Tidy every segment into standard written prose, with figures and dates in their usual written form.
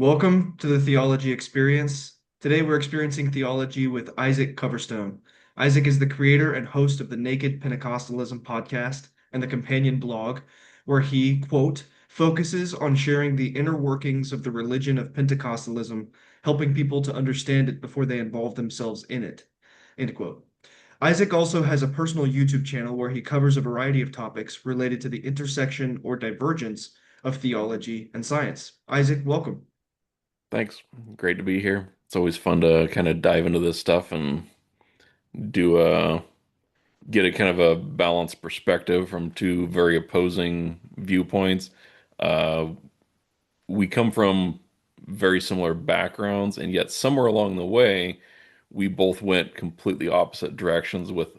Welcome to the Theology Experience. Today we're experiencing theology with Isaac Coverstone. Isaac is the creator and host of the Naked Pentecostalism podcast and the companion blog, where he, quote, focuses on sharing the inner workings of the religion of Pentecostalism, helping people to understand it before they involve themselves in it, end quote. Isaac also has a personal YouTube channel where he covers a variety of topics related to the intersection or divergence of theology and science. Isaac, welcome. Thanks. Great to be here. It's always fun to kind of dive into this stuff and do get a kind of a balanced perspective from two very opposing viewpoints. Uh, we come from very similar backgrounds, and yet somewhere along the way, we both went completely opposite directions with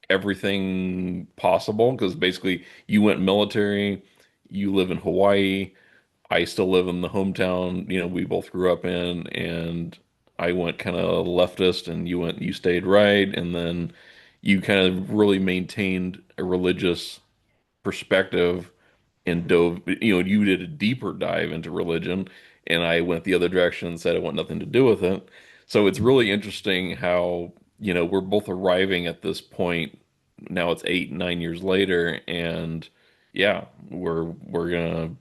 everything possible. Because basically, you went military, you live in Hawaii. I still live in the hometown, we both grew up in, and I went kind of leftist and you stayed right, and then you kind of really maintained a religious perspective and dove, you did a deeper dive into religion, and I went the other direction and said I want nothing to do with it. So it's really interesting how, we're both arriving at this point. Now it's 8, 9 years later, and yeah, we're gonna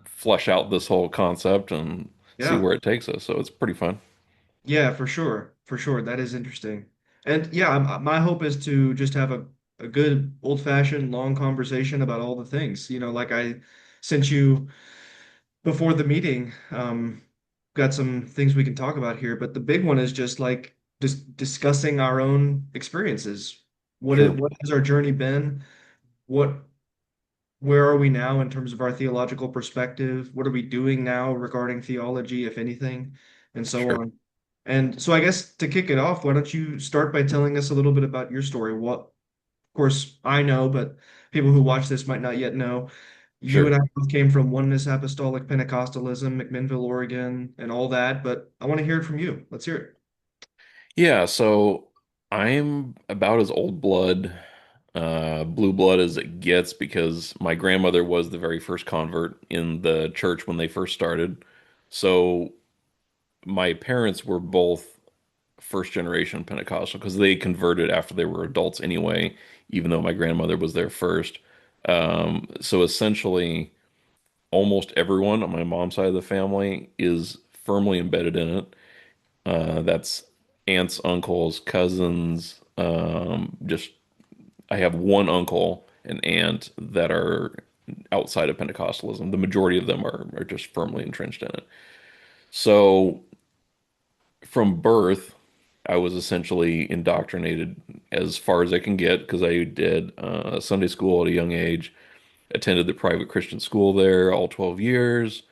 flesh out this whole concept and see Yeah. where it takes us. So it's pretty fun. Yeah, for sure. For sure. That is interesting. And yeah, my hope is to just have a good old-fashioned long conversation about all the things. Like I sent you before the meeting, got some things we can talk about here, but the big one is just like just discussing our own experiences. Sure. What has our journey been? What Where are we now in terms of our theological perspective? What are we doing now regarding theology, if anything, and so Sure. on. And so I guess to kick it off, why don't you start by telling us a little bit about your story? Of course, I know, but people who watch this might not yet know. You and Sure. I both came from Oneness Apostolic Pentecostalism, McMinnville, Oregon, and all that, but I want to hear it from you. Let's hear it. Yeah, so I'm about as old blood, blue blood as it gets because my grandmother was the very first convert in the church when they first started. So my parents were both first generation Pentecostal because they converted after they were adults anyway, even though my grandmother was there first. So essentially, almost everyone on my mom's side of the family is firmly embedded in it. That's aunts, uncles, cousins. Just I have one uncle and aunt that are outside of Pentecostalism. The majority of them are just firmly entrenched in it. So from birth, I was essentially indoctrinated as far as I can get because I did Sunday school at a young age, attended the private Christian school there all 12 years.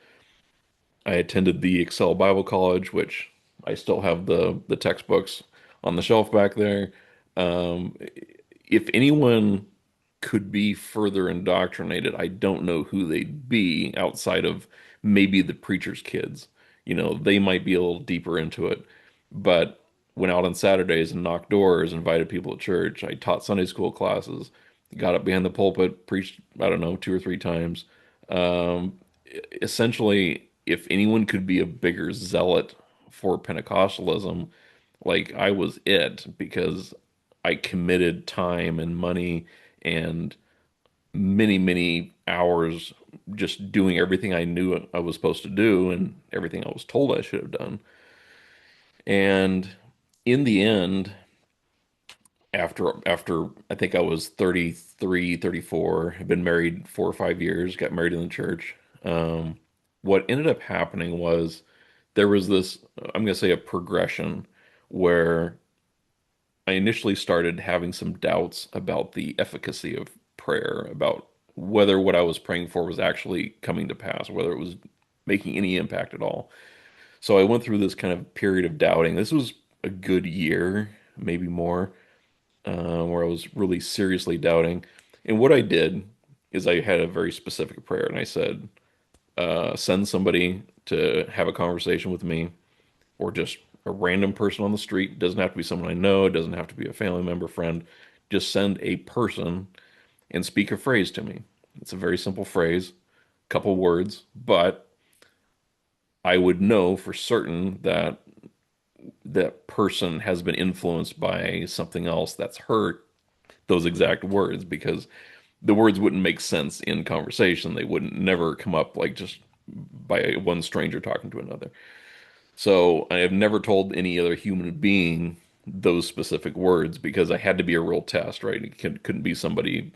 I attended the Excel Bible College, which I still have the textbooks on the shelf back there. Um, if anyone could be further indoctrinated, I don't know who they'd be outside of maybe the preacher's kids. They might be a little deeper into it. But went out on Saturdays and knocked doors, invited people to church. I taught Sunday school classes, got up behind the pulpit, preached, I don't know, 2 or 3 times. Um, Essentially, if anyone could be a bigger zealot for Pentecostalism, like I was it because I committed time and money and many, many hours just doing everything I knew I was supposed to do and everything I was told I should have done. And in the end, after I think I was 33, 34, had been married 4 or 5 years, got married in the church. What ended up happening was there was this, I'm going to say a progression where I initially started having some doubts about the efficacy of prayer, about whether what I was praying for was actually coming to pass, whether it was making any impact at all. So I went through this kind of period of doubting. This was a good year, maybe more, where I was really seriously doubting. And what I did is I had a very specific prayer, and I said, send somebody to have a conversation with me, or just a random person on the street. It doesn't have to be someone I know. It doesn't have to be a family member, friend. Just send a person and speak a phrase to me. It's a very simple phrase, couple words, but I would know for certain that that person has been influenced by something else that's hurt those exact words because the words wouldn't make sense in conversation. They wouldn't never come up like just by one stranger talking to another. So I have never told any other human being those specific words because I had to be a real test, right? Couldn't be somebody,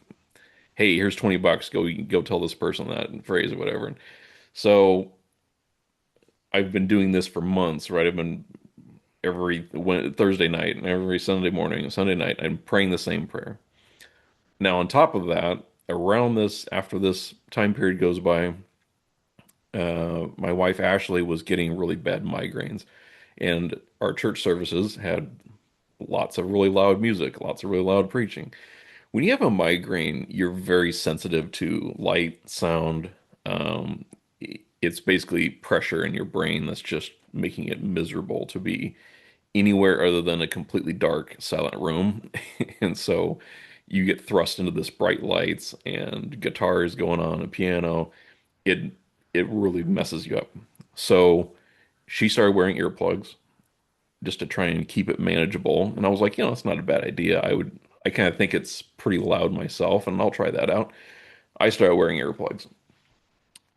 hey, here's $20, go tell this person that phrase or whatever. And so I've been doing this for months, right? I've been Thursday night and every Sunday morning and Sunday night, I'm praying the same prayer. Now, on top of that, around this, after this time period goes by, my wife Ashley was getting really bad migraines, and our church services had lots of really loud music, lots of really loud preaching. When you have a migraine, you're very sensitive to light, sound. Um, it's basically pressure in your brain that's just making it miserable to be anywhere other than a completely dark, silent room. And so you get thrust into this bright lights and guitars going on, a piano. It it really messes you up. So she started wearing earplugs just to try and keep it manageable. And I was like, it's not a bad idea. I kind of think it's pretty loud myself, and I'll try that out. I started wearing earplugs.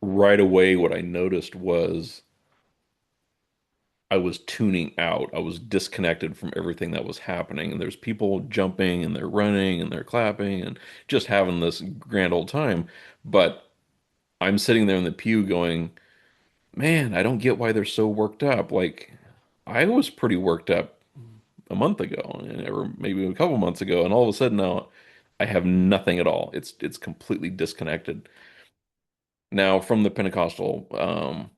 Right away, what I noticed was I was tuning out. I was disconnected from everything that was happening. And there's people jumping and they're running and they're clapping and just having this grand old time. But I'm sitting there in the pew going, man, I don't get why they're so worked up. Like, I was pretty worked up a month ago, or maybe a couple months ago, and all of a sudden now I have nothing at all. It's completely disconnected. Now, from the Pentecostal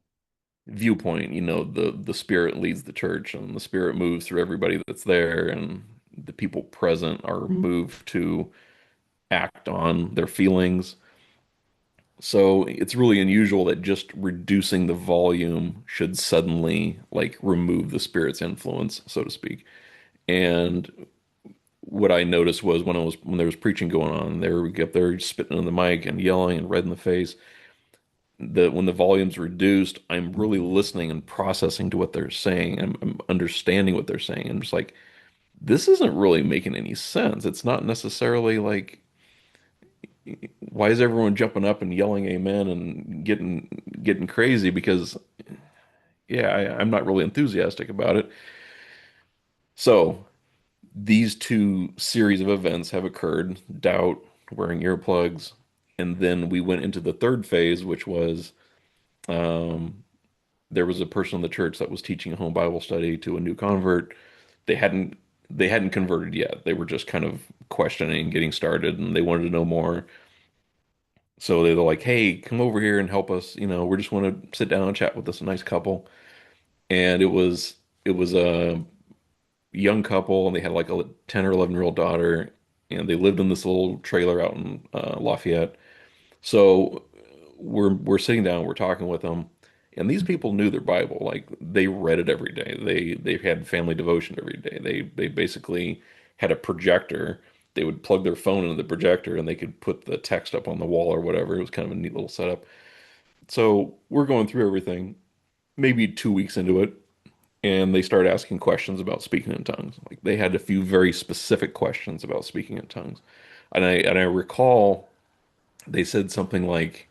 viewpoint, the Spirit leads the church, and the Spirit moves through everybody that's there, and the people present are moved to act on their feelings. So it's really unusual that just reducing the volume should suddenly like remove the Spirit's influence, so to speak. And what I noticed was when there was preaching going on, they were up there spitting in the mic and yelling and red in the face. That when the volume's reduced, I'm really listening and processing to what they're saying. I'm understanding what they're saying. I'm just like, this isn't really making any sense. It's not necessarily like, why is everyone jumping up and yelling amen and getting crazy? Because yeah, I'm not really enthusiastic about it. So these two series of events have occurred, doubt, wearing earplugs, and then we went into the third phase, which was um, there was a person in the church that was teaching a home Bible study to a new convert. They hadn't they hadn't converted yet. They were just kind of questioning, getting started, and they wanted to know more. So they were like, "Hey, come over here and help us. We just want to sit down and chat with this nice couple." And it was a young couple, and they had like a 10 or 11-year-old daughter, and they lived in this little trailer out in Lafayette. So we're sitting down, we're talking with them, and these people knew their Bible. Like they read it every day. They had family devotion every day. They basically had a projector. They would plug their phone into the projector and they could put the text up on the wall or whatever. It was kind of a neat little setup. So we're going through everything, maybe 2 weeks into it, and they started asking questions about speaking in tongues. Like they had a few very specific questions about speaking in tongues. And I recall they said something like,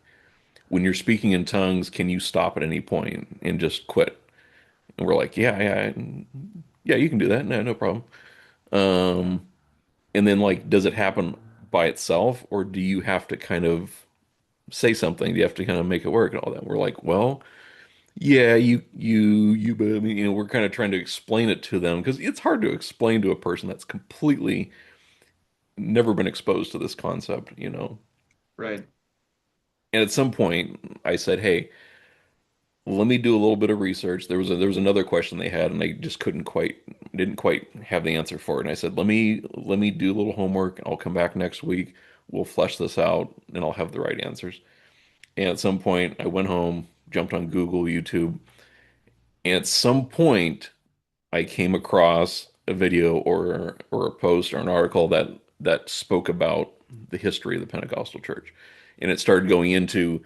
when you're speaking in tongues, can you stop at any point and just quit? And we're like, yeah, yeah, yeah, you can do that. No, no problem. Um, and then like, does it happen by itself, or do you have to kind of say something? Do you have to kind of make it work and all that? We're like, well, yeah, but I mean, we're kind of trying to explain it to them because it's hard to explain to a person that's completely never been exposed to this concept. Right. And at some point, I said, hey, let me do a little bit of research. There was another question they had, and I just didn't quite have the answer for it. And I said, let me do a little homework. I'll come back next week. We'll flesh this out, and I'll have the right answers. And at some point, I went home, jumped on Google, YouTube, and at some point, I came across a video or a post or an article that spoke about the history of the Pentecostal church, and it started going into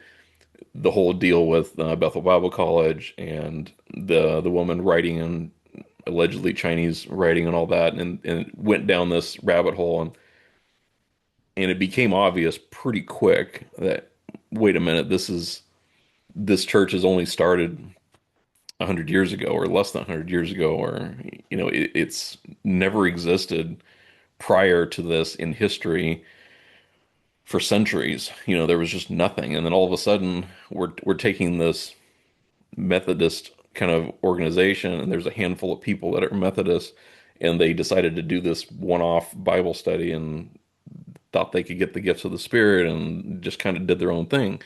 the whole deal with Bethel Bible College and the woman writing in allegedly Chinese writing and all that, and went down this rabbit hole, and it became obvious pretty quick that wait a minute, this church has only started 100 years ago, or less than 100 years ago, or it's never existed prior to this in history for centuries. There was just nothing, and then all of a sudden we're taking this Methodist kind of organization, and there's a handful of people that are Methodists, and they decided to do this one-off Bible study and thought they could get the gifts of the Spirit and just kind of did their own thing.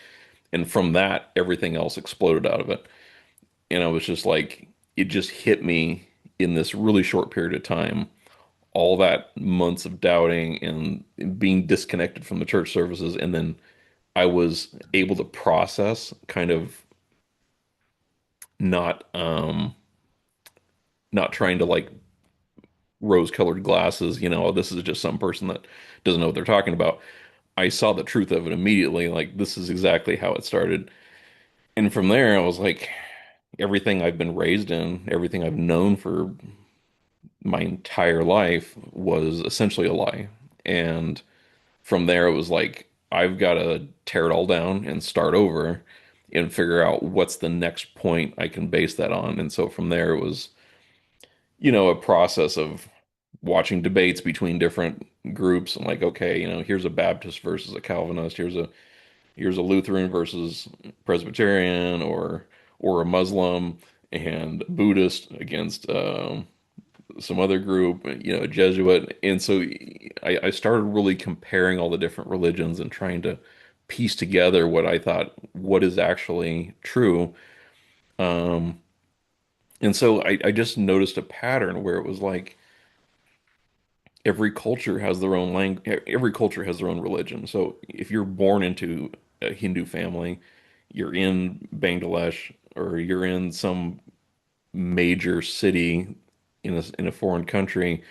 And from that, everything else exploded out of it. And I was just like, it just hit me in this really short period of time. All that months of doubting and being disconnected from the church services. And then I was able to process kind of not not trying to like rose-colored glasses, this is just some person that doesn't know what they're talking about. I saw the truth of it immediately, like this is exactly how it started. And from there, I was like, everything I've been raised in, everything I've known for my entire life was essentially a lie. And from there, it was like, I've got to tear it all down and start over and figure out what's the next point I can base that on. And so from there, it was, a process of watching debates between different groups and like, okay, here's a Baptist versus a Calvinist, here's a Lutheran versus Presbyterian, or a Muslim and Buddhist against some other group, a Jesuit. And so I started really comparing all the different religions and trying to piece together what I thought what is actually true. Um, and so I just noticed a pattern where it was like every culture has their own language, every culture has their own religion. So if you're born into a Hindu family, you're in Bangladesh or you're in some major city in a foreign country,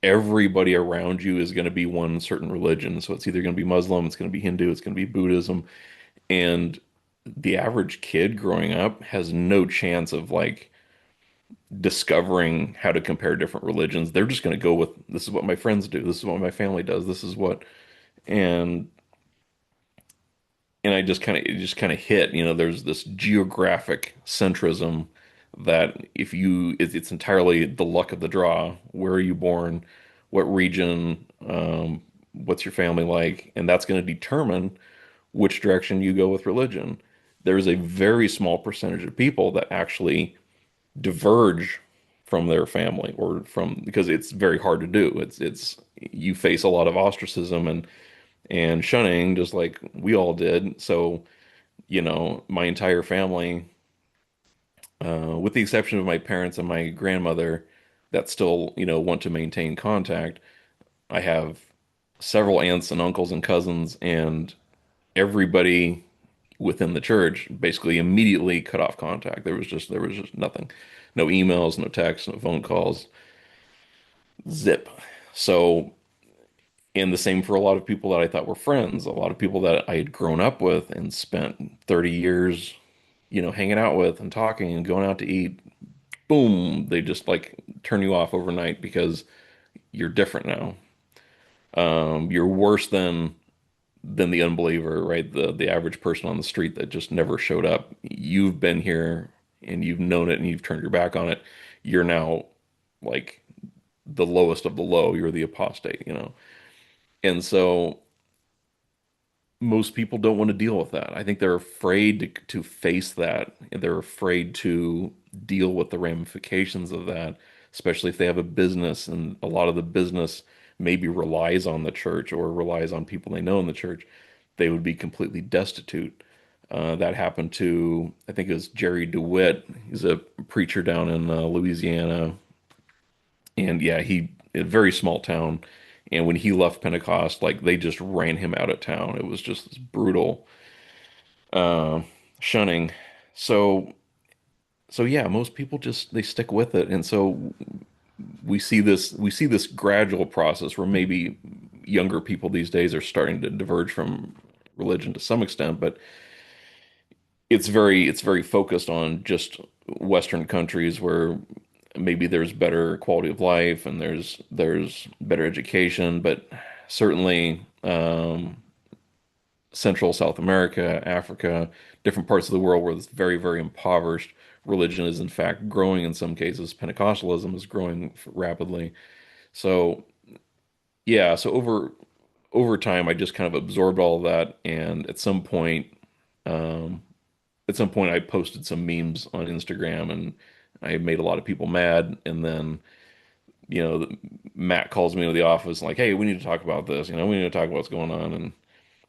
everybody around you is going to be one certain religion. So it's either going to be Muslim, it's going to be Hindu, it's going to be Buddhism. And the average kid growing up has no chance of like discovering how to compare different religions. They're just going to go with this is what my friends do, this is what my family does, this is what, and I just kind of it just kind of hit, there's this geographic centrism that if it's entirely the luck of the draw. Where are you born? What region? What's your family like? And that's going to determine which direction you go with religion. There's a very small percentage of people that actually diverge from their family or from because it's very hard to do. It's you face a lot of ostracism and shunning just like we all did. So, my entire family, with the exception of my parents and my grandmother that still, want to maintain contact, I have several aunts and uncles and cousins and everybody within the church basically immediately cut off contact. There was just nothing. No emails, no texts, no phone calls, zip. So, and the same for a lot of people that I thought were friends, a lot of people that I had grown up with and spent 30 years, hanging out with and talking and going out to eat. Boom, they just like turn you off overnight because you're different now. You're worse than the unbeliever, right? The average person on the street that just never showed up. You've been here and you've known it and you've turned your back on it. You're now like the lowest of the low. You're the apostate. And so most people don't want to deal with that. I think they're afraid to face that. They're afraid to deal with the ramifications of that, especially if they have a business and a lot of the business maybe relies on the church or relies on people they know in the church. They would be completely destitute. That happened to, I think it was Jerry DeWitt. He's a preacher down in Louisiana. And yeah, a very small town. And when he left Pentecost, like they just ran him out of town. It was just this brutal uh, shunning. So, so yeah, most people just they stick with it. And so we see this gradual process where maybe younger people these days are starting to diverge from religion to some extent, but it's very focused on just Western countries where maybe there's better quality of life and there's better education, but certainly Central South America, Africa, different parts of the world where it's very, very impoverished. Religion is in fact growing in some cases. Pentecostalism is growing rapidly. So yeah, so over time, I just kind of absorbed all of that, and um, at some point, I posted some memes on Instagram, and I made a lot of people mad. And then, Matt calls me into the office, like, "Hey, we need to talk about this. We need to talk about what's going on."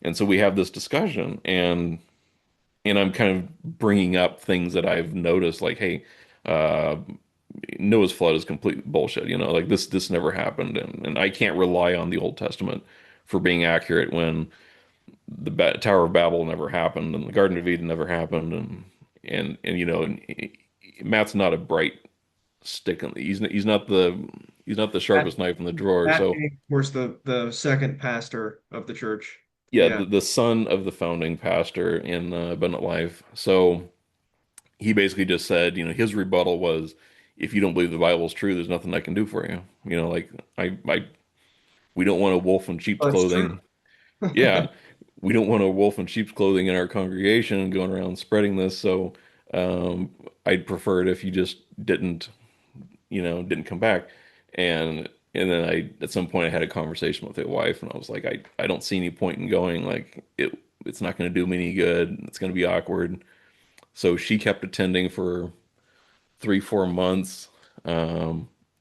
And so we have this discussion, and I'm kind of bringing up things that I've noticed, like, "Hey, uh, Noah's flood is complete bullshit. Like this never happened, and I can't rely on the Old Testament for being accurate when." Tower of Babel never happened, and the Garden of Eden never happened, and Matt's not a bright stick. He's not the That sharpest knife in the drawer. that So being, of course, the second pastor of the church. yeah, Yeah. the son of the founding pastor in Abundant Life. So he basically just said, his rebuttal was, if you don't believe the Bible is true, there's nothing I can do for you. Like I we don't want a wolf in sheep's Oh, that's true. clothing. Yeah, we don't want a wolf in sheep's clothing in our congregation going around spreading this. So um, I'd prefer it if you just didn't come back. And then at some point I had a conversation with my wife, and I was like, I don't see any point in going. Like it's not going to do me any good. It's going to be awkward. So she kept attending for 3, 4 months.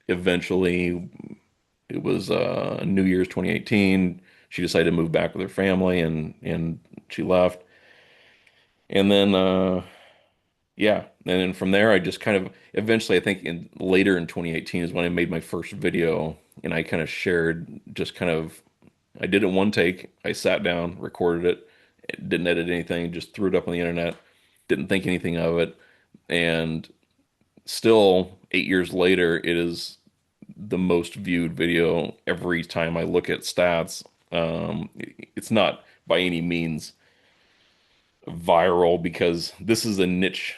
Eventually, it was New Year's 2018. She decided to move back with her family, and she left. And then yeah, and then from there I just kind of eventually I think later in 2018 is when I made my first video, and I kind of shared just kind of I did it one take. I sat down, recorded it, didn't edit anything, just threw it up on the internet, didn't think anything of it, and still 8 years later, it is the most viewed video every time I look at stats. It's not by any means viral because this is a niche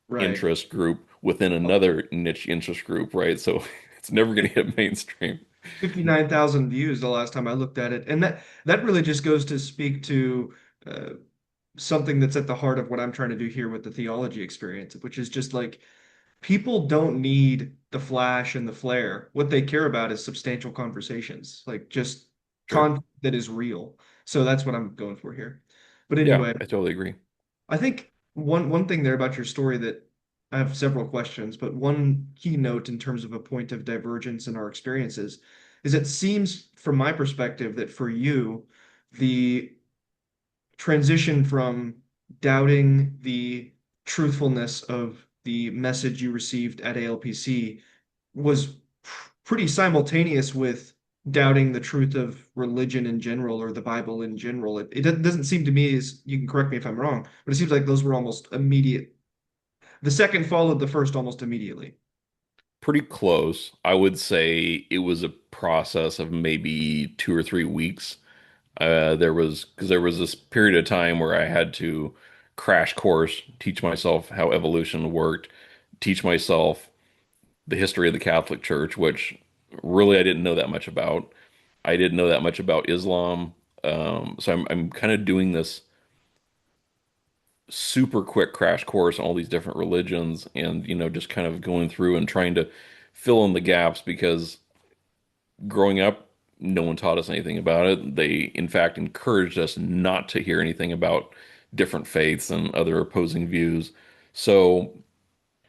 Right. interest group within another niche interest group, right? So it's never going to hit mainstream. 59,000 views the last time I looked at it. And that really just goes to speak to uh, something that's at the heart of what I'm trying to do here with the theology experience, which is just like people don't need the flash and the flare. What they care about is substantial conversations, like just Sure. content that is real. So that's what I'm going for here. But Yeah, anyway, I totally agree. I think one thing there about your story that I have several questions, but one key note in terms of a point of divergence in our experiences is it seems from my perspective that for you, the transition from doubting the truthfulness of the message you received at ALPC was pretty simultaneous with doubting the truth of religion in general or the Bible in general. It doesn't seem to me, as you can correct me if I'm wrong, but it seems like those were almost immediate. The second followed the first almost immediately. Pretty close. I would say it was a process of maybe 2 or 3 weeks. There was this period of time where I had to crash course, teach myself how evolution worked, teach myself the history of the Catholic Church, which really I didn't know that much about. I didn't know that much about Islam. So I'm kind of doing this super quick crash course on all these different religions, and just kind of going through and trying to fill in the gaps because growing up, no one taught us anything about it. They, in fact, encouraged us not to hear anything about different faiths and other opposing views. So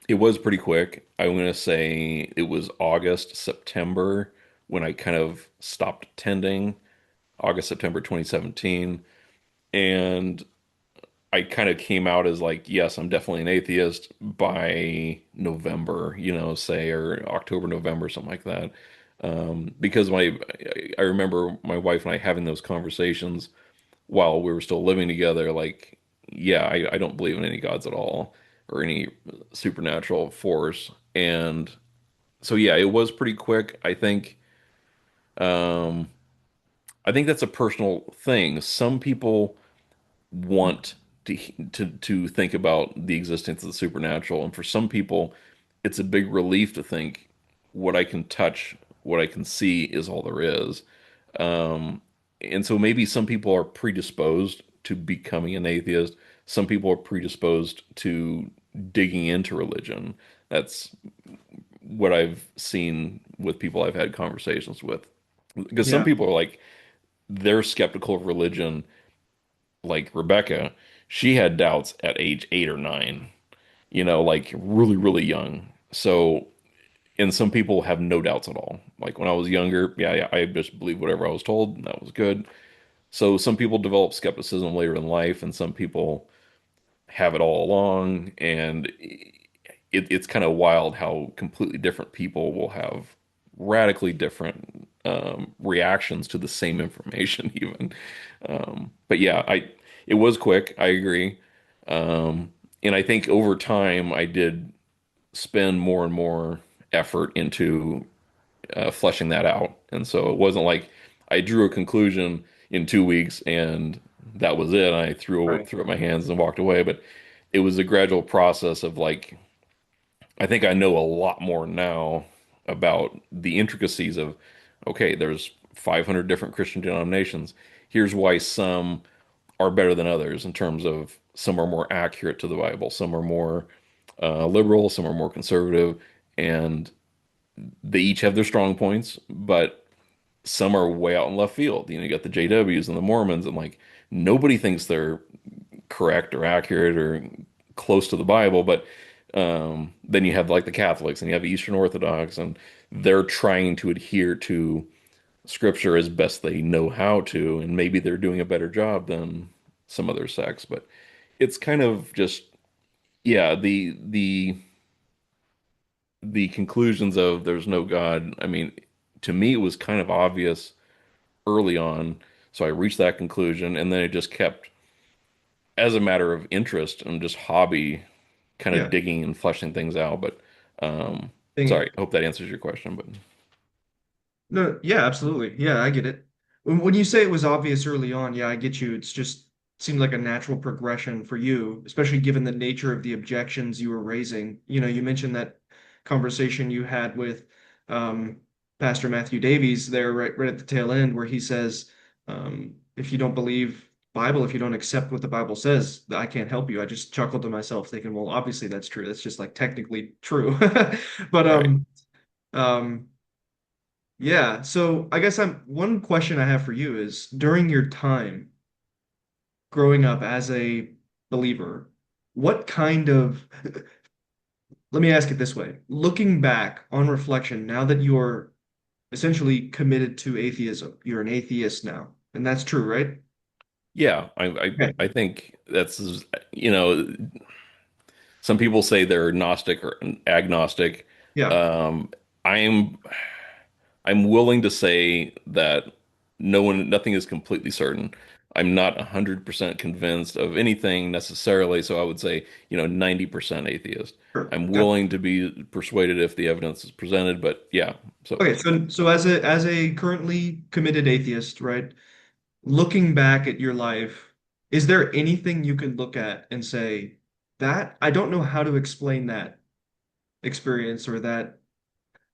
it was pretty quick. I'm going to say it was August, September when I kind of stopped attending, August, September 2017. And I kind of came out as like, yes, I'm definitely an atheist by November, say, or October, November, something like that. Because I remember my wife and I having those conversations while we were still living together. Like, yeah, I don't believe in any gods at all or any supernatural force. And so, yeah, it was pretty quick. I think that's a personal thing. Some people want to to think about the existence of the supernatural. And for some people, it's a big relief to think what I can touch, what I can see is all there is. Um, and so maybe some people are predisposed to becoming an atheist. Some people are predisposed to digging into religion. That's what I've seen with people I've had conversations with. Because some Yeah, people are like, they're skeptical of religion, like Rebecca. She had doubts at age 8 or 9, like really, really young. So, and some people have no doubts at all. Like when I was younger, yeah, I just believed whatever I was told, and that was good. So some people develop skepticism later in life, and some people have it all along. And it's kind of wild how completely different people will have radically different reactions to the same information, even. But yeah, it was quick. I agree. And I think over time, I did spend more and more effort into fleshing that out. And so it wasn't like I drew a conclusion in 2 weeks and that was it. I right. threw up my hands and walked away. But it was a gradual process of like, I think I know a lot more now about the intricacies of, okay, there's 500 different Christian denominations. Here's why some are better than others in terms of some are more accurate to the Bible, some are more liberal, some are more conservative, and they each have their strong points, but some are way out in left field. You got the JWs and the Mormons, and like nobody thinks they're correct or accurate or close to the Bible, but then you have like the Catholics and you have Eastern Orthodox, and they're trying to adhere to Scripture as best they know how to, and maybe they're doing a better job than some other sects, but it's kind of just yeah, the conclusions of there's no God. I mean, to me, it was kind of obvious early on, so I reached that conclusion, and then it just kept as a matter of interest and just hobby, kind of Yeah. digging and fleshing things out. But um, Thing. sorry, I hope that answers your question. But No, yeah, absolutely. Yeah, I get it. When you say it was obvious early on, yeah, I get you. It's just seemed like a natural progression for you, especially given the nature of the objections you were raising. You mentioned that conversation you had with um, Pastor Matthew Davies there right at the tail end, where he says, if you don't believe Bible, if you don't accept what the Bible says, I can't help you. I just chuckled to myself, thinking, well, obviously that's true. That's just like technically true. But right. um, yeah, so I guess one question I have for you is during your time growing up as a believer, what kind of, let me ask it this way. Looking back on reflection, now that you're essentially committed to atheism, you're an atheist now, and that's true, right? Yeah, I Okay. I think that's you know some people say they're agnostic or agnostic. Yeah, Um, I'm I'm willing to say that nothing is completely certain. I'm not 100% convinced of anything necessarily, so I would say, 90% atheist. sure. I'm Got willing to be persuaded if the evidence is presented, but yeah. So Okay, so as a currently committed atheist, right? Looking back at your life, is there anything you can look at and say, that I don't know how to explain that experience or that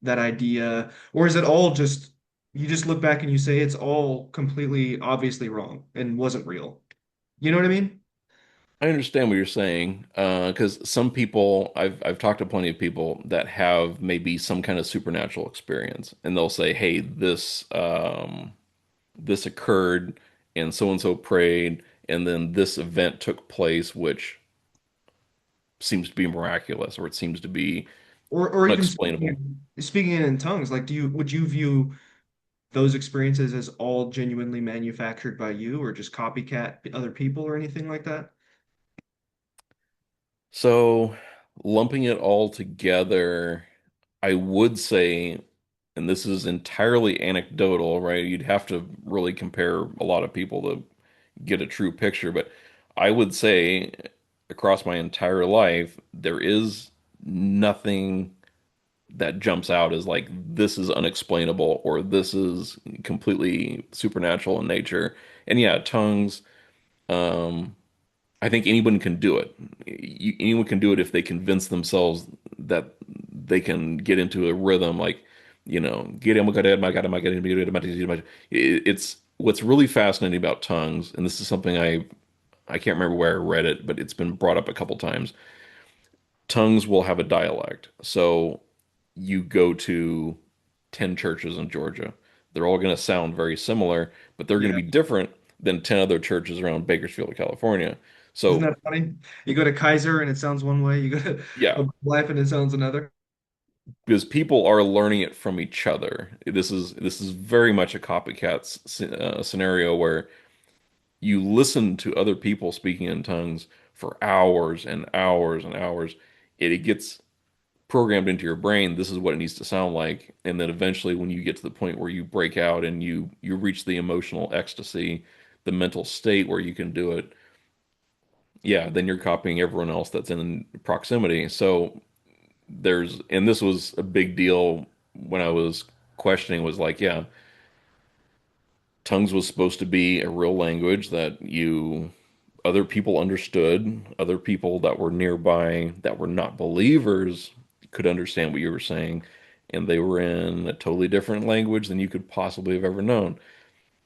idea, or is it all just you just look back and you say it's all completely obviously wrong and wasn't real? You know what I mean? I understand what you're saying, because some people, I've talked to plenty of people that have maybe some kind of supernatural experience, and they'll say, "Hey, this occurred, and so prayed, and then this event took place, which seems to be miraculous, or it seems to be Or even unexplainable." speaking it in tongues, like would you view those experiences as all genuinely manufactured by you or just copycat other people or anything like that? So, lumping it all together, I would say, and this is entirely anecdotal, right? You'd have to really compare a lot of people to get a true picture, but I would say across my entire life, there is nothing that jumps out as like this is unexplainable or this is completely supernatural in nature. And yeah, tongues, um, I think anyone can do it. Anyone can do it if they convince themselves that they can get into a rhythm, like, get him, it's what's really fascinating about tongues, and this is something I can't remember where I read it, but it's been brought up a couple times. Tongues will have a dialect. So you go to 10 churches in Georgia. They're all going to sound very similar, but they're going to Yeah. be different than 10 other churches around Bakersfield, California. Isn't So, that funny? You go to Kaiser and it sounds one way. You go to yeah, Life and it sounds another. because people are learning it from each other. This is very much a copycat scenario where you listen to other people speaking in tongues for hours and hours and hours. It gets programmed into your brain. This is what it needs to sound like, and then eventually, when you get to the point where you break out and you reach the emotional ecstasy, the mental state where you can do it, yeah, then you're copying everyone else that's in proximity. So and this was a big deal when I was questioning, was like, yeah, tongues was supposed to be a real language that other people understood, other people that were nearby that were not believers could understand what you were saying, and they were in a totally different language than you could possibly have ever known.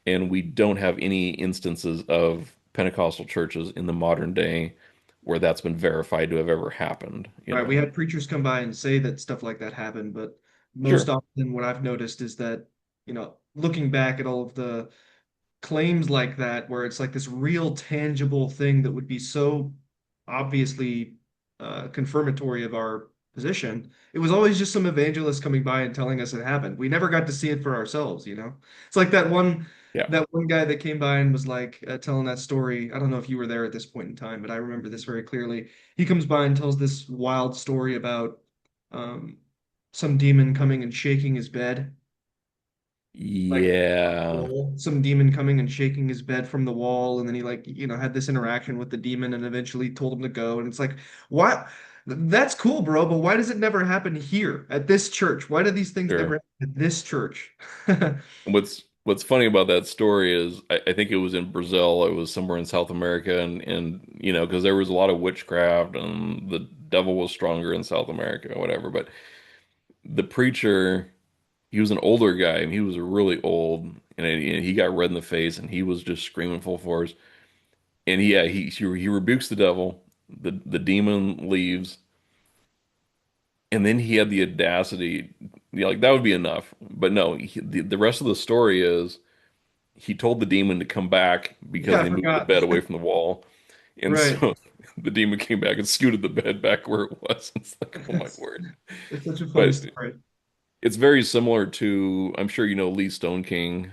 And we don't have any instances of Pentecostal churches in the modern day where that's been verified to have ever happened, you Right. We know. had preachers come by and say that stuff like that happened, but most Sure. often what I've noticed is that, looking back at all of the claims like that, where it's like this real tangible thing that would be so obviously confirmatory of our position, it was always just some evangelist coming by and telling us it happened. We never got to see it for ourselves. It's like Yeah. that one guy that came by and was like telling that story. I don't know if you were there at this point in time, but I remember this very clearly. He comes by and tells this wild story about um, some demon coming and shaking his bed, like Yeah. wall, some demon coming and shaking his bed from the wall, and then he like had this interaction with the demon and eventually told him to go. And it's like, why? That's cool, bro, but why does it never happen here at this church? Why do these things never Sure. happen at this church? What's funny about that story is I think it was in Brazil. It was somewhere in South America, and because there was a lot of witchcraft and the devil was stronger in South America or whatever. But the preacher, he was an older guy, and he was really old, and he got red in the face, and he was just screaming full force. And yeah, he rebukes the devil. The demon leaves, and then he had the audacity, like that would be enough. But no, the rest of the story is, he told the demon to come back because Yeah, I they moved the forgot. bed away from the wall. And Right. so the demon came back and scooted the bed back where it was. It's like, oh my It's, word. it's such a funny But story. it's very similar to, I'm sure you know Lee Stone King.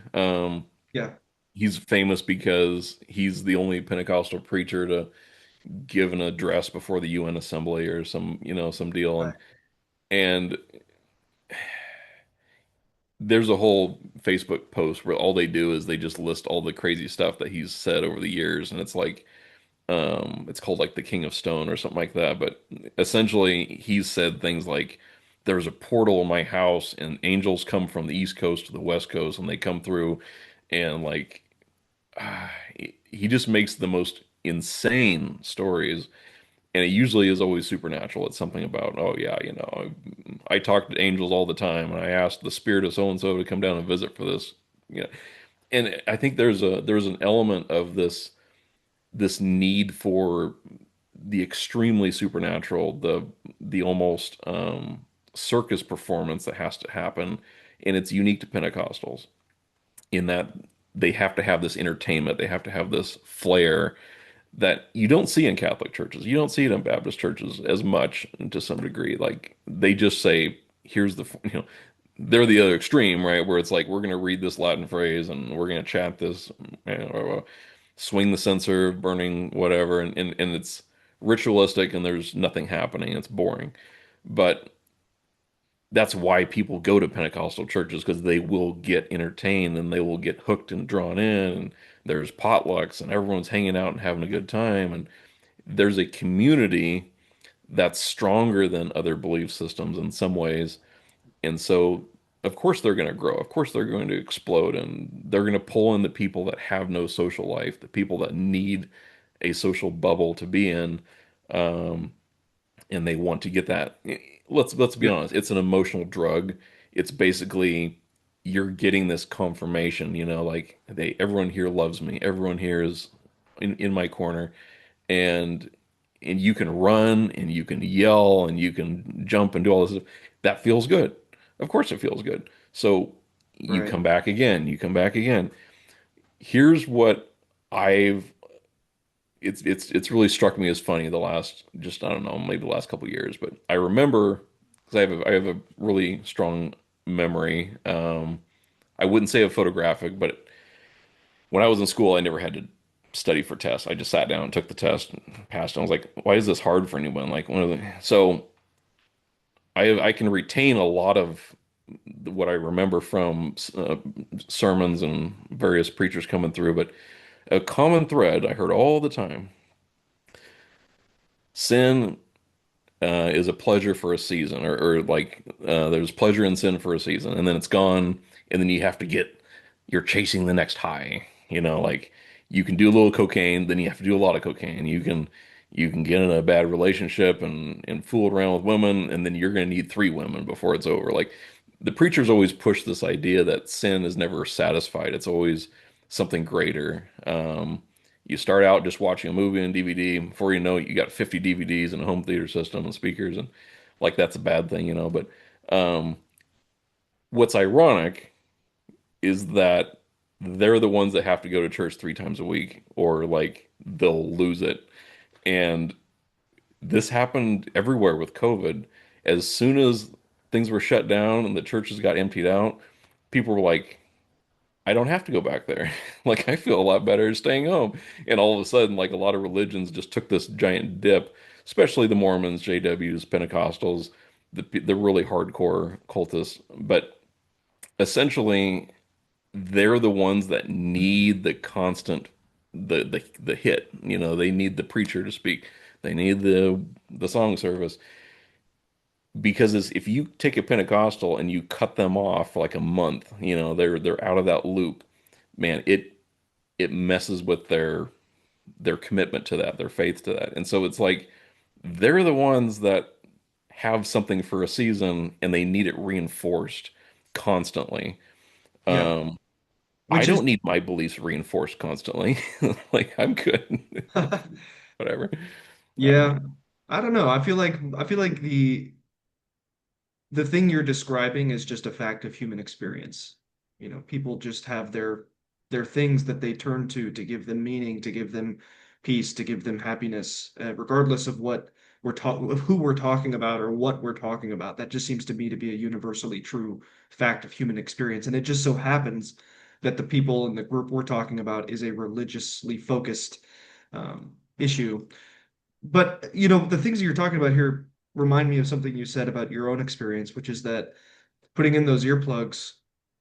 Yeah. He's famous because he's the only Pentecostal preacher to give an address before the UN Assembly or some deal. Right. And there's a whole Facebook post where all they do is they just list all the crazy stuff that he's said over the years. And it's like, it's called like the King of Stone or something like that. But essentially, he's said things like, "There's a portal in my house, and angels come from the East Coast to the West Coast, and they come through." And like, he just makes the most insane stories, and it usually is always supernatural. It's something about, oh yeah, I talk to angels all the time, and I asked the spirit of so and so to come down and visit for this. You know, and I think there's an element of this need for the extremely supernatural, the almost circus performance that has to happen, and it's unique to Pentecostals in that they have to have this entertainment, they have to have this flair that you don't see in Catholic churches. You don't see it in Baptist churches as much to some degree. Like they just say, here's they're the other extreme, right? Where it's like, we're going to read this Latin phrase and we're going to chant this, swing the censer, burning whatever. And it's ritualistic and there's nothing happening. It's boring. But that's why people go to Pentecostal churches, because they will get entertained and they will get hooked and drawn in. And there's potlucks and everyone's hanging out and having a good time. And there's a community that's stronger than other belief systems in some ways. And so, of course, they're going to grow. Of course, they're going to explode, and they're going to pull in the people that have no social life, the people that need a social bubble to be in, um, and they want to get that. Let's be Yeah. honest, it's an emotional drug. It's basically you're getting this confirmation, like everyone here loves me, everyone here is in my corner, and you can run and you can yell and you can jump and do all this stuff. That feels good. Of course it feels good. So you Right. come back again, you come back again. Here's what I've it's really struck me as funny the last, just I don't know, maybe the last couple of years, but I remember because I have a really strong memory. I wouldn't say a photographic, but when I was in school, I never had to study for tests. I just sat down and took the test and passed. And I was like, why is this hard for anyone? Like one of the so I can retain a lot of what I remember from sermons and various preachers coming through, but a common thread I heard all the time: sin is a pleasure for a season, or like there's pleasure in sin for a season, and then it's gone, and then you're chasing the next high. Like you can do a little cocaine, then you have to do a lot of cocaine. You can get in a bad relationship and fool around with women, and then you're going to need three women before it's over. Like the preachers always push this idea that sin is never satisfied; it's always something greater. You start out just watching a movie and DVD. Before you know it, you got 50 DVDs and a home theater system and speakers, and like that's a bad thing. But um, what's ironic is that they're the ones that have to go to church three times a week, or like they'll lose it. And this happened everywhere with COVID. As soon as things were shut down and the churches got emptied out, people were like, I don't have to go back there. Like I feel a lot better staying home. And all of a sudden, like a lot of religions just took this giant dip, especially the Mormons, JWs, Pentecostals, the really hardcore cultists. But essentially, they're the ones that need the constant the hit. They need the preacher to speak. They need the song service. Because if you take a Pentecostal and you cut them off for like a month, they're out of that loop, man, it messes with their commitment to that, their faith to that. And so it's like they're the ones that have something for a season and they need it reinforced constantly. Yeah. Um, I Which is don't need my beliefs reinforced constantly. Like I'm good. Whatever. Uh, yeah. I don't know. I feel like the thing you're describing is just a fact of human experience. People just have their things that they turn to give them meaning, to give them peace, to give them happiness, regardless of what we're talking, of who we're talking about or what we're talking about. That just seems to me to be a universally true fact of human experience. And it just so happens that the people in the group we're talking about is a religiously focused issue. But the things that you're talking about here remind me of something you said about your own experience, which is that putting in those earplugs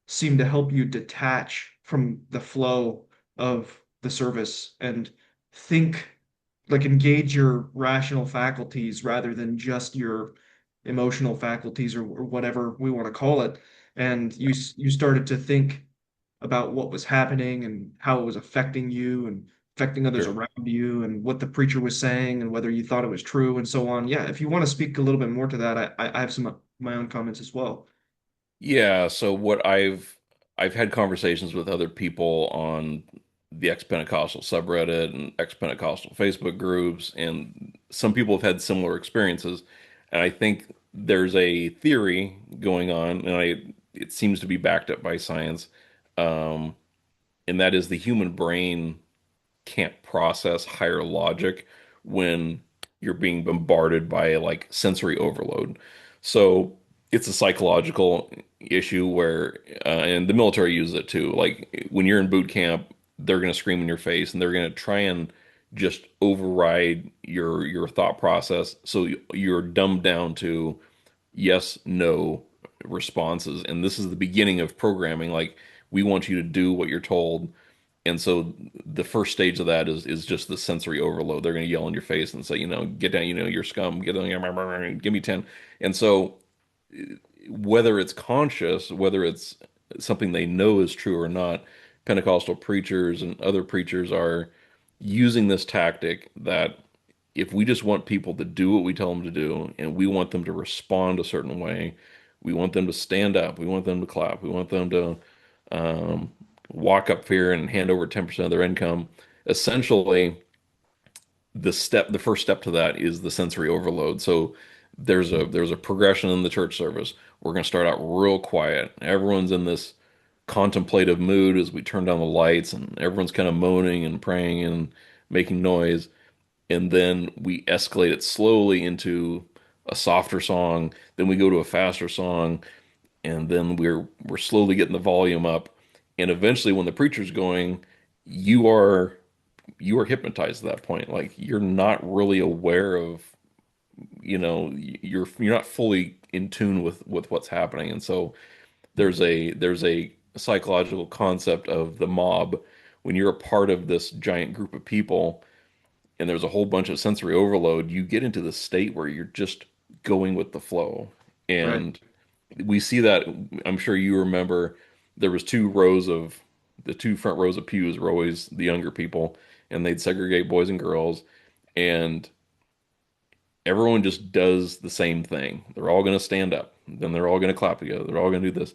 seem to help you detach from the flow of the service and think, like engage your rational faculties rather than just your emotional faculties or whatever we want to call it. And you started to think about what was happening and how it was affecting you and affecting others sure. around you and what the preacher was saying and whether you thought it was true and so on. Yeah, if you want to speak a little bit more to that, I have some of my own comments as well. Yeah, so what I've had conversations with other people on the ex-Pentecostal subreddit and ex-Pentecostal Facebook groups, and some people have had similar experiences. And I think there's a theory going on, and it seems to be backed up by science, um, and that is the human brain can't process higher logic when you're being bombarded by like sensory overload. So it's a psychological issue where, and the military uses it too. Like when you're in boot camp, they're going to scream in your face and they're going to try and just override your thought process. So you're dumbed down to yes, no responses. And this is the beginning of programming. Like we want you to do what you're told, and so the first stage of that is just the sensory overload. They're going to yell in your face and say, get down, you're scum, get down, give me 10. And so whether it's conscious, whether it's something they know is true or not, Pentecostal preachers and other preachers are using this tactic that if we just want people to do what we tell them to do and we want them to respond a certain way, we want them to stand up, we want them to clap, we want them to um, walk up here and hand over 10% of their income. Essentially, the first step to that is the sensory overload. So there's a progression in the church service. We're going to start out real quiet. Everyone's in this contemplative mood as we turn down the lights, and everyone's kind of moaning and praying and making noise. And then we escalate it slowly into a softer song. Then we go to a faster song, and then we're slowly getting the volume up. And eventually, when the preacher's going, you are you are hypnotized at that point. Like you're not really aware of, you're not fully in tune with what's happening. And so there's a psychological concept of the mob when you're a part of this giant group of people and there's a whole bunch of sensory overload, you get into the state where you're just going with the flow. Right. And we see that, I'm sure you remember there was the two front rows of pews were always the younger people and they'd segregate boys and girls and everyone just does the same thing. They're all going to stand up, then they're all going to clap together. They're all going to do this.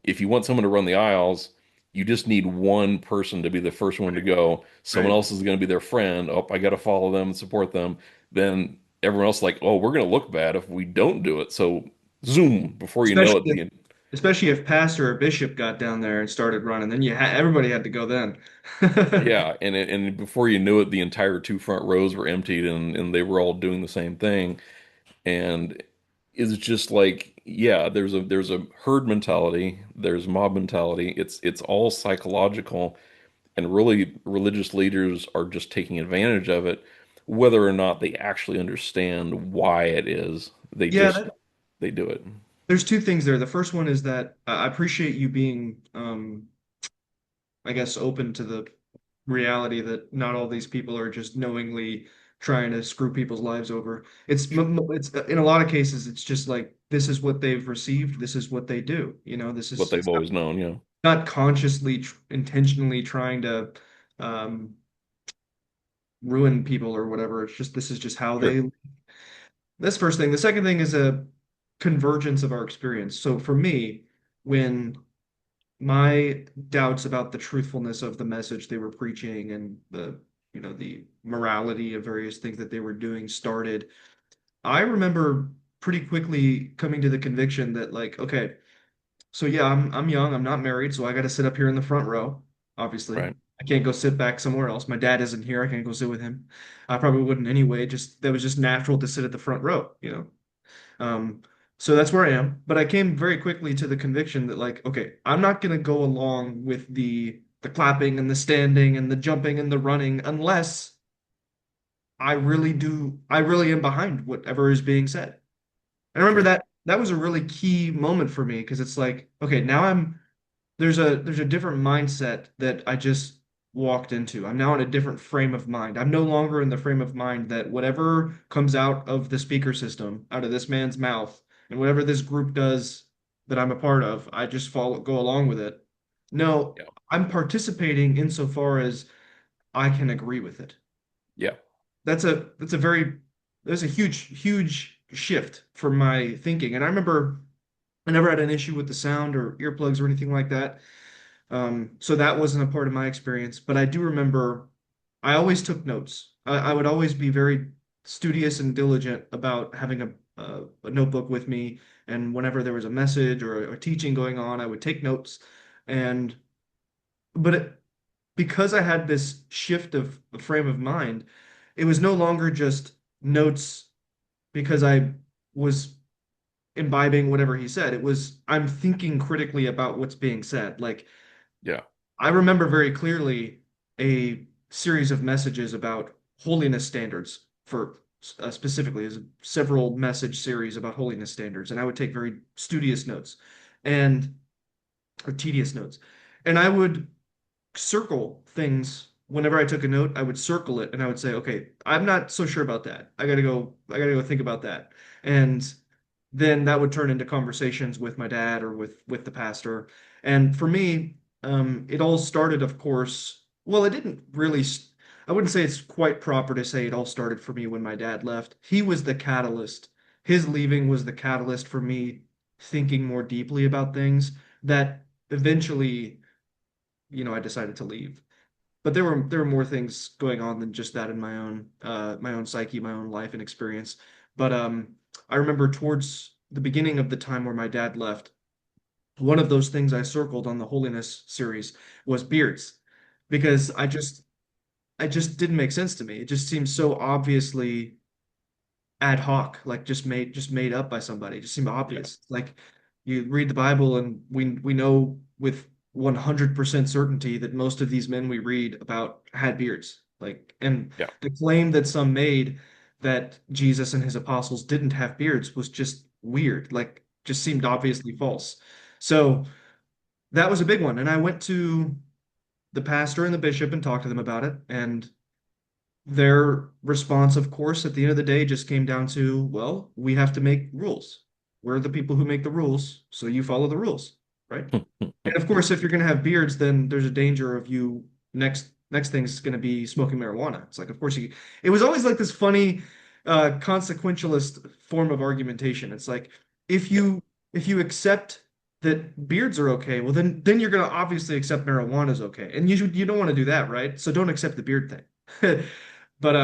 If you want someone to run the aisles, you just need one person to be the first one to go. Someone Right. else is going to be their friend. Oh, I got to follow them and support them. Then everyone else is like, oh, we're going to look bad if we don't do it. So zoom, before you know Especially it, if, especially if pastor or bishop got down there and started running, then everybody had to go then. yeah, and before you knew it, the entire two front rows were emptied and they were all doing the same thing. And it's just like, yeah, there's a herd mentality, there's mob mentality. It's all psychological, and really religious leaders are just taking advantage of it, whether or not they actually understand why it is. Yeah, They do it. there's two things there. The first one is that I appreciate you being, I guess, open to the reality that not all these people are just knowingly trying to screw people's lives over. It's in a lot of cases, it's just like this is what they've received. This is what they do. This What is they've always known, yeah. not consciously, intentionally trying to um, ruin people or whatever. It's just this is just how Sure. they. That's first thing. The second thing is a convergence of our experience. So for me, when my doubts about the truthfulness of the message they were preaching and the morality of various things that they were doing started, I remember pretty quickly coming to the conviction that like, okay, so yeah, I'm young, I'm not married, so I got to sit up here in the front row, obviously. Right. I can't go sit back somewhere else. My dad isn't here. I can't go sit with him. I probably wouldn't anyway. Just that was just natural to sit at the front row. Um, so that's where I am. But I came very quickly to the conviction that like, okay, I'm not gonna go along with the clapping and the standing and the jumping and the running unless I really am behind whatever is being said. I remember Sure. that was a really key moment for me because it's like, okay, now there's a different mindset that I just walked into. I'm now in a different frame of mind. I'm no longer in the frame of mind that whatever comes out of the speaker system, out of this man's mouth, and whatever this group does that I'm a part of, I just go along with it. No, Yeah. I'm participating insofar as I can agree with it. Yeah. That's a very there's a huge shift for my thinking. And I remember I never had an issue with the sound or earplugs or anything like that. So that wasn't a part of my experience, but I do remember I always took notes. I would always be very studious and diligent about having a notebook with me. And whenever there was a message or a teaching going on, I would take notes. And but because I had this shift of frame of mind, it was no longer just notes because I was imbibing whatever he said. It was I'm thinking critically about what's being said. Like Yeah. I remember very clearly a series of messages about holiness standards for specifically as several message series about holiness standards, and I would take very studious notes and or tedious notes, and I would circle things whenever I took a note. I would circle it and I would say, okay, I'm not so sure about that. I gotta go think about that, and then that would turn into conversations with my dad or with the pastor. And for me, it all started, of course. Well, it didn't really. I wouldn't say it's quite proper to say it all started for me when my dad left. He was the catalyst. His leaving was the catalyst for me thinking more deeply about things that eventually, I decided to leave. But there were more things going on than just that in my own psyche, my own life and experience. But I remember towards the beginning of the time where my dad left, one of those things I circled on the holiness series was beards because I just didn't make sense to me. It just seems so obviously ad hoc, like just made up by somebody. It just seemed Yeah. obvious. Like you read the Bible and we know with 100% certainty that most of these men we read about had beards. Like, and Yeah. the claim that some made that Jesus and his apostles didn't have beards was just weird. Like, just seemed obviously false. So that was a big one. And I went to the pastor and the bishop and talked to them about it. And their response, of course, at the end of the day just came down to, well, we have to make rules. We're the people who make the rules, so you follow the rules, right? And of course, if you're going to have beards, then there's a danger of you next thing's going to be smoking marijuana. It's like, of course, it was always like this funny consequentialist form of argumentation. It's like if Yeah. you if you accept that beards are okay, well then you're going to obviously accept marijuana is okay. And you don't want to do that, right? So don't accept the beard thing. But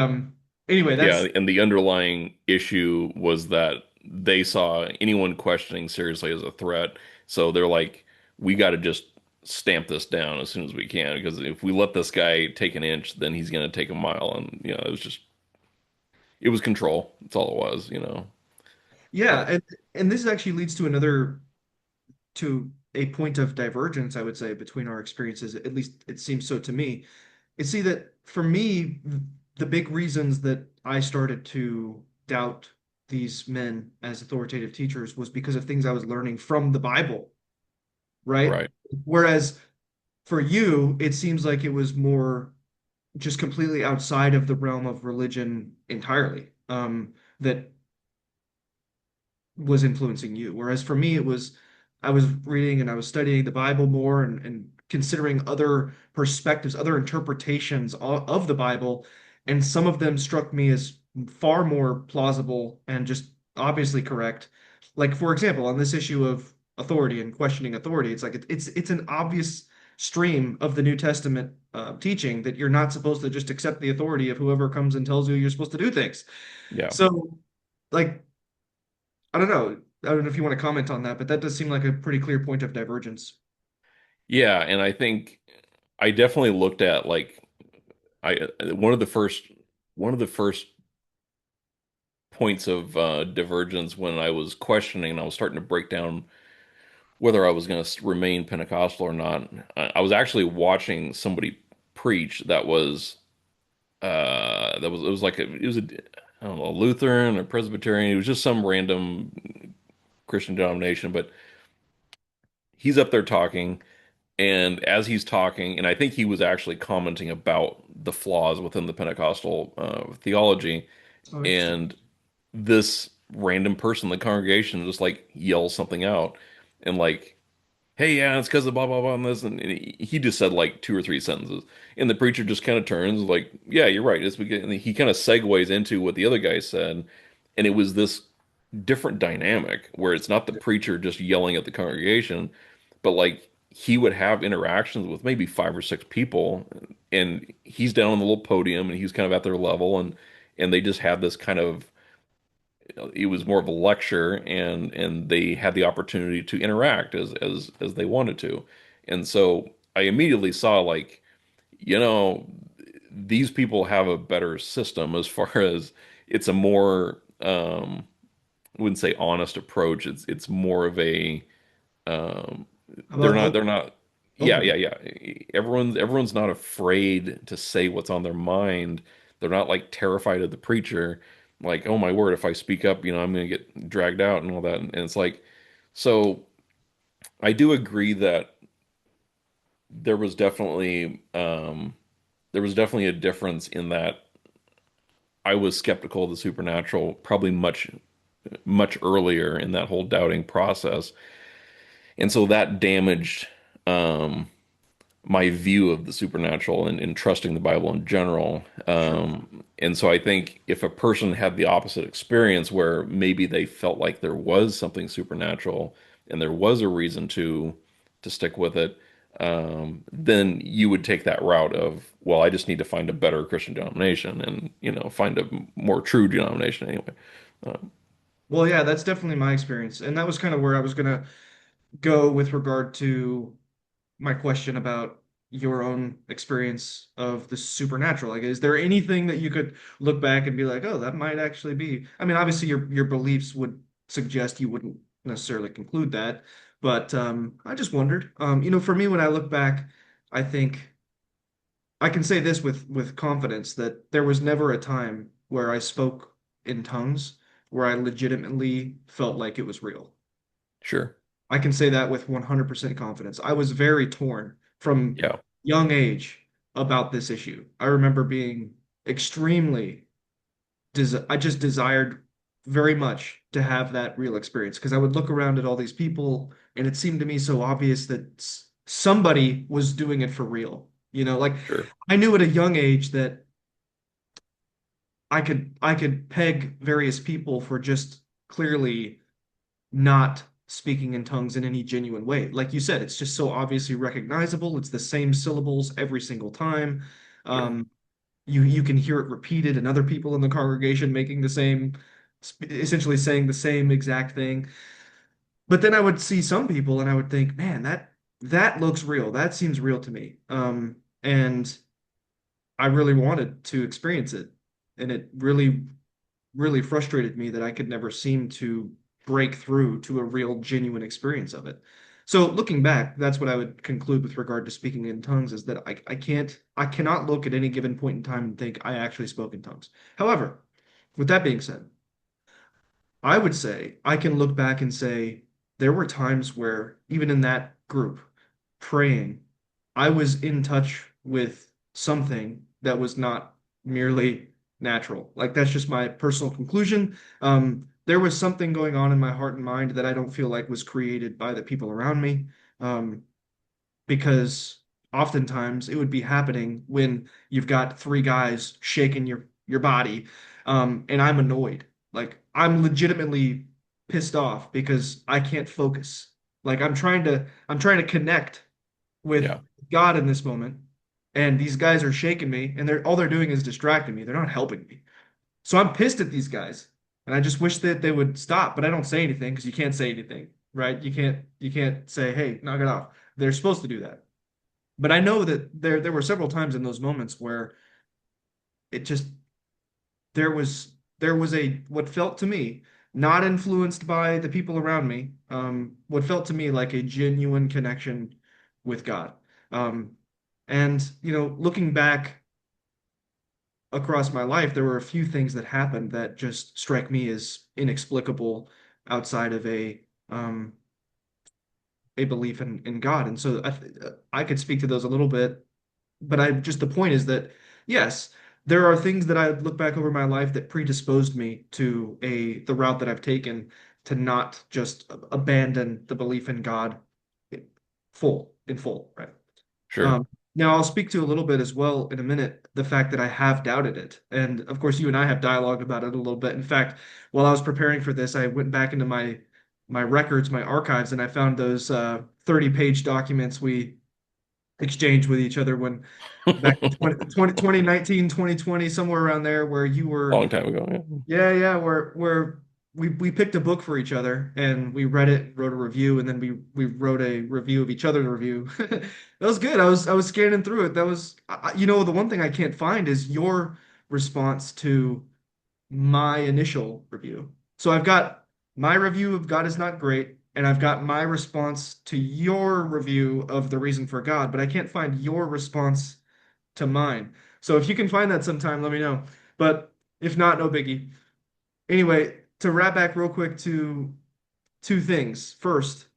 anyway, Yeah, that's and the underlying issue was that they saw anyone questioning seriously as a threat. So they're like, we got to just stamp this down as soon as we can, because if we let this guy take an inch, then he's going to take a mile. And, it was control. That's all it was. yeah, But and this actually leads to another to a point of divergence, I would say, between our experiences. At least it seems so to me. You see that for me, the big reasons that I started to doubt these men as authoritative teachers was because of things I was learning from the Bible, right? right. Whereas for you, it seems like it was more just completely outside of the realm of religion entirely. That was influencing you. Whereas for me, it was I was reading and I was studying the Bible more and considering other perspectives, other interpretations of the Bible, and some of them struck me as far more plausible and just obviously correct. Like for example, on this issue of authority and questioning authority, it's like it's an obvious stream of the New Testament teaching that you're not supposed to just accept the authority of whoever comes and tells you you're supposed to do things. Yeah. So, like, I don't know. I don't know if you want to comment on that, but that does seem like a pretty clear point of divergence. Yeah, and I think I definitely looked at like I one of the first points of divergence when I was questioning and I was starting to break down whether I was going to remain Pentecostal or not. I was actually watching somebody preach that was it was like it was a I don't know, Lutheran or Presbyterian. It was just some random Christian denomination, but he's up there talking, and as he's talking, and I think he was actually commenting about the flaws within the Pentecostal theology, Oh, interesting. and this random person in the congregation just like yells something out, and like, hey, yeah, it's because of blah blah blah and this, and he just said like two or three sentences, and the preacher just kind of turns like, yeah, you're right. And he kind of segues into what the other guy said, and it was this different dynamic where it's not the preacher just yelling at the congregation, but like he would have interactions with maybe five or six people, and he's down on the little podium and he's kind of at their level, and they just had this kind of it was more of a lecture, and they had the opportunity to interact as they wanted to. And so I immediately saw like, you know, these people have a better system as far as it's a more I wouldn't say honest approach. It's more of a How about they're open? not yeah, Open. yeah, yeah. Everyone's not afraid to say what's on their mind. They're not like terrified of the preacher, like, oh my word, if I speak up, I'm gonna get dragged out and all that. And it's like, so I do agree that there was definitely there was definitely a difference in that I was skeptical of the supernatural probably much earlier in that whole doubting process. And so that damaged um my view of the supernatural and trusting the Bible in general. Sure. And so I think if a person had the opposite experience where maybe they felt like there was something supernatural and there was a reason to stick with it, then you would take that route of, well, I just need to find a better Christian denomination and, find a more true denomination anyway. Um, Well, yeah, that's definitely my experience. And that was kind of where I was gonna go with regard to my question about your own experience of the supernatural. Like, is there anything that you could look back and be like, oh, that might actually be? I mean, obviously your beliefs would suggest you wouldn't necessarily conclude that, but I just wondered. For me, when I look back, I think I can say this with confidence that there was never a time where I spoke in tongues where I legitimately felt like it was real. sure. I can say that with 100% confidence. I was very torn from Yeah, young age about this issue. I remember being extremely I just desired very much to have that real experience because I would look around at all these people and it seemed to me so obvious that somebody was doing it for real. Like sure. I knew at a young age that I could peg various people for just clearly not speaking in tongues in any genuine way. Like you said, it's just so obviously recognizable. It's the same syllables every single time. Sure. Um, you can hear it repeated and other people in the congregation making the same, essentially saying the same exact thing. But then I would see some people and I would think, man, that looks real. That seems real to me. And I really wanted to experience it. And it really frustrated me that I could never seem to break through to a real genuine experience of it. So looking back, that's what I would conclude with regard to speaking in tongues is that I cannot look at any given point in time and think I actually spoke in tongues. However, with that being said, I would say I can look back and say there were times where even in that group praying, I was in touch with something that was not merely natural. Like that's just my personal conclusion. There was something going on in my heart and mind that I don't feel like was created by the people around me. Um, because oftentimes it would be happening when you've got three guys shaking your body, and I'm annoyed. Like I'm legitimately pissed off because I can't focus. Like I'm trying to connect with Yeah, God in this moment, and these guys are shaking me, and they're doing is distracting me. They're not helping me. So I'm pissed at these guys, and I just wish that they would stop. But I don't say anything because you can't say anything, right? You can't say, "Hey, knock it off." They're supposed to do that. But I know that there were several times in those moments where it just there was a what felt to me not influenced by the people around me, what felt to me like a genuine connection with God. Um, and looking back across my life, there were a few things that happened that just strike me as inexplicable outside of a belief in God. And so I could speak to those a little bit, but the point is that yes, there are things that I look back over my life that predisposed me to the route that I've taken to not just abandon the belief in God in full, right? sure. Now I'll speak to a little bit as well in a minute the fact that I have doubted it. And of course you and I have dialogued about it a little bit. In fact, while I was preparing for this, I went back into my records, my archives, and I found those 30-page documents we exchanged with each other when back in 2019, 2020, somewhere around there, where you were, Long time ago. Yeah. yeah, yeah, where we picked a book for each other and we read it, wrote a review, and then we wrote a review of each other's review. That was good. I was scanning through it. That was, the one thing I can't find is your response to my initial review. So I've got my review of God is not great, and I've got my response to your review of The Reason for God, but I can't find your response to mine. So if you can find that sometime, let me know. But if not, no biggie. Anyway, to wrap back real quick to two things. First,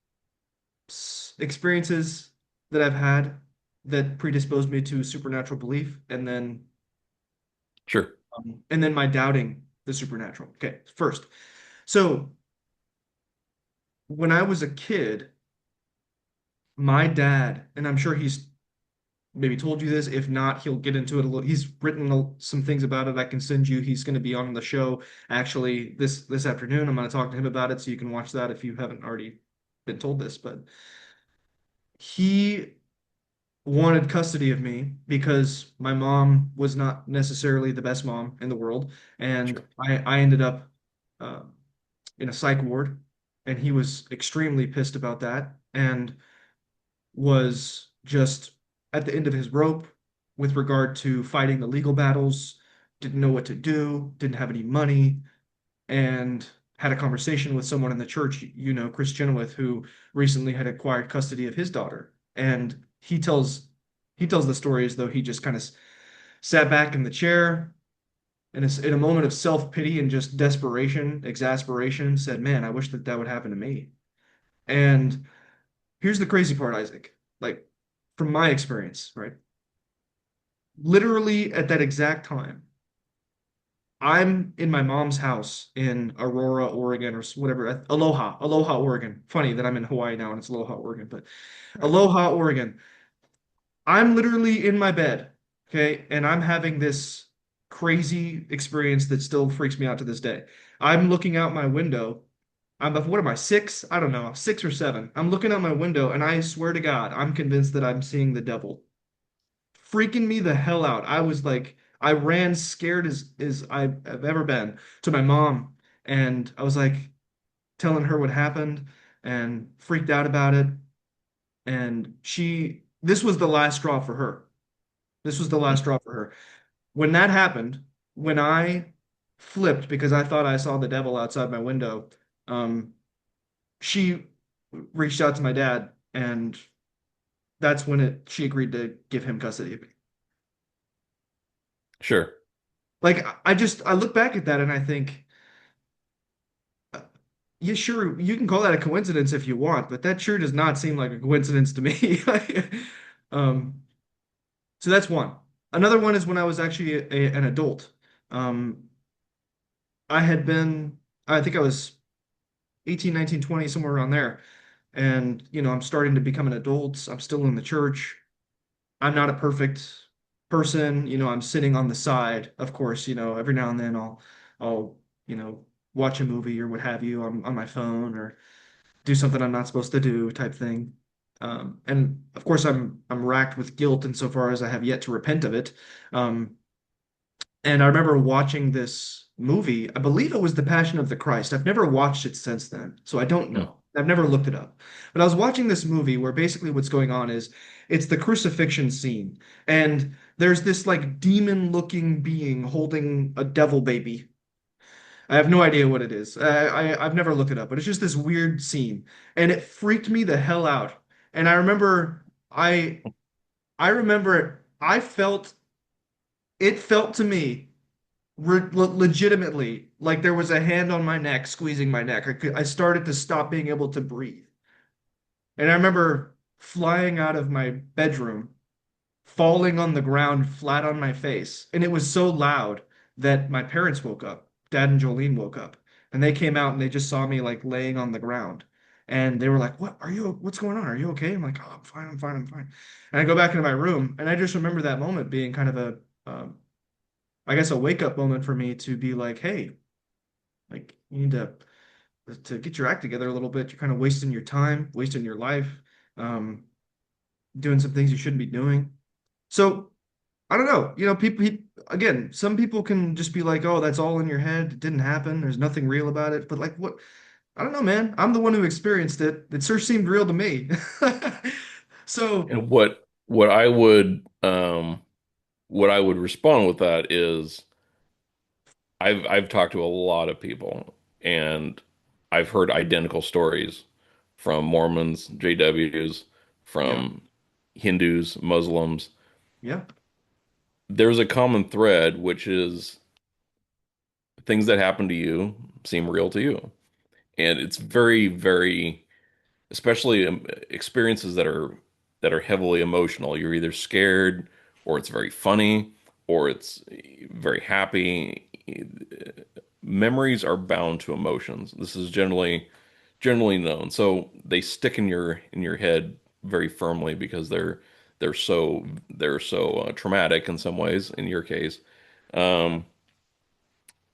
experiences that I've had that predisposed me to supernatural belief, Sure. and then my doubting the supernatural. Okay, first. So when I was a kid, my dad, and I'm sure he's maybe told you this. If not, he'll get into it a little. He's written some things about it I can send you. He's going to be on the show actually this afternoon. I'm going to talk to him about it so you can watch that if you haven't already been told this. But he wanted custody of me because my mom was not necessarily the best mom in the world, and Sure. I ended up uh, in a psych ward, and he was extremely pissed about that and was just at the end of his rope with regard to fighting the legal battles, didn't know what to do, didn't have any money, and had a conversation with someone in the church, Chris Chenoweth, who recently had acquired custody of his daughter. And he tells the story as though he just kind of sat back in the chair and in a moment of self-pity and just desperation, exasperation, said, "Man, I wish that that would happen to me." And here's the crazy part, Isaac. Like, from my experience, right? Literally at that exact time, I'm in my mom's house in Aurora, Oregon, or whatever, Aloha, Oregon. Funny that I'm in Hawaii now and it's Aloha, Oregon, but Right. Aloha, Oregon. I'm literally in my bed, okay, and I'm having this crazy experience that still freaks me out to this day. I'm looking out my window. What am I, six? I don't know, 6 or 7. I'm looking out my window, and I swear to God, I'm convinced that I'm seeing the devil. Freaking me the hell out. I was like, I ran scared as I've ever been to my mom, and I was like telling her what happened and freaked out about it. And this was the last straw for her. This was the last Mm. straw for her. When that happened, when I flipped because I thought I saw the devil outside my window, um, she reached out to my dad, and that's when she agreed to give him custody of me. Sure. Like I look back at that and I think, yeah, sure, you can call that a coincidence if you want, but that sure does not seem like a coincidence to me. Um, so that's one. Another one is when I was actually an adult. Um, I had been, I think I was 18, 19, 20, somewhere around there. And, I'm starting to become an adult. I'm still in the church. I'm not a perfect person. I'm sitting on the side, of course, every now and then I'll, watch a movie or what have you on my phone or do something I'm not supposed to do type thing. And of course I'm racked with guilt insofar as I have yet to repent of it. Um, and I remember watching this movie. I believe it was The Passion of the Christ. I've never watched it since then, so I don't Mm. know. I've never looked it up. But I was watching this movie where basically what's going on is it's the crucifixion scene. And there's this like demon-looking being holding a devil baby. I have no idea what it is. I've never looked it up, but it's just this weird scene. And it freaked me the hell out. And I remember it felt to me legitimately like there was a hand on my neck squeezing my neck. I started to stop being able to breathe. And I remember flying out of my bedroom, falling on the ground flat on my face. And it was so loud that my parents woke up. Dad and Jolene woke up. And they came out and they just saw me like laying on the ground. And they were like, what's going on? Are you okay? I'm like, "Oh, I'm fine, I'm fine, I'm fine." And I go back into my room and I just remember that moment being kind of I guess a wake up moment for me to be like, hey, like you need to get your act together a little bit. You're kind of wasting your time, wasting your life, um, doing some things you shouldn't be doing. So I don't know. Again, some people can just be like, "Oh, that's all in your head. It didn't happen. There's nothing real about it." But like, what? I don't know, man. I'm the one who experienced it. It sure seemed real to me. So, And what I would respond with that is I've talked to a lot of people and I've heard identical stories from Mormons, JWs, yeah, from Hindus, Muslims. yeah, There's a common thread, which is things that happen to you seem real to you. And it's very, very, especially experiences that are heavily emotional. You're either scared or it's very funny or it's very happy. Memories are bound to emotions. This is generally known. So they stick in your head very firmly because they're so traumatic in some ways in your case. Um,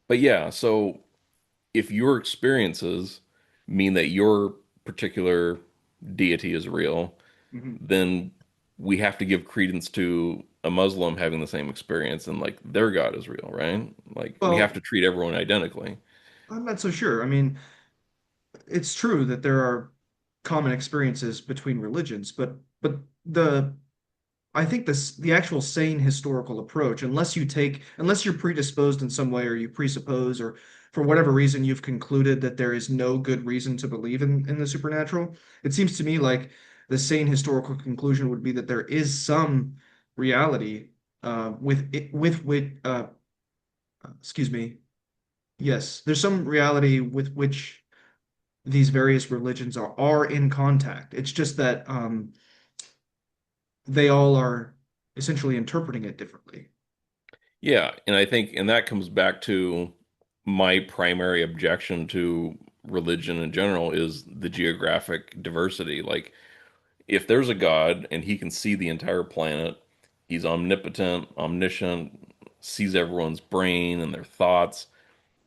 but yeah, so if your experiences mean that your particular deity is real, Mhm. then we have to give credence to a Muslim having the same experience and like their God is real, right? Like we have Well, to treat everyone identically. I'm not so sure. I mean, it's true that there are common experiences between religions, but the I think the actual sane historical approach, unless you're predisposed in some way or you presuppose or for whatever reason you've concluded that there is no good reason to believe in the supernatural, it seems to me like the sane historical conclusion would be that there is some reality excuse me, yes, there's some reality with which these various religions are in contact. It's just that they all are essentially interpreting it differently. Yeah, and I think and that comes back to my primary objection to religion in general is the geographic diversity. Like if there's a God and he can see the entire planet, he's omnipotent, omniscient, sees everyone's brain and their thoughts,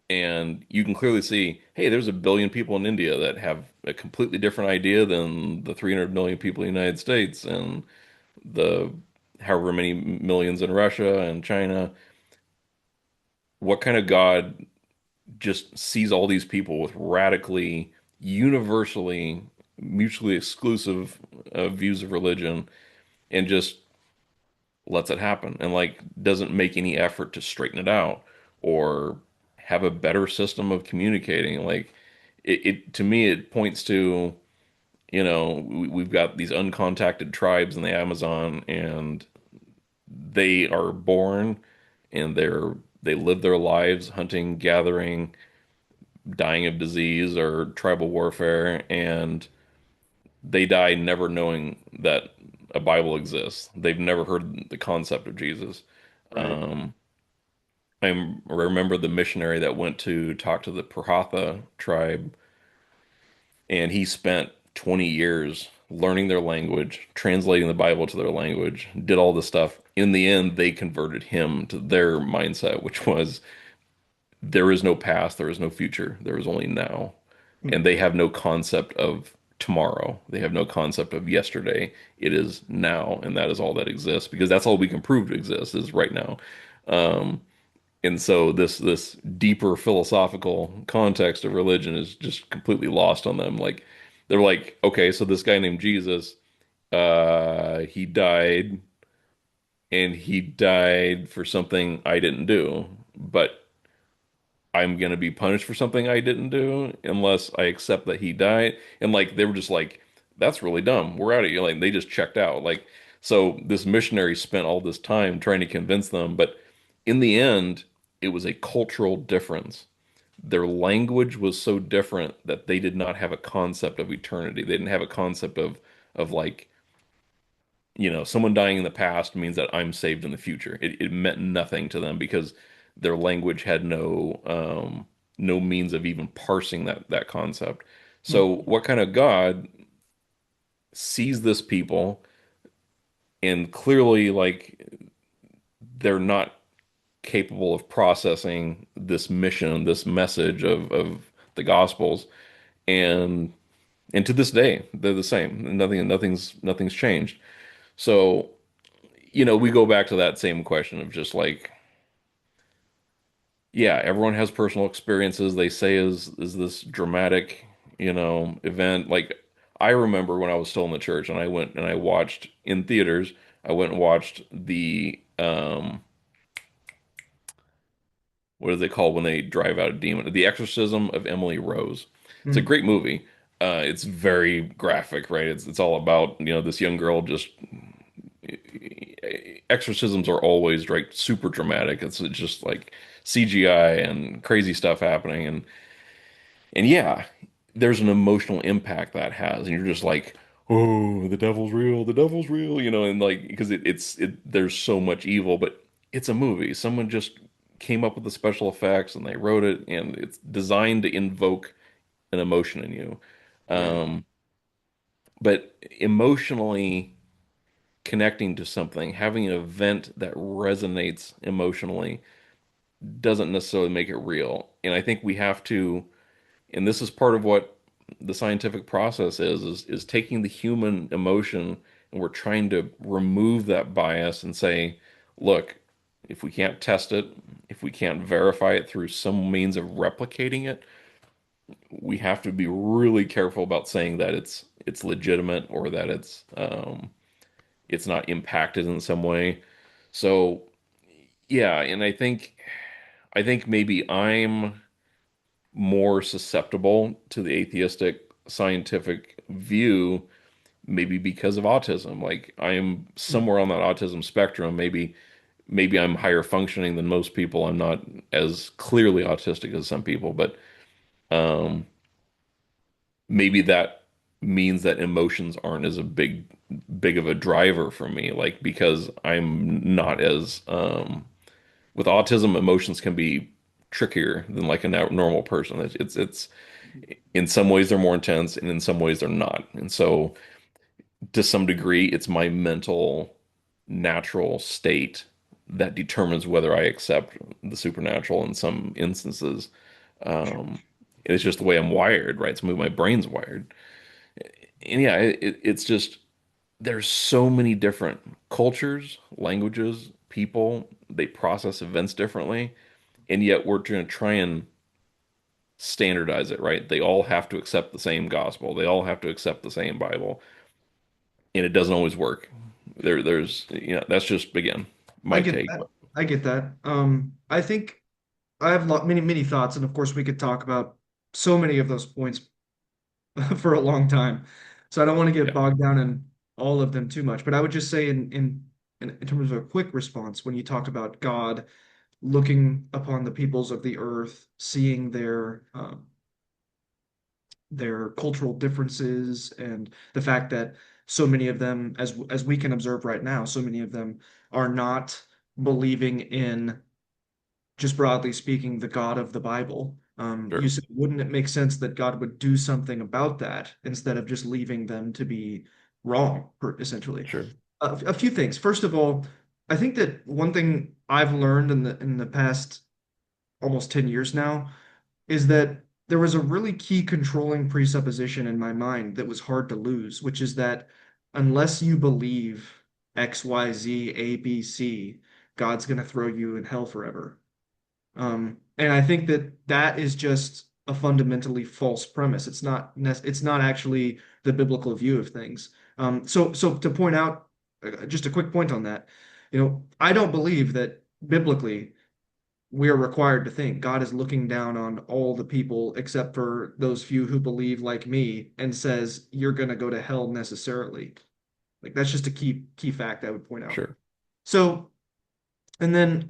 and you can clearly see, hey, there's a billion people in India that have a completely different idea than the 300 million people in the United States and the however many millions in Russia and China. What kind of God just sees all these people with radically, universally, mutually exclusive views of religion and just lets it happen and like doesn't make any effort to straighten it out or have a better system of communicating? Like it to me, it points to, we've got these uncontacted tribes in the Amazon and they are born and they live their lives hunting, gathering, dying of disease or tribal warfare, and they die never knowing that a Bible exists. They've never heard the concept of Jesus. Right. Um, I remember the missionary that went to talk to the Prahatha tribe, and he spent 20 years learning their language, translating the Bible to their language, did all this stuff. In the end, they converted him to their mindset, which was there is no past, there is no future, there is only now. Hmm. And they have no concept of tomorrow. They have no concept of yesterday. It is now, and that is all that exists because that's all we can prove to exist is right now. Um, and so this deeper philosophical context of religion is just completely lost on them. Like they're like, okay, so this guy named Jesus, he died, and he died for something I didn't do, but I'm gonna be punished for something I didn't do unless I accept that he died. And like they were just like, that's really dumb. We're out of here. Like they just checked out. Like so this missionary spent all this time trying to convince them, but in the end, it was a cultural difference. Their language was so different that they did not have a concept of eternity. They didn't have a concept of like, someone dying in the past means that I'm saved in the future. It meant nothing to them because their language had no means of even parsing that concept. So what kind of God sees this people and clearly like they're not capable of processing this mission, this message of the Gospels, and and to this day they're the same. Nothing's changed. So we go back to that same question of just like, yeah, everyone has personal experiences. They say is this dramatic, event. Like I remember when I was still in the church and I went and I watched in theaters, I went and watched the what is it called when they drive out a demon? The Exorcism of Emily Rose. It's a Hmm. great movie. It's very graphic, right? It's all about, this young girl just exorcisms are always like super dramatic. It's just like CGI and crazy stuff happening, and yeah, there's an emotional impact that has, and you're just like, oh, the devil's real, and like because there's so much evil, but it's a movie. Someone just came up with the special effects and they wrote it, and it's designed to invoke an emotion in you. Right. Um, but emotionally connecting to something, having an event that resonates emotionally doesn't necessarily make it real. And I think we have to, and this is part of what the scientific process is taking the human emotion and we're trying to remove that bias and say, look, if we can't test it, if we can't verify it through some means of replicating it, we have to be really careful about saying that it's legitimate or that it's not impacted in some way. So yeah, and I think maybe I'm more susceptible to the atheistic scientific view, maybe because of autism. Like I am somewhere on that autism spectrum. Maybe I'm higher functioning than most people. I'm not as clearly autistic as some people, but um, maybe that means that emotions aren't as a big of a driver for me. Like because I'm not as with autism, emotions can be trickier than like a normal person. It's in some ways they're more intense and in some ways they're not. And so to some degree, it's my mental natural state that determines whether I accept the supernatural in some instances. Sure. Um, it's just the way I'm wired, right? It's the way my brain's wired. And yeah, it's just there's so many different cultures, languages, people, they process events differently, and yet we're going to try and standardize it, right? They all have to accept the same gospel. They all have to accept the same Bible, and it doesn't always work. That's just again I my get take, that. but I get that. I think I have many thoughts, and of course, we could talk about so many of those points for a long time. So I don't want to get yeah, bogged down in all of them too much. But I would just say, in terms of a quick response, when you talk about God looking upon the peoples of the earth, seeing their cultural differences, and the fact that so many of them, as we can observe right now, so many of them are not believing in, just broadly speaking, the God of the Bible. You sure, said, wouldn't it make sense that God would do something about that instead of just leaving them to be wrong, essentially? sure, A few things. First of all, I think that one thing I've learned in the past almost 10 years now is that there was a really key controlling presupposition in my mind that was hard to lose, which is that unless you believe X, Y, Z, A, B, C, God's going to throw you in hell forever. And I think that that is just a fundamentally false premise. It's not actually the biblical view of things. So to point out just a quick point on that, I don't believe that biblically we are required to think God is looking down on all the people except for those few who believe like me and says you're going to go to hell necessarily. Like that's just a key fact I would point out. sure, So, and then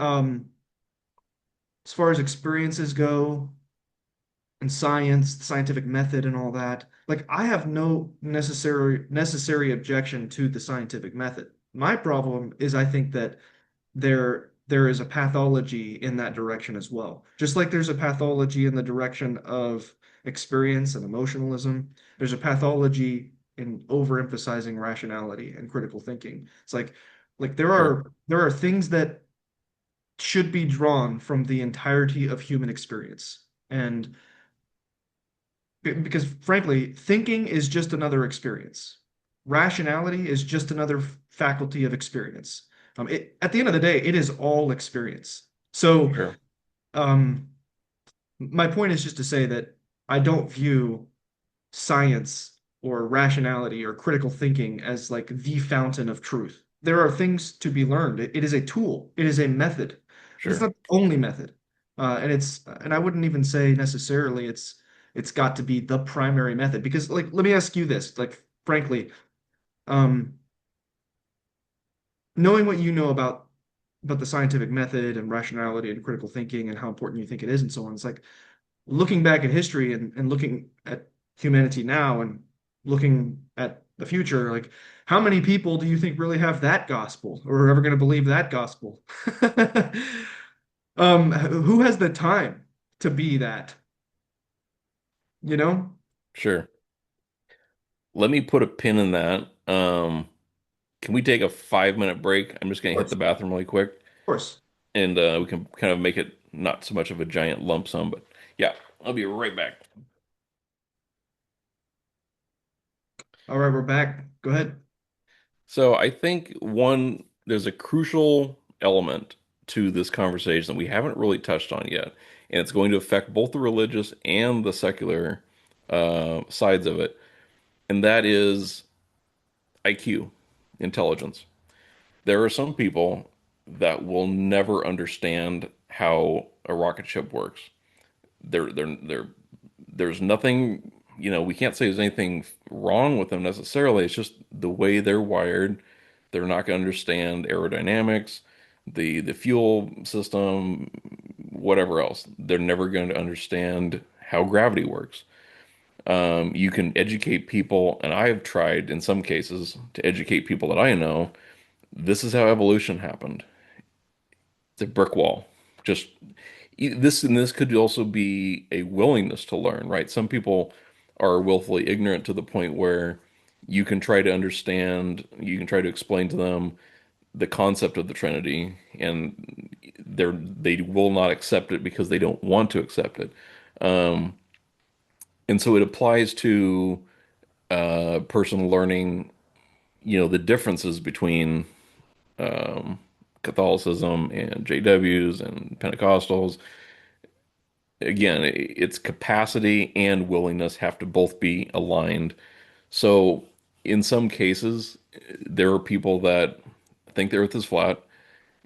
as far as experiences go, and science, the scientific method and all that. Like I have no necessary objection to the scientific method. My problem is I think that there is a pathology in that direction as well. Just like there's a pathology in the direction of experience and emotionalism, there's a pathology in overemphasizing rationality and critical thinking. It's like sure, there are things that should be drawn from the entirety of human experience. And because frankly, thinking is just another experience. Rationality is just another faculty of experience. At the end of the day, it is all experience. So, sure, um, my point is just to say that I don't view science or rationality or critical thinking as like the fountain of truth. There are things to be learned. It is a tool. It is a method, but it's sure, not the only method. And I wouldn't even say necessarily it's got to be the primary method because like let me ask you this, like frankly, um, knowing what you know about the scientific method and rationality and critical thinking and how important you think it is and so on, it's like looking back at history and looking at humanity now and looking at the future, like how many people do you think really have that gospel or are ever going to believe that gospel? Who has the time to be that, you know? sure. Let me put a pin in that. can we take a 5 minute break? I'm just Of gonna hit the course, bathroom really quick, of course. and we can kind of make it not so much of a giant lump sum. But yeah, I'll be right back. All right, we're back. Go ahead. So I think there's a crucial element to this conversation that we haven't really touched on yet, and it's going to affect both the religious and the secular sides of it, and that is IQ, intelligence. There are some people that will never understand how a rocket ship works. They're there's nothing, we can't say there's anything wrong with them necessarily. It's just the way they're wired. They're not going to understand aerodynamics, the fuel system, whatever else. They're never going to understand how gravity works. You can educate people, and I have tried in some cases to educate people that I know. This is how evolution happened. It's a brick wall. Just this could also be a willingness to learn, right? Some people are willfully ignorant to the point where you can try to explain to them the concept of the Trinity, and they will not accept it because they don't want to accept it. Um, and so it applies to a person learning, the differences between Catholicism and JWs and Pentecostals. Again, its capacity and willingness have to both be aligned. So, in some cases, there are people that think the earth is flat.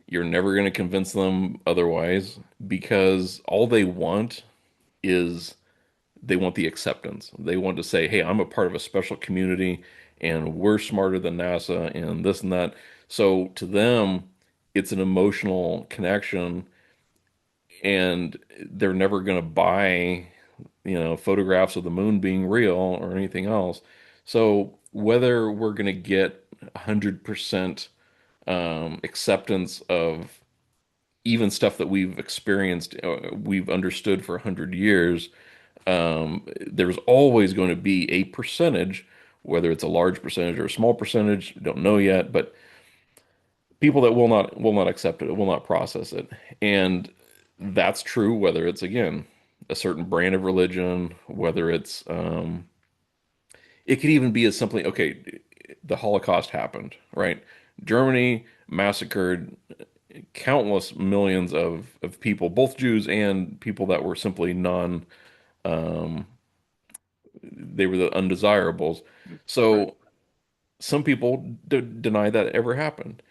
You're never going to convince them otherwise because all they want is they want the acceptance. They want to say, hey, I'm a part of a special community and we're smarter than NASA and this and that. So, to them, it's an emotional connection and they're never going to buy, photographs of the moon being real or anything else. So whether we're going to get 100% acceptance of even stuff that we've experienced, we've understood for 100 years, there's always going to be a percentage, whether it's a large percentage or a small percentage, don't know yet, but people that will not accept it, will not process it. And that's true whether it's again a certain brand of religion, whether it could even be as simply, okay, the Holocaust happened, right? Germany massacred countless millions of people, both Jews and people that were simply um, they were the undesirables. Right. So some people deny that ever happened.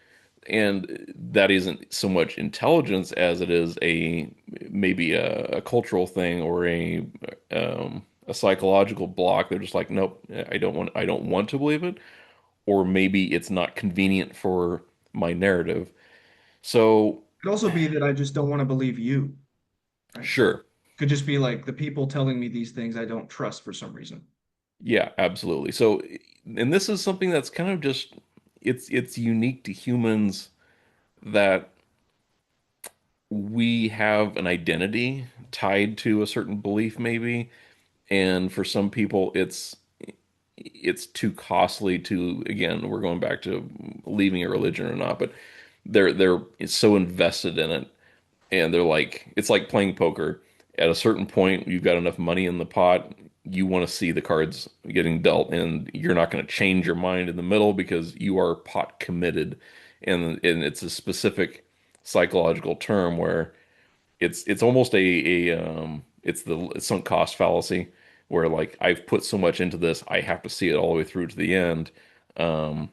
And that isn't so much intelligence as it is maybe a cultural thing or a psychological block. They're just like, nope, I don't want to believe it, or maybe it's not convenient for my narrative. So Could also be that I just don't want to believe you, right? sure, Could just be like the people telling me these things I don't trust for some reason. yeah, absolutely. So, and this is something that's kind of just it's unique to humans that we have an identity tied to a certain belief, maybe. And for some people, it's too costly to, again, we're going back to leaving a religion or not, but they're so invested in it, and they're like, it's like playing poker. At a certain point, you've got enough money in the pot, you want to see the cards getting dealt, and you're not going to change your mind in the middle because you are pot committed, and it's a specific psychological term where it's almost it's the sunk cost fallacy where like I've put so much into this, I have to see it all the way through to the end. Um,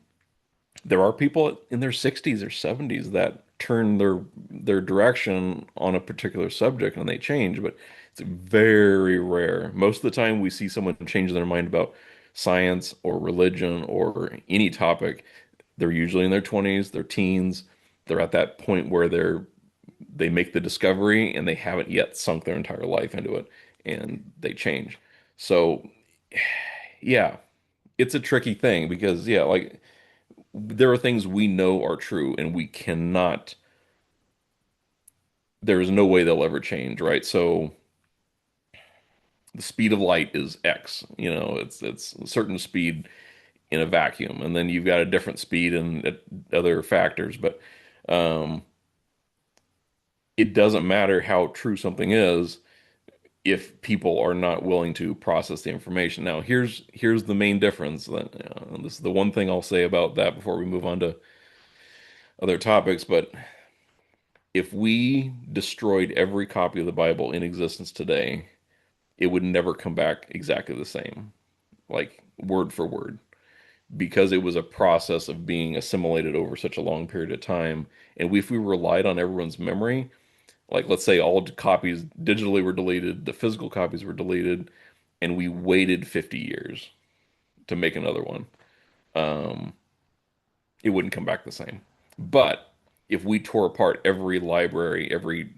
there are people in their 60s or 70s that turn their direction on a particular subject and they change, but it's very rare. Most of the time we see someone change their mind about science or religion or any topic. They're usually in their 20s, their teens. They're at that point where they make the discovery and they haven't yet sunk their entire life into it and they change. So, yeah, it's a tricky thing because, yeah, like there are things we know are true and we cannot, there is no way they'll ever change, right? So, the speed of light is X, it's a certain speed. in a vacuum, and then you've got a different speed and other factors. But um, it doesn't matter how true something is if people are not willing to process the information. Now, here's the main difference. This is the one thing I'll say about that before we move on to other topics. But if we destroyed every copy of the Bible in existence today, it would never come back exactly the same, like word for word, because it was a process of being assimilated over such a long period of time. And if we relied on everyone's memory, like let's say all copies digitally were deleted, the physical copies were deleted, and we waited 50 years to make another one, um, it wouldn't come back the same. But if we tore apart every library, every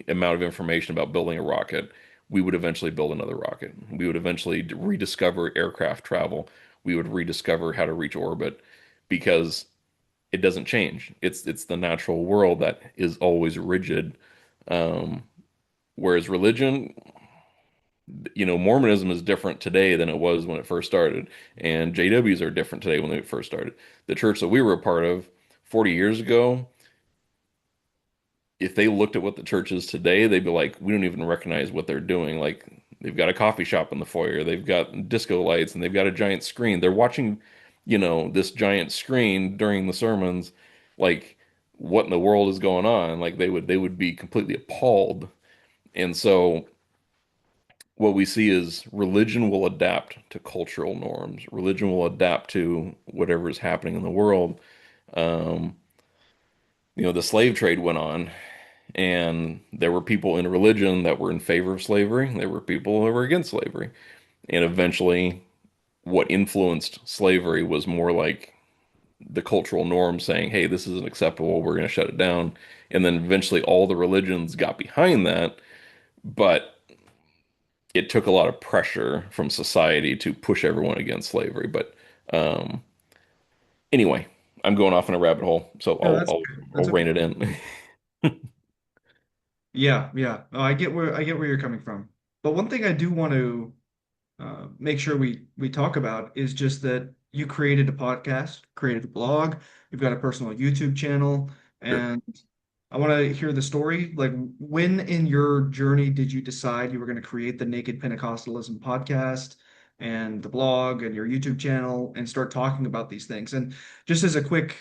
amount of information about building a rocket, we would eventually build another rocket. We would eventually rediscover aircraft travel. We would rediscover how to reach orbit because it doesn't change. It's the natural world that is always rigid. Um, Whereas religion, Mormonism is different today than it was when it first started, and JWs are different today when they first started. The church that we were a part of 40 years ago, if they looked at what the church is today, they'd be like, we don't even recognize what they're doing. Like, they've got a coffee shop in the foyer, they've got disco lights, and they've got a giant screen. They're watching, this giant screen during the sermons. Like, what in the world is going on? Like, they would be completely appalled. And so what we see is religion will adapt to cultural norms. Religion will adapt to whatever is happening in the world. Um, the slave trade went on, and there were people in religion that were in favor of slavery. There were people that were against slavery. And eventually, what influenced slavery was more like the cultural norm saying, hey, this isn't acceptable. We're going to shut it down. And then eventually, all the religions got behind that. But it took a lot of pressure from society to push everyone against slavery. But um, anyway, I'm going off in a rabbit hole, so No, I'll that's I'll, okay. I'll That's okay. rein it in. Yeah, yeah. Oh, I get where you're coming from. But one thing I do want to make sure we talk about is just that you created a podcast, created a blog, you've got a personal YouTube channel, Sure. and I want to hear the story. Like, when in your journey did you decide you were going to create the Naked Pentecostalism podcast and the blog and your YouTube channel and start talking about these things? And just as a quick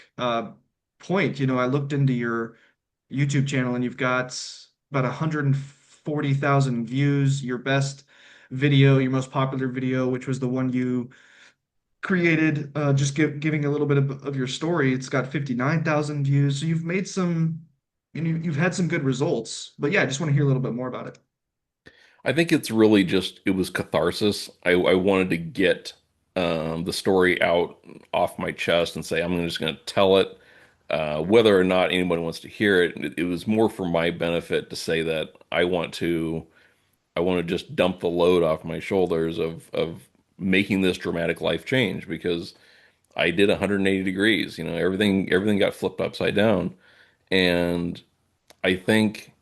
point, I looked into your YouTube channel and you've got about 140,000 views. Your best video, your most popular video, which was the one you created, just giving a little bit of your story, it's got 59,000 views. So you've made some, you've had some good results. But yeah, I just want to hear a little bit more about it. I think it's really just it was catharsis. I wanted to get the story out off my chest and say I'm just going to tell it, whether or not anyone wants to hear it. It was more for my benefit to say that I want to just dump the load off my shoulders of making this dramatic life change because I did 180 degrees. Everything got flipped upside down, and I think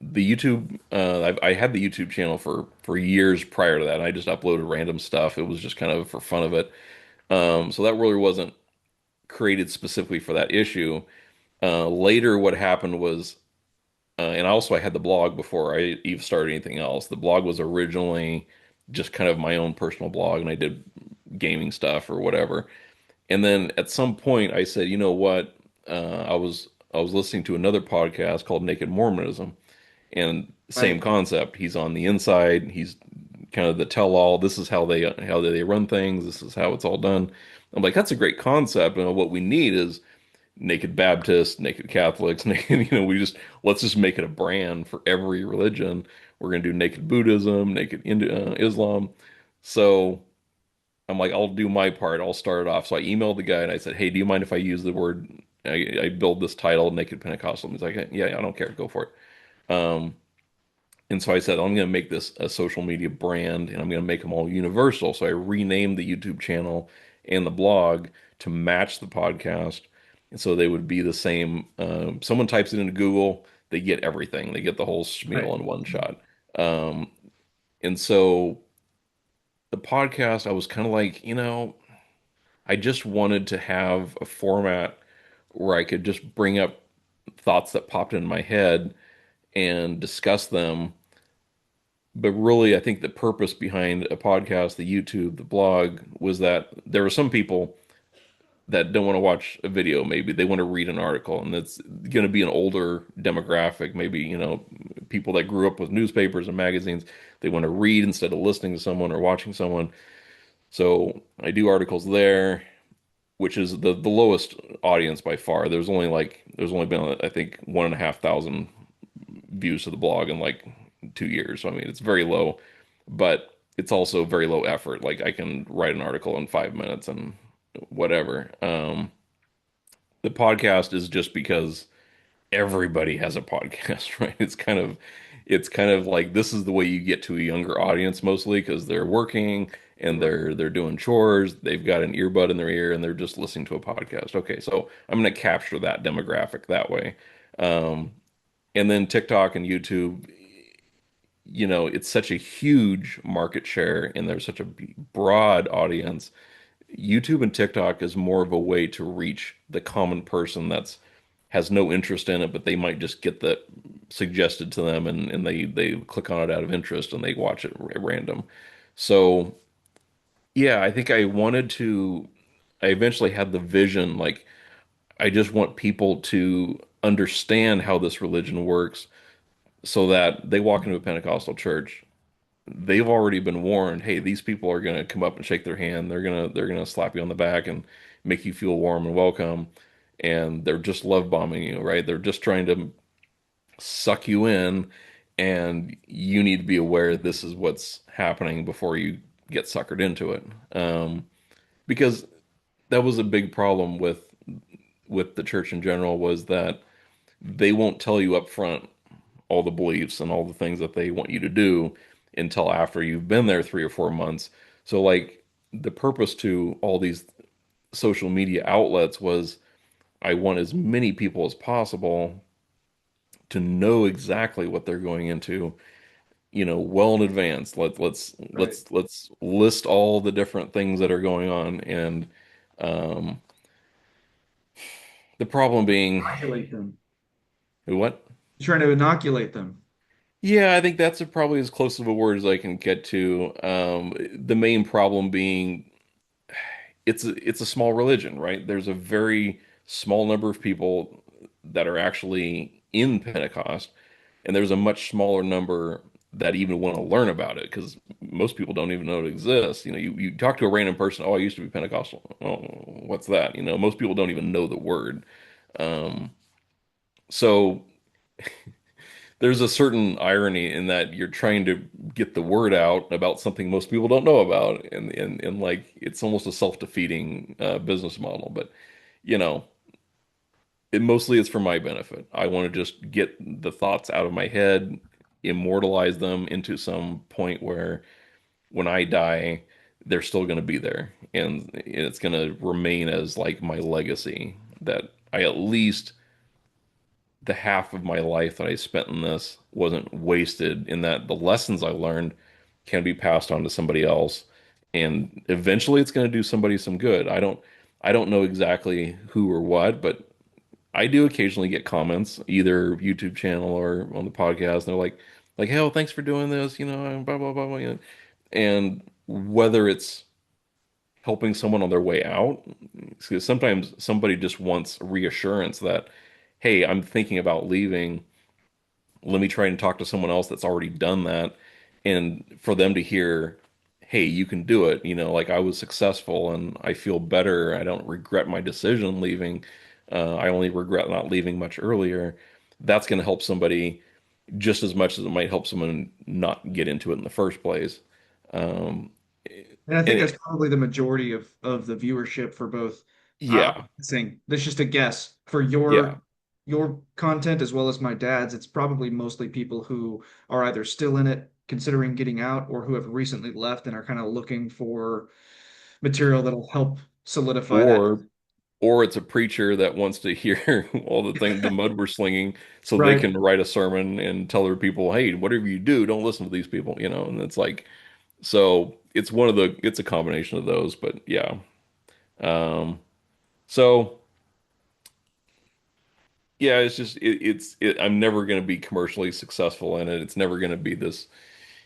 the YouTube I had the YouTube channel for years prior to that. And I just uploaded random stuff. It was just kind of for fun of it. So that really wasn't created specifically for that issue. Later, what happened was, and also I had the blog before I even started anything else. The blog was originally just kind of my own personal blog, and I did gaming stuff or whatever. And then at some point, I said, you know what? I was listening to another podcast called Naked Mormonism, and same Right. concept. He's on the inside. He's kind of the tell-all. This is how they run things. This is how it's all done. I'm like, that's a great concept. And what we need is naked Baptists, naked Catholics, naked, let's just make it a brand for every religion. We're gonna do naked Buddhism, naked Islam. So I'm like, I'll do my part. I'll start it off. So I emailed the guy and I said, hey, do you mind if I use the word? I build this title, Naked Pentecostal. He's like, yeah, I don't care. Go for it. And so I said, I'm going to make this a social media brand and I'm going to make them all universal. So I renamed the YouTube channel and the blog to match the podcast. And so they would be the same. Someone types it into Google, they get everything. They get the whole Right. spiel in one shot. Um, and so the podcast, I was kind of like, I just wanted to have a format where I could just bring up thoughts that popped in my head and discuss them. But really, I think the purpose behind a podcast, the YouTube, the blog, was that there are some people that don't want to watch a video. Maybe they want to read an article, and it's going to be an older demographic. Maybe, people that grew up with newspapers and magazines. They want to read instead of listening to someone or watching someone. So I do articles there, which is the lowest audience by far. There's only been, I think, 1,500 views to the blog in like 2 years. So I mean, it's very low, but it's also very low effort. Like I can write an article in 5 minutes and whatever. The podcast is just because everybody has a podcast, right? It's kind of like this is the way you get to a younger audience mostly because they're working and they're doing chores, they've got an earbud in their ear and they're just listening to a podcast. Okay, so I'm going to capture that demographic that way. Um, and then TikTok and YouTube, it's such a huge market share and there's such a broad audience. YouTube and TikTok is more of a way to reach the common person that's has no interest in it, but they might just get that suggested to them and they click on it out of interest and they watch it at random. So yeah, I think I eventually had the vision, like I just want people to understand how this religion works so that they walk into a Pentecostal church. They've already been warned, hey, these people are going to come up and shake their hand. They're going to slap you on the back and make you feel warm and welcome. And they're just love bombing you, right? They're just trying to suck you in, and you need to be aware this is what's happening before you get suckered into it. Because that was a big problem with the church in general was that they won't tell you up front all the beliefs and all the things that they want you to do until after you've been there 3 or 4 months. So like the purpose to all these social media outlets was I want as many people as possible to know exactly what they're going into, well in advance. Right. Let's list all the different things that are going on, and um, the problem being, Inoculate them. what? Trying to inoculate them. Yeah, I think that's probably as close of a word as I can get to. The main problem being it's a small religion, right? There's a very small number of people that are actually in Pentecost, and there's a much smaller number that even want to learn about it because most people don't even know it exists. You talk to a random person, oh, I used to be Pentecostal. Oh, what's that? Most people don't even know the word. Um, so there's a certain irony in that you're trying to get the word out about something most people don't know about, and like it's almost a self-defeating business model. But you know, it mostly is for my benefit. I want to just get the thoughts out of my head, immortalize them into some point where when I die, they're still going to be there, and it's going to remain as like my legacy that I at least the half of my life that I spent in this wasn't wasted in that the lessons I learned can be passed on to somebody else and eventually it's going to do somebody some good. I don't know exactly who or what, but I do occasionally get comments either YouTube channel or on the podcast and they're like, "Hell, thanks for doing this, and blah blah blah blah." And whether it's helping someone on their way out. Because sometimes somebody just wants reassurance that, hey, I'm thinking about leaving. Let me try and talk to someone else that's already done that. And for them to hear, hey, you can do it. Like I was successful and I feel better. I don't regret my decision leaving. I only regret not leaving much earlier. That's going to help somebody just as much as it might help someone not get into it in the first place. Um, And I think and that's probably the majority of the viewership for both. I'm yeah, guessing that's just a guess for yeah. your content as well as my dad's. It's probably mostly people who are either still in it, considering getting out, or who have recently left and are kind of looking for material that'll help solidify that. Or or it's a preacher that wants to hear all the mud we're slinging so they Right. can write a sermon and tell their people, hey, whatever you do, don't listen to these people, and it's like so it's it's a combination of those, but yeah. Um, so yeah, it's just I'm never going to be commercially successful in it. It's never going to be this,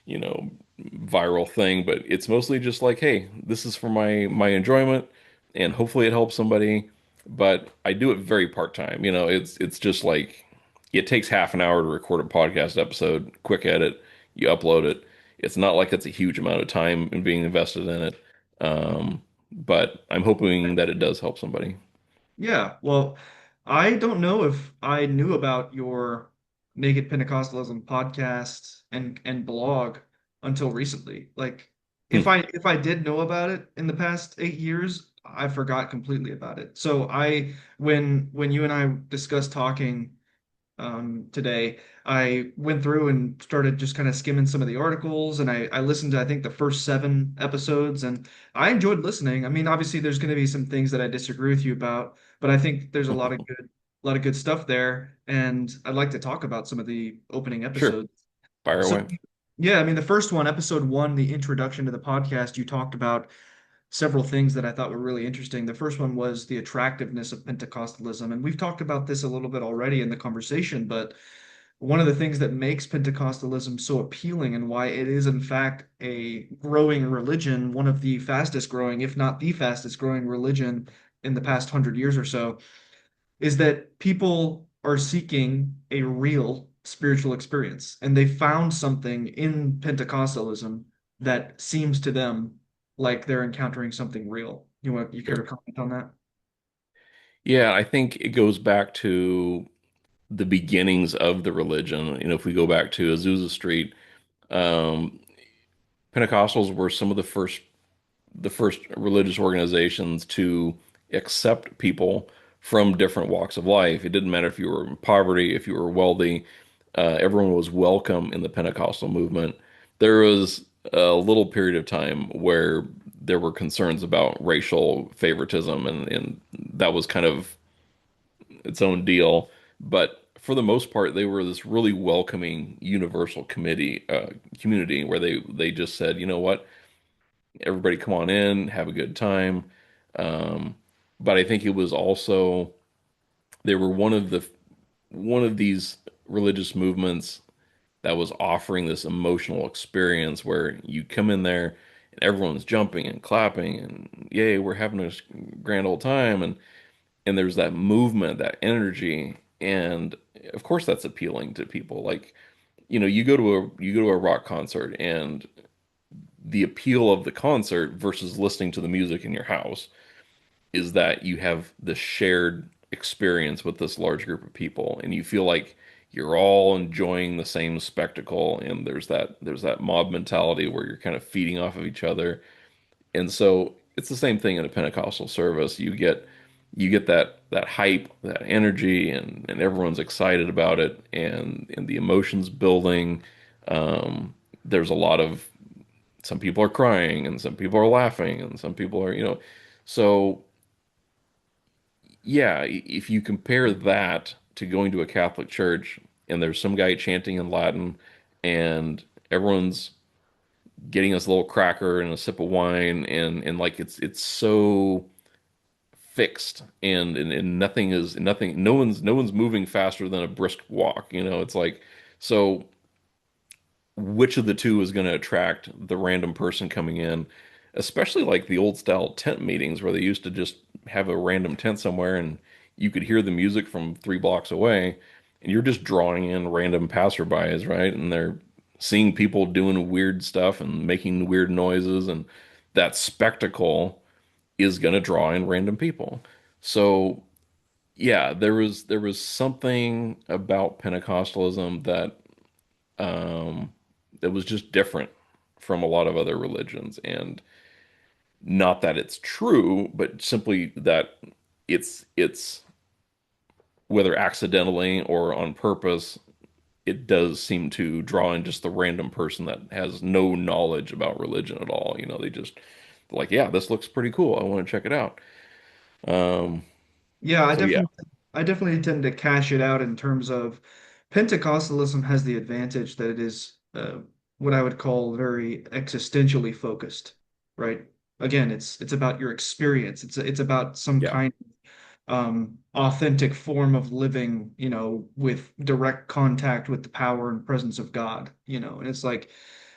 you know, viral thing, but it's mostly just like, hey, this is for my enjoyment and hopefully it helps somebody, but I do it very part-time. It's just like it takes half an hour to record a podcast episode, quick edit, you upload it. It's not like it's a huge amount of time in being invested in it. But I'm hoping that it does help somebody. Yeah, well, I don't know if I knew about your Naked Pentecostalism podcast and blog until recently. Like Hmm. if I did know about it in the past 8 years, I forgot completely about it. So I when you and I discussed talking today, I went through and started just kind of skimming some of the articles, and I listened to I think the first 7 episodes, and I enjoyed listening. I mean, obviously, there's going to be some things that I disagree with you about, but I think there's a lot of good stuff there, and I'd like to talk about some of the opening Sure. episodes. Fire So, away. yeah, I mean, the first one, episode 1, the introduction to the podcast, you talked about several things that I thought were really interesting. The first one was the attractiveness of Pentecostalism. And we've talked about this a little bit already in the conversation, but one of the things that makes Pentecostalism so appealing and why it is, in fact, a growing religion, one of the fastest growing, if not the fastest growing religion in the past 100 years or so, is that people are seeking a real spiritual experience. And they found something in Pentecostalism that seems to them like they're encountering something real. You care to Sure. comment on that? Yeah, I think it goes back to the beginnings of the religion. If we go back to Azusa Street, um, Pentecostals were some of the first religious organizations to accept people from different walks of life. It didn't matter if you were in poverty, if you were wealthy, everyone was welcome in the Pentecostal movement. There was a little period of time where there were concerns about racial favoritism, and that was kind of its own deal. But for the most part, they were this really welcoming universal community where they just said, you know what, everybody come on in, have a good time. Um, but I think it was also they were one of these religious movements that was offering this emotional experience where you come in there and everyone's jumping and clapping and yay, we're having a grand old time, and there's that movement, that energy, and of course that's appealing to people. Like, you go to a rock concert, and the appeal of the concert versus listening to the music in your house is that you have this shared experience with this large group of people, and you feel like you're all enjoying the same spectacle, and there's that mob mentality where you're kind of feeding off of each other. And so it's the same thing in a Pentecostal service. You get that hype, that energy, and everyone's excited about it, and the emotions building. There's a lot of some people are crying, and some people are laughing, and some people are, so yeah, if you compare that to going to a Catholic church and there's some guy chanting in Latin and everyone's getting us a little cracker and a sip of wine, and like it's so fixed, and nothing, no one's moving faster than a brisk walk, it's like, so which of the two is going to attract the random person coming in, especially like the old style tent meetings where they used to just have a random tent somewhere and you could hear the music from 3 blocks away, and you're just drawing in random passerbys, right? And they're seeing people doing weird stuff and making weird noises, and that spectacle is going to draw in random people. So yeah, there was something about Pentecostalism that was just different from a lot of other religions. And not that it's true, but simply that it's whether accidentally or on purpose, it does seem to draw in just the random person that has no knowledge about religion at all. They just like, yeah, this looks pretty cool. I want to check it out. Um, Yeah, so yeah, I definitely tend to cash it out in terms of Pentecostalism has the advantage that it is what I would call very existentially focused, right? Again, it's about your experience. It's about some Yeah. kind of authentic form of living, with direct contact with the power and presence of God, and it's like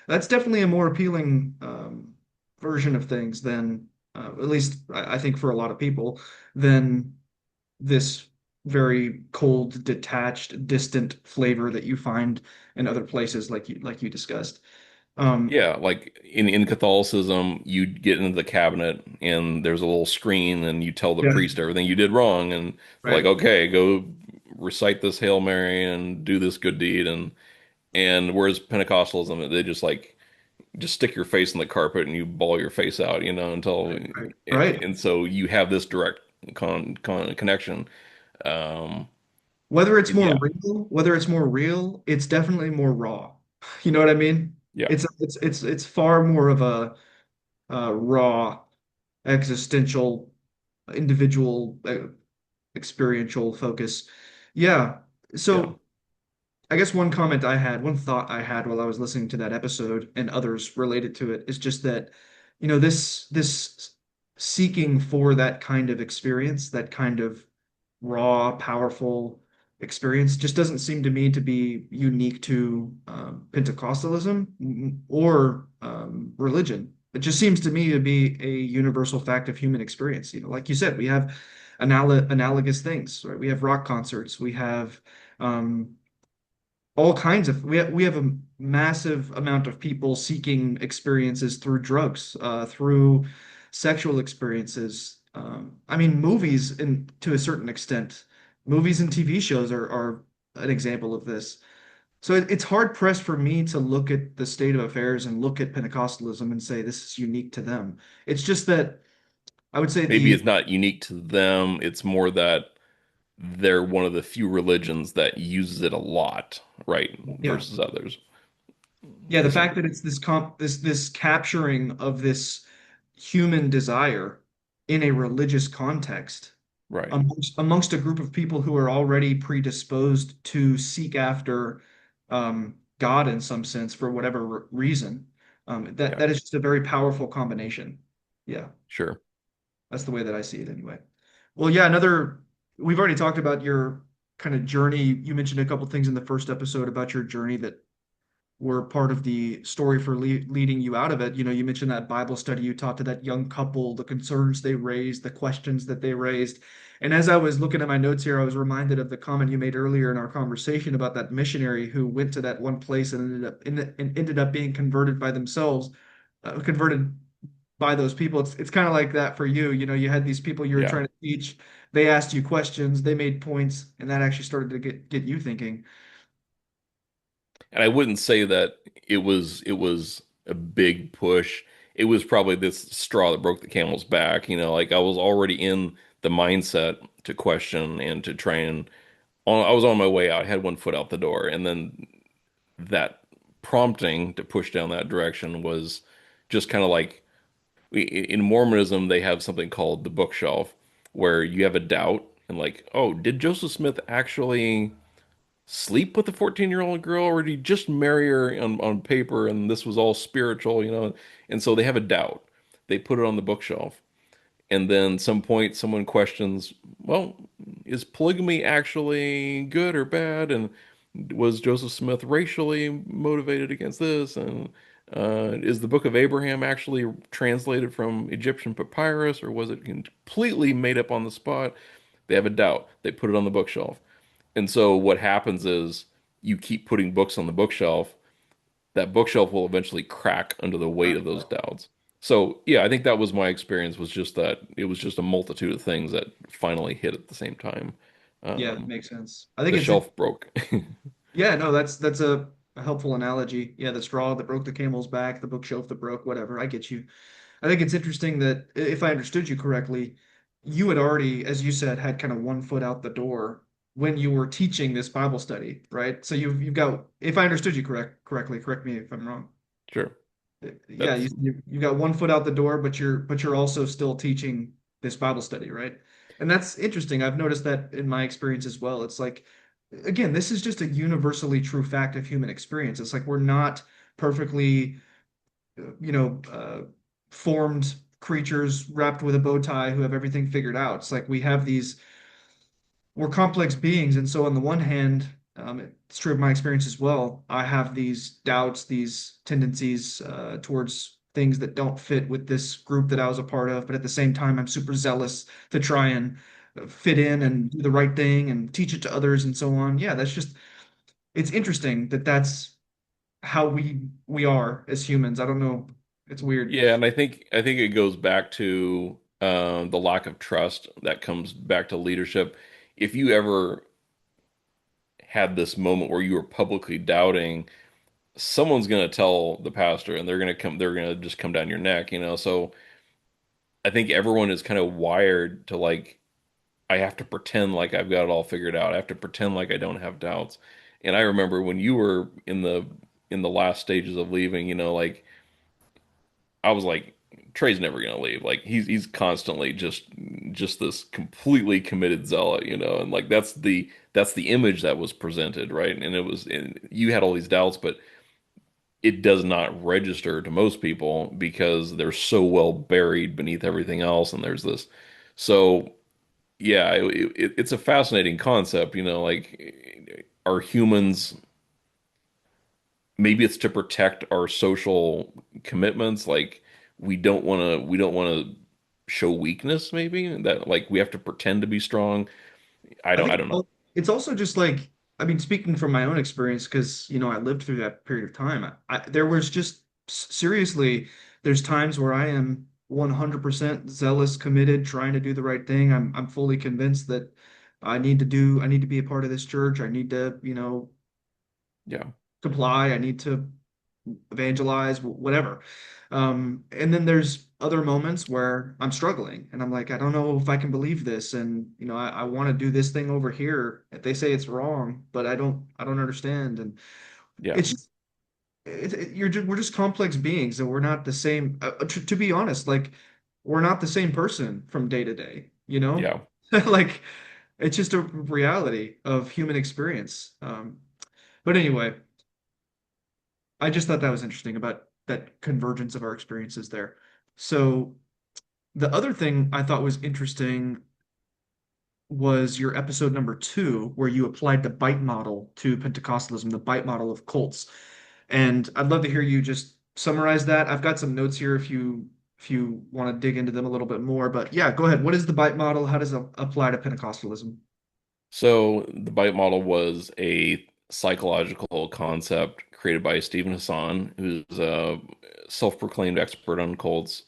that's definitely a more appealing version of things than, at least I think for a lot of people, than this very cold, detached, distant flavor that you find in other places, like you discussed. Um, Yeah, like in Catholicism, you get into the cabinet and there's a little screen and you tell the yeah, priest everything you did wrong and they're like, right, okay, go recite this Hail Mary and do this good deed and whereas Pentecostalism, they just stick your face in the carpet and you bawl your face out, until right, right. and so you have this direct connection. Um, yeah, Whether it's more real, it's definitely more raw. You know what I mean? yeah, It's far more of a raw, existential, individual, experiential focus. Yeah. yeah. So I guess one thought I had while I was listening to that episode and others related to it is just that, this seeking for that kind of experience, that kind of raw, powerful experience just doesn't seem to me to be unique to Pentecostalism or religion. It just seems to me to be a universal fact of human experience. Like you said, we have analogous things, right? We have rock concerts, we have um, all kinds of we have a massive amount of people seeking experiences through drugs, through sexual experiences. I mean, movies, in to a certain extent, movies and TV shows are an example of this. So it's hard pressed for me to look at the state of affairs and look at Pentecostalism and say this is unique to them. It's just that I would say Maybe the it's not unique to them. It's more that they're one of the few religions that uses it a lot, right? yeah. Versus others. Yeah, the Is fact that it's this capturing of this human desire in a religious context right. amongst a group of people who are already predisposed to seek after God in some sense for whatever reason. That Yeah, that is just a very powerful combination. Yeah, sure. that's the way that I see it anyway. Well, yeah, we've already talked about your kind of journey. You mentioned a couple things in the first episode about your journey that were part of the story for leading you out of it. You mentioned that Bible study you taught to that young couple, the concerns they raised, the questions that they raised. And as I was looking at my notes here, I was reminded of the comment you made earlier in our conversation about that missionary who went to that one place and ended up being converted by themselves, converted by those people. It's kind of like that for you. You had these people you were Yeah. trying to teach. They asked you questions, they made points, and that actually started to get you thinking. And I wouldn't say that it was a big push. It was probably this straw that broke the camel's back, like I was already in the mindset to question and to try and I was on my way out. I had one foot out the door, and then that prompting to push down that direction was just kind of like in Mormonism, they have something called the bookshelf, where you have a doubt and like, oh, did Joseph Smith actually sleep with a 14-year-old girl, or did he just marry her on paper and this was all spiritual, And so they have a doubt. They put it on the bookshelf. And then some point someone questions, well, is polygamy actually good or bad? And was Joseph Smith racially motivated against this? And is the Book of Abraham actually translated from Egyptian papyrus, or was it completely made up on the spot? They have a doubt. They put it on the bookshelf. And so what happens is you keep putting books on the bookshelf, that bookshelf will eventually crack under the weight of those doubts. So yeah, I think that was my experience, was just that it was just a multitude of things that finally hit at the same time. Yeah, Um, makes sense. I think the it's shelf broke. Yeah, no, that's a helpful analogy. Yeah, the straw that broke the camel's back, the bookshelf that broke, whatever. I get you. I think it's interesting that if I understood you correctly, you had already, as you said, had kind of one foot out the door when you were teaching this Bible study, right? So you've got, if I understood you correctly, correct me if I'm wrong. Sure. Yeah, That's you got one foot out the door, but you're also still teaching this Bible study, right? And that's interesting. I've noticed that in my experience as well. It's like, again, this is just a universally true fact of human experience. It's like we're not perfectly, you know, formed creatures wrapped with a bow tie who have everything figured out. It's like we're complex beings. And so on the one hand, it's true of my experience as well. I have these doubts, these tendencies towards things that don't fit with this group that I was a part of. But at the same time, I'm super zealous to try and fit in and do the right thing and teach it to others and so on. Yeah, it's interesting that that's how we are as humans. I don't know. It's weird. Yeah, and I think it goes back to the lack of trust that comes back to leadership. If you ever had this moment where you were publicly doubting, someone's going to tell the pastor, and they're going to just come down your neck, you know. So I think everyone is kind of wired to like, I have to pretend like I've got it all figured out. I have to pretend like I don't have doubts. And I remember when you were in the last stages of leaving, you know, like I was like, Trey's never gonna leave. Like he's constantly just this completely committed zealot, you know, and like that's the image that was presented, right? And you had all these doubts, but it does not register to most people because they're so well buried beneath everything else, and there's this. So yeah, it's a fascinating concept, you know, like are humans maybe it's to protect our social commitments. Like we don't want to show weakness, maybe that like we have to pretend to be strong. I I think don't know. it's also just like, I mean, speaking from my own experience, because, I lived through that period of time. There was just seriously, there's times where I am 100% zealous, committed, trying to do the right thing. I'm fully convinced that I need to be a part of this church. I need to, Yeah, comply. I need to evangelize, whatever. And then there's other moments where I'm struggling and I'm like, I don't know if I can believe this. And, I want to do this thing over here. They say it's wrong, but I don't understand. And yeah, it's just, we're just complex beings and we're not the same. To be honest, like we're not the same person from day to day, yeah. like it's just a reality of human experience. But anyway, I just thought that was interesting about that convergence of our experiences there. So the other thing I thought was interesting was your episode number 2, where you applied the bite model to Pentecostalism, the bite model of cults. And I'd love to hear you just summarize that. I've got some notes here if you want to dig into them a little bit more. But yeah, go ahead. What is the bite model? How does it apply to Pentecostalism? So the bite model was a psychological concept created by Stephen Hassan, who's a self-proclaimed expert on cults.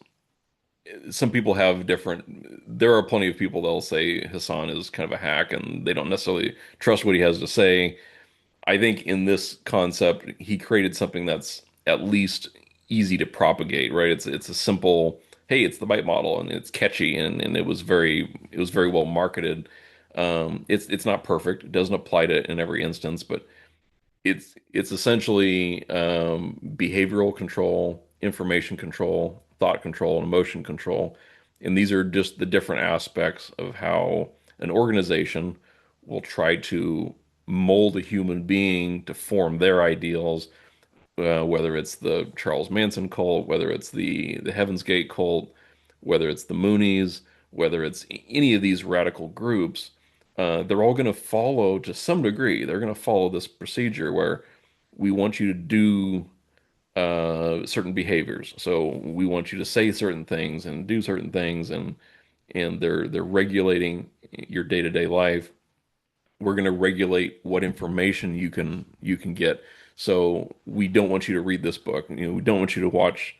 Some people have different, there are plenty of people that'll say Hassan is kind of a hack and they don't necessarily trust what he has to say. I think in this concept, he created something that's at least easy to propagate, right? It's a simple, hey, it's the bite model, and it's catchy, and it was very well marketed. It's not perfect. It doesn't apply to in every instance, but it's essentially behavioral control, information control, thought control, and emotion control. And these are just the different aspects of how an organization will try to mold a human being to form their ideals, whether it's the Charles Manson cult, whether it's the Heaven's Gate cult, whether it's the Moonies, whether it's any of these radical groups, they're all going to follow to some degree. They're going to follow this procedure where we want you to do certain behaviors. So we want you to say certain things and do certain things, and they're regulating your day-to-day life. We're going to regulate what information you can get. So we don't want you to read this book. You know, we don't want you to watch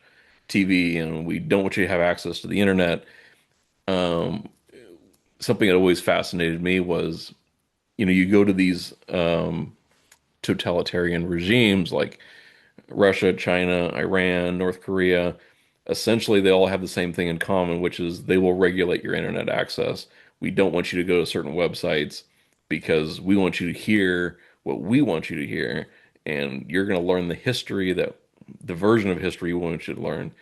TV, and we don't want you to have access to the internet. Um, Something that always fascinated me was, you know, you go to these totalitarian regimes like Russia, China, Iran, North Korea, essentially they all have the same thing in common, which is they will regulate your internet access. We don't want you to go to certain websites because we want you to hear what we want you to hear, and you're going to learn the version of history we want you to learn.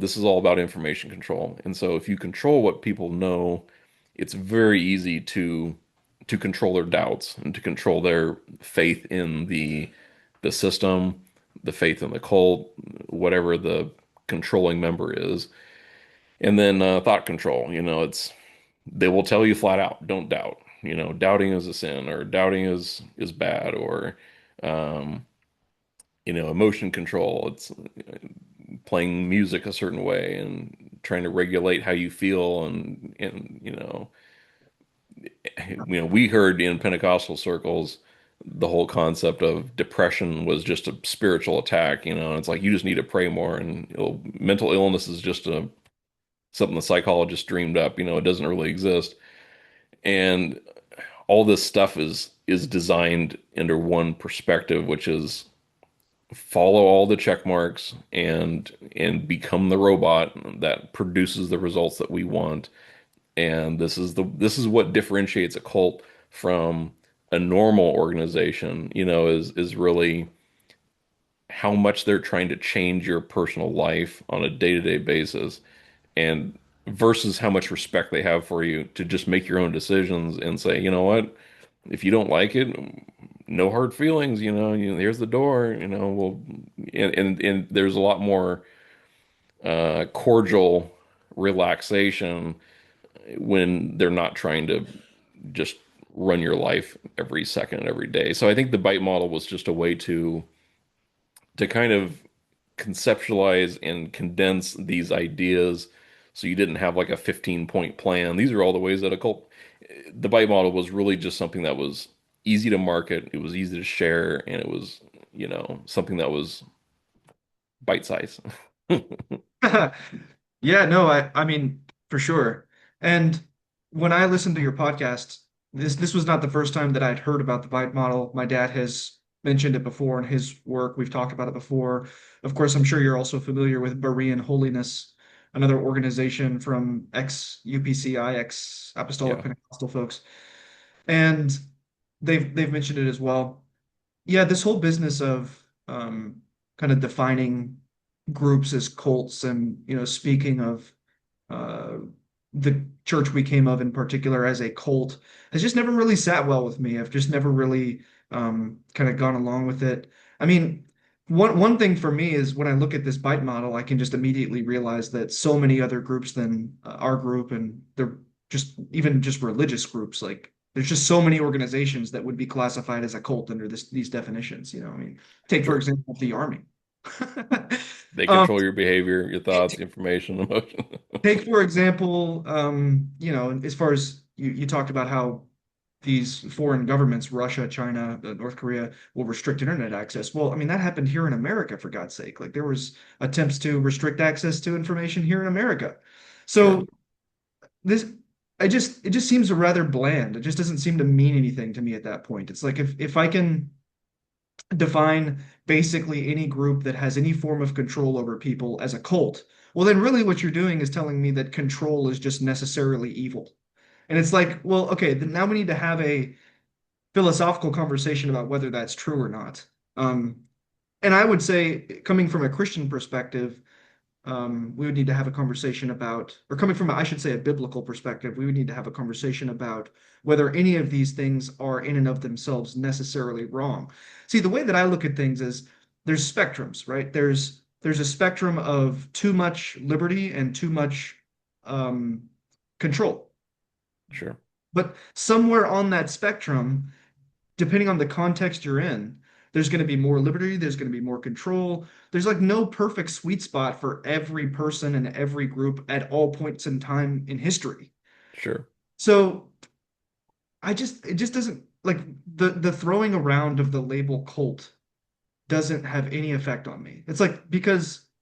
This is all about information control, and so if you control what people know, it's very easy to control their doubts and to control their faith in the system. the faith in the cult, whatever the controlling member is. And then thought control, they will tell you flat out, don't doubt. Doubting is a sin, or doubting is bad, or um, emotion control. It's playing music a certain way and trying to regulate how you feel, and we heard in Pentecostal circles the whole concept of depression was just a spiritual attack, and it's like you just need to pray more, and mental illness is just something the psychologist dreamed up, it doesn't really exist. And all this stuff is designed under one perspective, which is follow all the check marks and become the robot that produces the results that we want. And this is what differentiates a cult from a normal organization, is really how much they're trying to change your personal life on a day-to-day basis, and versus how much respect they have for you to just make your own decisions and say, you know what, if you don't like it, no hard feelings, here's the door, well, and there's a lot more cordial relaxation when they're not trying to just run your life every second, every day. So I think the bite model was just a way to kind of conceptualize and condense these ideas so you didn't have like a 15-point plan. These are all the ways that a cult. The bite model was really just something that was easy to market, it was easy to share, and it was, something that was bite size. Yeah, no, I mean, for sure. And when I listened to your podcast, this was not the first time that I'd heard about the bite model. My dad has mentioned it before in his work. We've talked about it before. Of course, I'm sure you're also familiar with Berean Holiness, another organization from ex-UPCI, ex-Apostolic Yeah, Pentecostal folks. And they've mentioned it as well. Yeah, this whole business of kind of defining groups as cults, and speaking of uh, the church we came of in particular as a cult, has just never really sat well with me. I've just never really kind of gone along with it. I mean, one thing for me is when I look at this bite model, I can just immediately realize that so many other groups than our group, and they're just even just religious groups, like there's just so many organizations that would be classified as a cult under these definitions. I mean, take for sure. example the army. They Um, control your behavior, your thoughts, information, emotion. Take for example, as far as you talked about how these foreign governments, Russia, China, North Korea, will restrict internet access. Well, I mean, that happened here in America, for God's sake. Like there was attempts to restrict access to information here in America. Sure, So this, it just seems rather bland. It just doesn't seem to mean anything to me at that point. It's like if I can define basically any group that has any form of control over people as a cult, well, then really what you're doing is telling me that control is just necessarily evil. And it's like, well, okay, then now we need to have a philosophical conversation about whether that's true or not. Um, and I would say, coming from a Christian perspective, we would need to have a conversation about, or coming from, I should say, a biblical perspective, we would need to have a conversation about whether any of these things are in and of themselves necessarily wrong. See, the way that I look at things is there's spectrums, right? There's a spectrum of too much liberty and too much um, control. sure, But somewhere on that spectrum, depending on the context you're in, there's going to be more liberty, there's going to be more control. There's like no perfect sweet spot for every person and every group at all points in time in history. sure. So it just doesn't like the throwing around of the label cult doesn't have any effect on me. It's like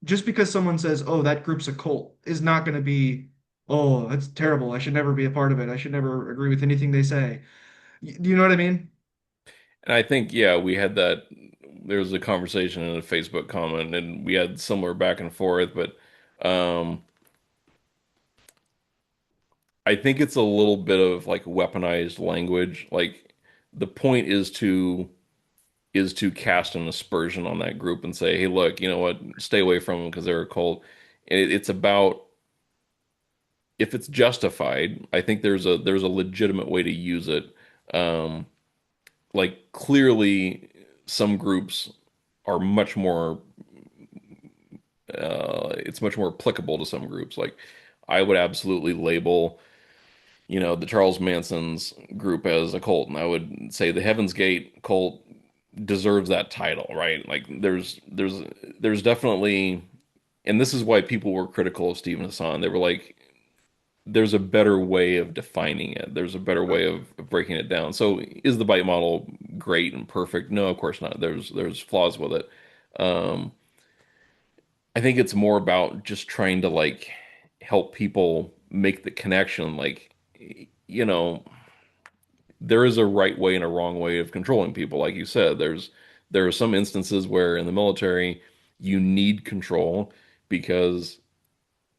just because someone says, "Oh, that group's a cult," is not going to be, "Oh, that's terrible. I should never be a part of it. I should never agree with anything they say." Do you know what I mean? And I think, yeah, we had that. There was a conversation in a Facebook comment, and we had similar back and forth. But um, I think it's a little bit of like weaponized language. Like the point is to cast an aspersion on that group and say, hey, look, you know what? Stay away from them because they're a cult. And it's about if it's justified. I think there's a legitimate way to use it. Um, like clearly, some groups are much more it's much more applicable to some groups. Like I would absolutely label, the Charles Manson's group as a cult, and I would say the Heaven's Gate cult deserves that title, right? Like there's definitely, and this is why people were critical of Stephen Hassan. They were like, there's a better way of defining it. There's a better Right. way of breaking it down. So is the bite model great and perfect? No, of course not. There's flaws with it. Um, I think it's more about just trying to like help people make the connection. Like, you know, there is a right way and a wrong way of controlling people. Like you said, there are some instances where in the military you need control because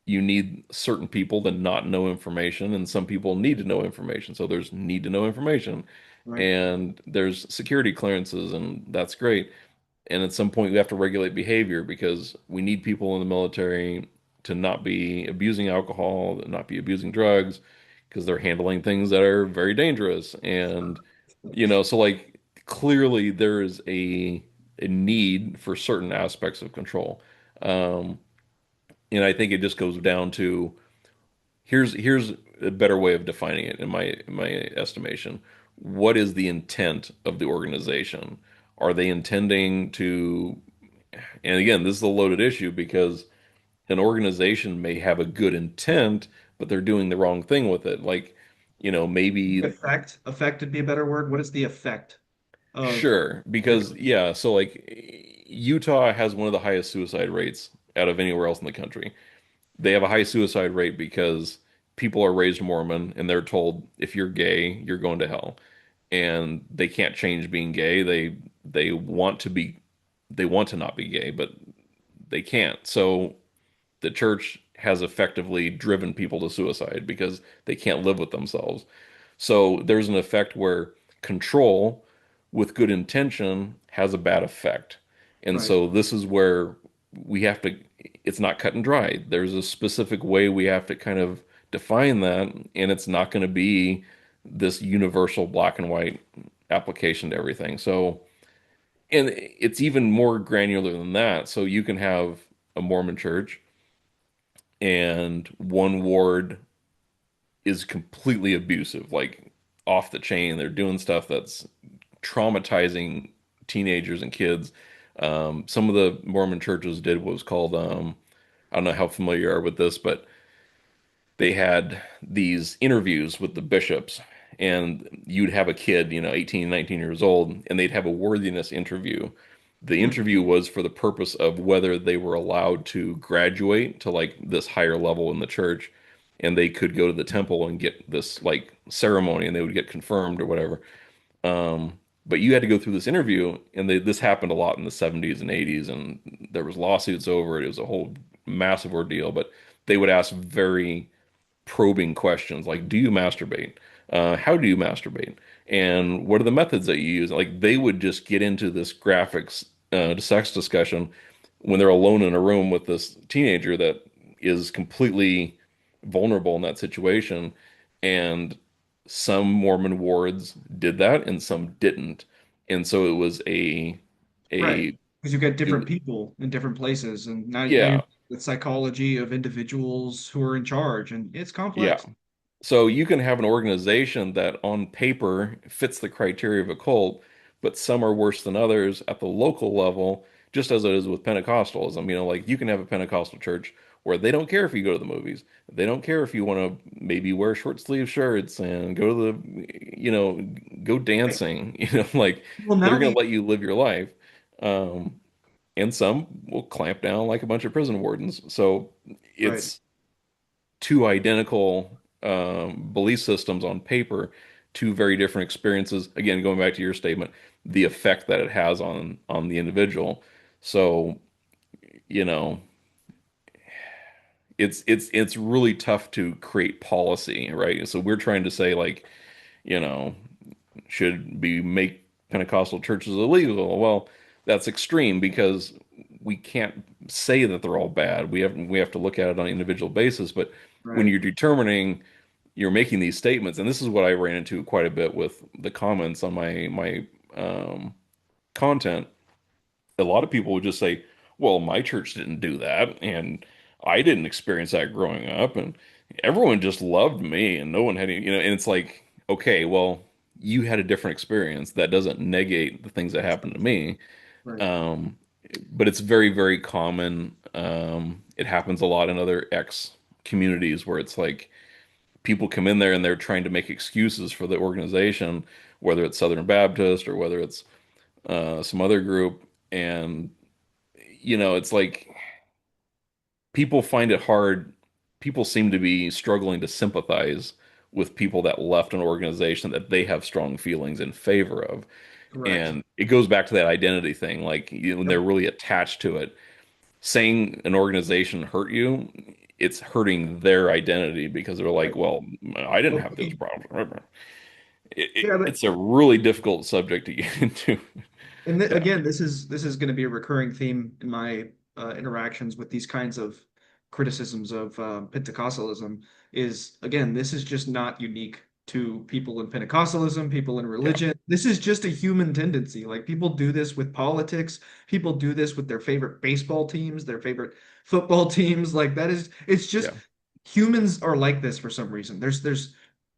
you need certain people to not know information, and some people need to know information. So there's need to know information, Right. and there's security clearances, and that's great. And at some point, we have to regulate behavior because we need people in the military to not be abusing alcohol, not be abusing drugs, because they're handling things that are very dangerous. And, so like clearly there is a need for certain aspects of control. Um, and I think it just goes down to here's a better way of defining it in my estimation. What is the intent of the organization? Are they intending to, and again, this is a loaded issue because an organization may have a good intent, but they're doing the wrong thing with it. Like, maybe Effect would be a better word. What is the effect of sure, because particular? yeah, so like Utah has one of the highest suicide rates out of anywhere else in the country. They have a high suicide rate because people are raised Mormon and they're told if you're gay, you're going to hell. And they can't change being gay. They want to be they want to not be gay, but they can't. So the church has effectively driven people to suicide because they can't live with themselves. So there's an effect where control with good intention has a bad effect. And Right. so this is where we have to, it's not cut and dry. There's a specific way we have to kind of define that, and it's not going to be this universal black and white application to everything. So, and it's even more granular than that. So you can have a Mormon church and one ward is completely abusive, like off the chain. They're doing stuff that's traumatizing teenagers and kids. Some of the Mormon churches did what was called, I don't know how familiar you are with this, but they had these interviews with the bishops, and you'd have a kid, 18, 19 years old, and they'd have a worthiness interview. The Hmm. interview was for the purpose of whether they were allowed to graduate to like this higher level in the church, and they could go to the temple and get this like ceremony, and they would get confirmed or whatever. Um, but you had to go through this interview, and this happened a lot in the 70s and 80s, and there was lawsuits over it. It was a whole massive ordeal, but they would ask very probing questions like, do you masturbate? How do you masturbate? And what are the methods that you use? Like they would just get into this graphics sex discussion when they're alone in a room with this teenager that is completely vulnerable in that situation. And some Mormon wards did that and some didn't. And so it was Right. a Because you get it different was, people in different places, and now you're yeah, the psychology of individuals who are in charge, and it's yeah. complex. So you can have an organization that on paper fits the criteria of a cult, but some are worse than others at the local level, just as it is with Pentecostalism. Like you can have a Pentecostal church where they don't care if you go to the movies. They don't care if you want to maybe wear short sleeve shirts and go to go Right. dancing, like Well, they're now going the to let you live your life. Um, and some will clamp down like a bunch of prison wardens. So right, it's two identical belief systems on paper, two very different experiences. Again, going back to your statement, the effect that it has on the individual. So, you know, it's really tough to create policy, right? So we're trying to say like, you know, should be make Pentecostal churches illegal? Well, that's extreme because we can't say that they're all bad. We have to look at it on an individual basis. But when right, you're determining, you're making these statements, and this is what I ran into quite a bit with the comments on my content. a lot of people would just say, well, my church didn't do that, and I didn't experience that growing up, and everyone just loved me, and no one had any, and it's like, okay, well, you had a different experience. That doesn't negate the things that happened to me. Right. Um, but it's very, very common. It happens a lot in other X communities where it's like people come in there and they're trying to make excuses for the organization, whether it's Southern Baptist or whether it's some other group, and it's like people find it hard. People seem to be struggling to sympathize with people that left an organization that they have strong feelings in favor of. Correct. And it goes back to that identity thing. Like when they're Yep. really attached to it, saying an organization hurt you, it's hurting their identity because they're like, Right. well, I didn't have those Okay. problems. Yeah, but It's a really difficult subject to get into. and Yeah, again, this is going to be a recurring theme in my interactions with these kinds of criticisms of Pentecostalism. Is again, this is just not unique to people in Pentecostalism, people in yeah, religion. This is just a human tendency. Like people do this with politics. People do this with their favorite baseball teams, their favorite football teams. Like that is, it's just yeah, humans are like this for some reason. There's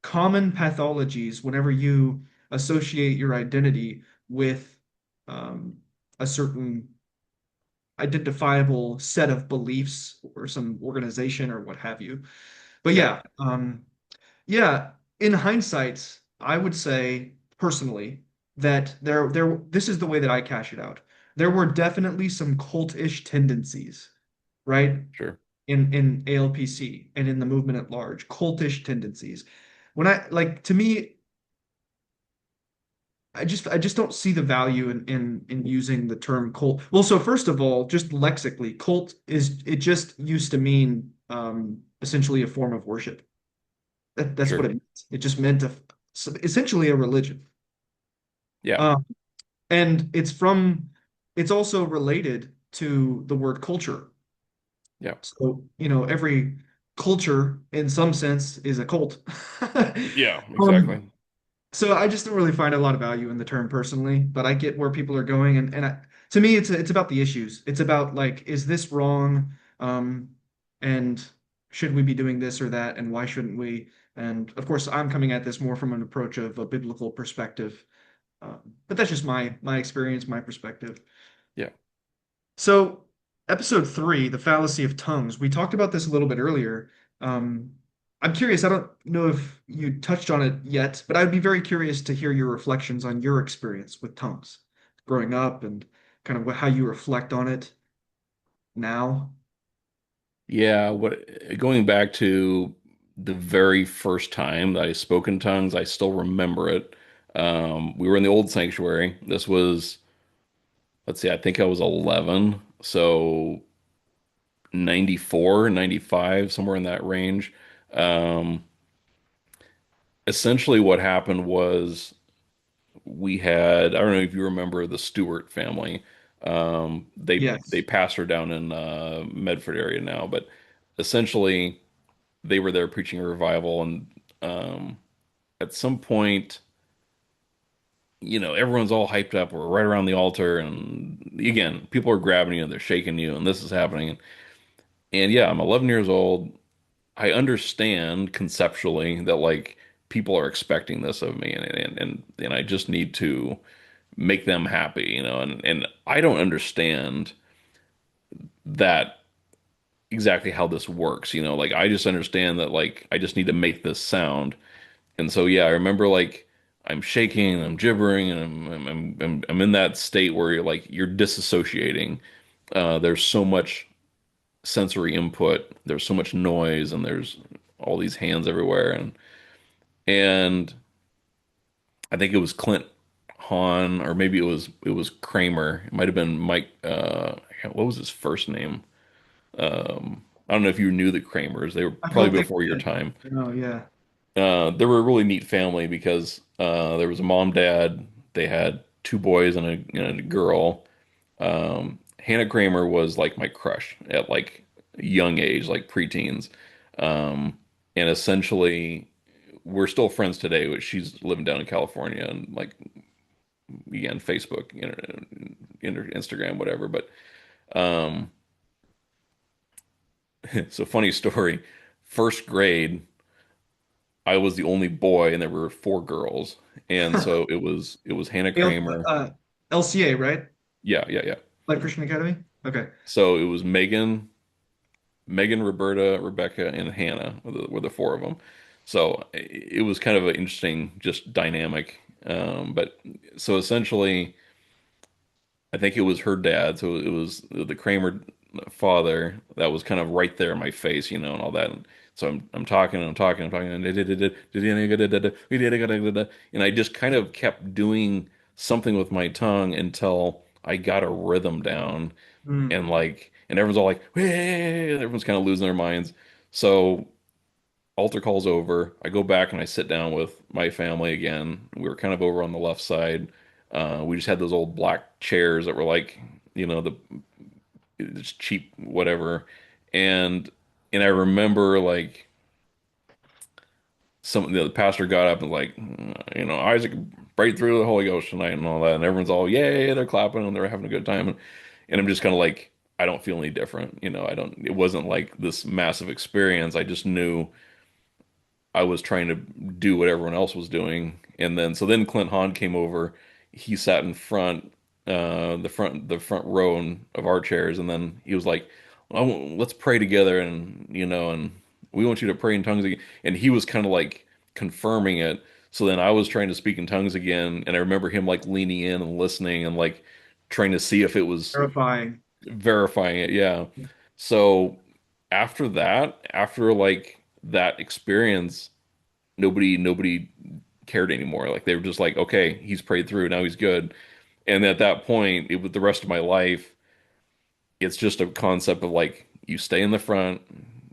common pathologies whenever you associate your identity with um, a certain identifiable set of beliefs or some organization or what have you. But yeah, yeah, in hindsight, I would say personally that this is the way that I cash it out. There were definitely some cultish tendencies, right? sure, In ALPC and in the movement at large, cultish tendencies. When I like to me, I just don't see the value in using the term cult. Well, so first of all, just lexically, cult is it just used to mean essentially a form of worship. That's what sure. it meant. It just meant essentially a religion. Yeah, Um, and it's also related to the word culture. yeah, So, every culture in some sense is a cult. yeah, Um, exactly. So I just don't really find a lot of value in the term personally, but I get where people are going, to me, it's about the issues. It's about like, is this wrong? And should we be doing this or that? And why shouldn't we? And of course, I'm coming at this more from an approach of a biblical perspective. But that's just my experience, my perspective. Yeah. So, episode three, the fallacy of tongues. We talked about this a little bit earlier. Um, I'm curious. I don't know if you touched on it yet, but I'd be very curious to hear your reflections on your experience with tongues growing up and kind of how you reflect on it now. Yeah, going back to the very first time that I spoke in tongues, I still remember it. We were in the old sanctuary. This was, let's see, I think I was 11, so 94, 95, somewhere in that range. Um, Essentially what happened was I don't know if you remember the Stewart family. They Yes. pastor down in Medford area now, but essentially they were there preaching a revival, and at some point, everyone's all hyped up. We're right around the altar, and again, people are grabbing you and they're shaking you, and this is happening. And yeah, I'm 11 years old. I understand conceptually that like people are expecting this of me, and I just need to make them happy, and I don't understand that exactly how this works, like I just understand that like I just need to make this sound. And so yeah, I remember like I'm shaking and I'm gibbering and I'm in that state where you're disassociating. There's so much sensory input, there's so much noise, and there's all these hands everywhere, and I think it was Clint Hahn, or maybe it was Kramer. It might have been Mike. What was his first name? I don't know if you knew the Kramers. They were I probably don't think before I your did. time. Oh, yeah. They were a really neat family because there was a mom, dad. They had two boys and a girl. Hannah Kramer was like my crush at like a young age, like preteens. Um, and essentially, we're still friends today. She's living down in California, and like again, Facebook, Instagram, whatever. But um, so funny story. First grade, I was the only boy, and there were four girls, and so it was Hannah L- Kramer. uh, LCA, right? Yeah, yeah, yeah. Life Christian Academy? Okay. So it was Megan, Roberta, Rebecca, and Hannah were the four of them. So it was kind of an interesting, just dynamic. But so essentially, I think it was her dad. So it was the Kramer father that was kind of right there in my face, and all that. And so I'm talking and I'm talking, I'm talking, and I just kind of kept doing something with my tongue until I got a rhythm down, Mm. and everyone's all like, hey, everyone's kind of losing their minds. So altar call's over. I go back and I sit down with my family again. We were kind of over on the left side. We just had those old black chairs that were like, the just cheap whatever. And and I remember like the pastor got up and like, Isaac break through the Holy Ghost tonight and all that, and everyone's all yay, they're clapping and they're having a good time, and I'm just kind of like, I don't feel any different, I don't. It wasn't like this massive experience. I just knew I was trying to do what everyone else was doing. And then Clint Hahn came over. He sat in front, the front row of our chairs, and then he was like, let's pray together, and we want you to pray in tongues again. And he was kind of like confirming it. So then I was trying to speak in tongues again, and I remember him like leaning in and listening and like trying to see if it was Terrifying. verifying it. Yeah. So after like that experience, nobody cared anymore. Like they were just like, okay, he's prayed through, now he's good. And at that point, with the rest of my life, it's just a concept of like you stay in the front,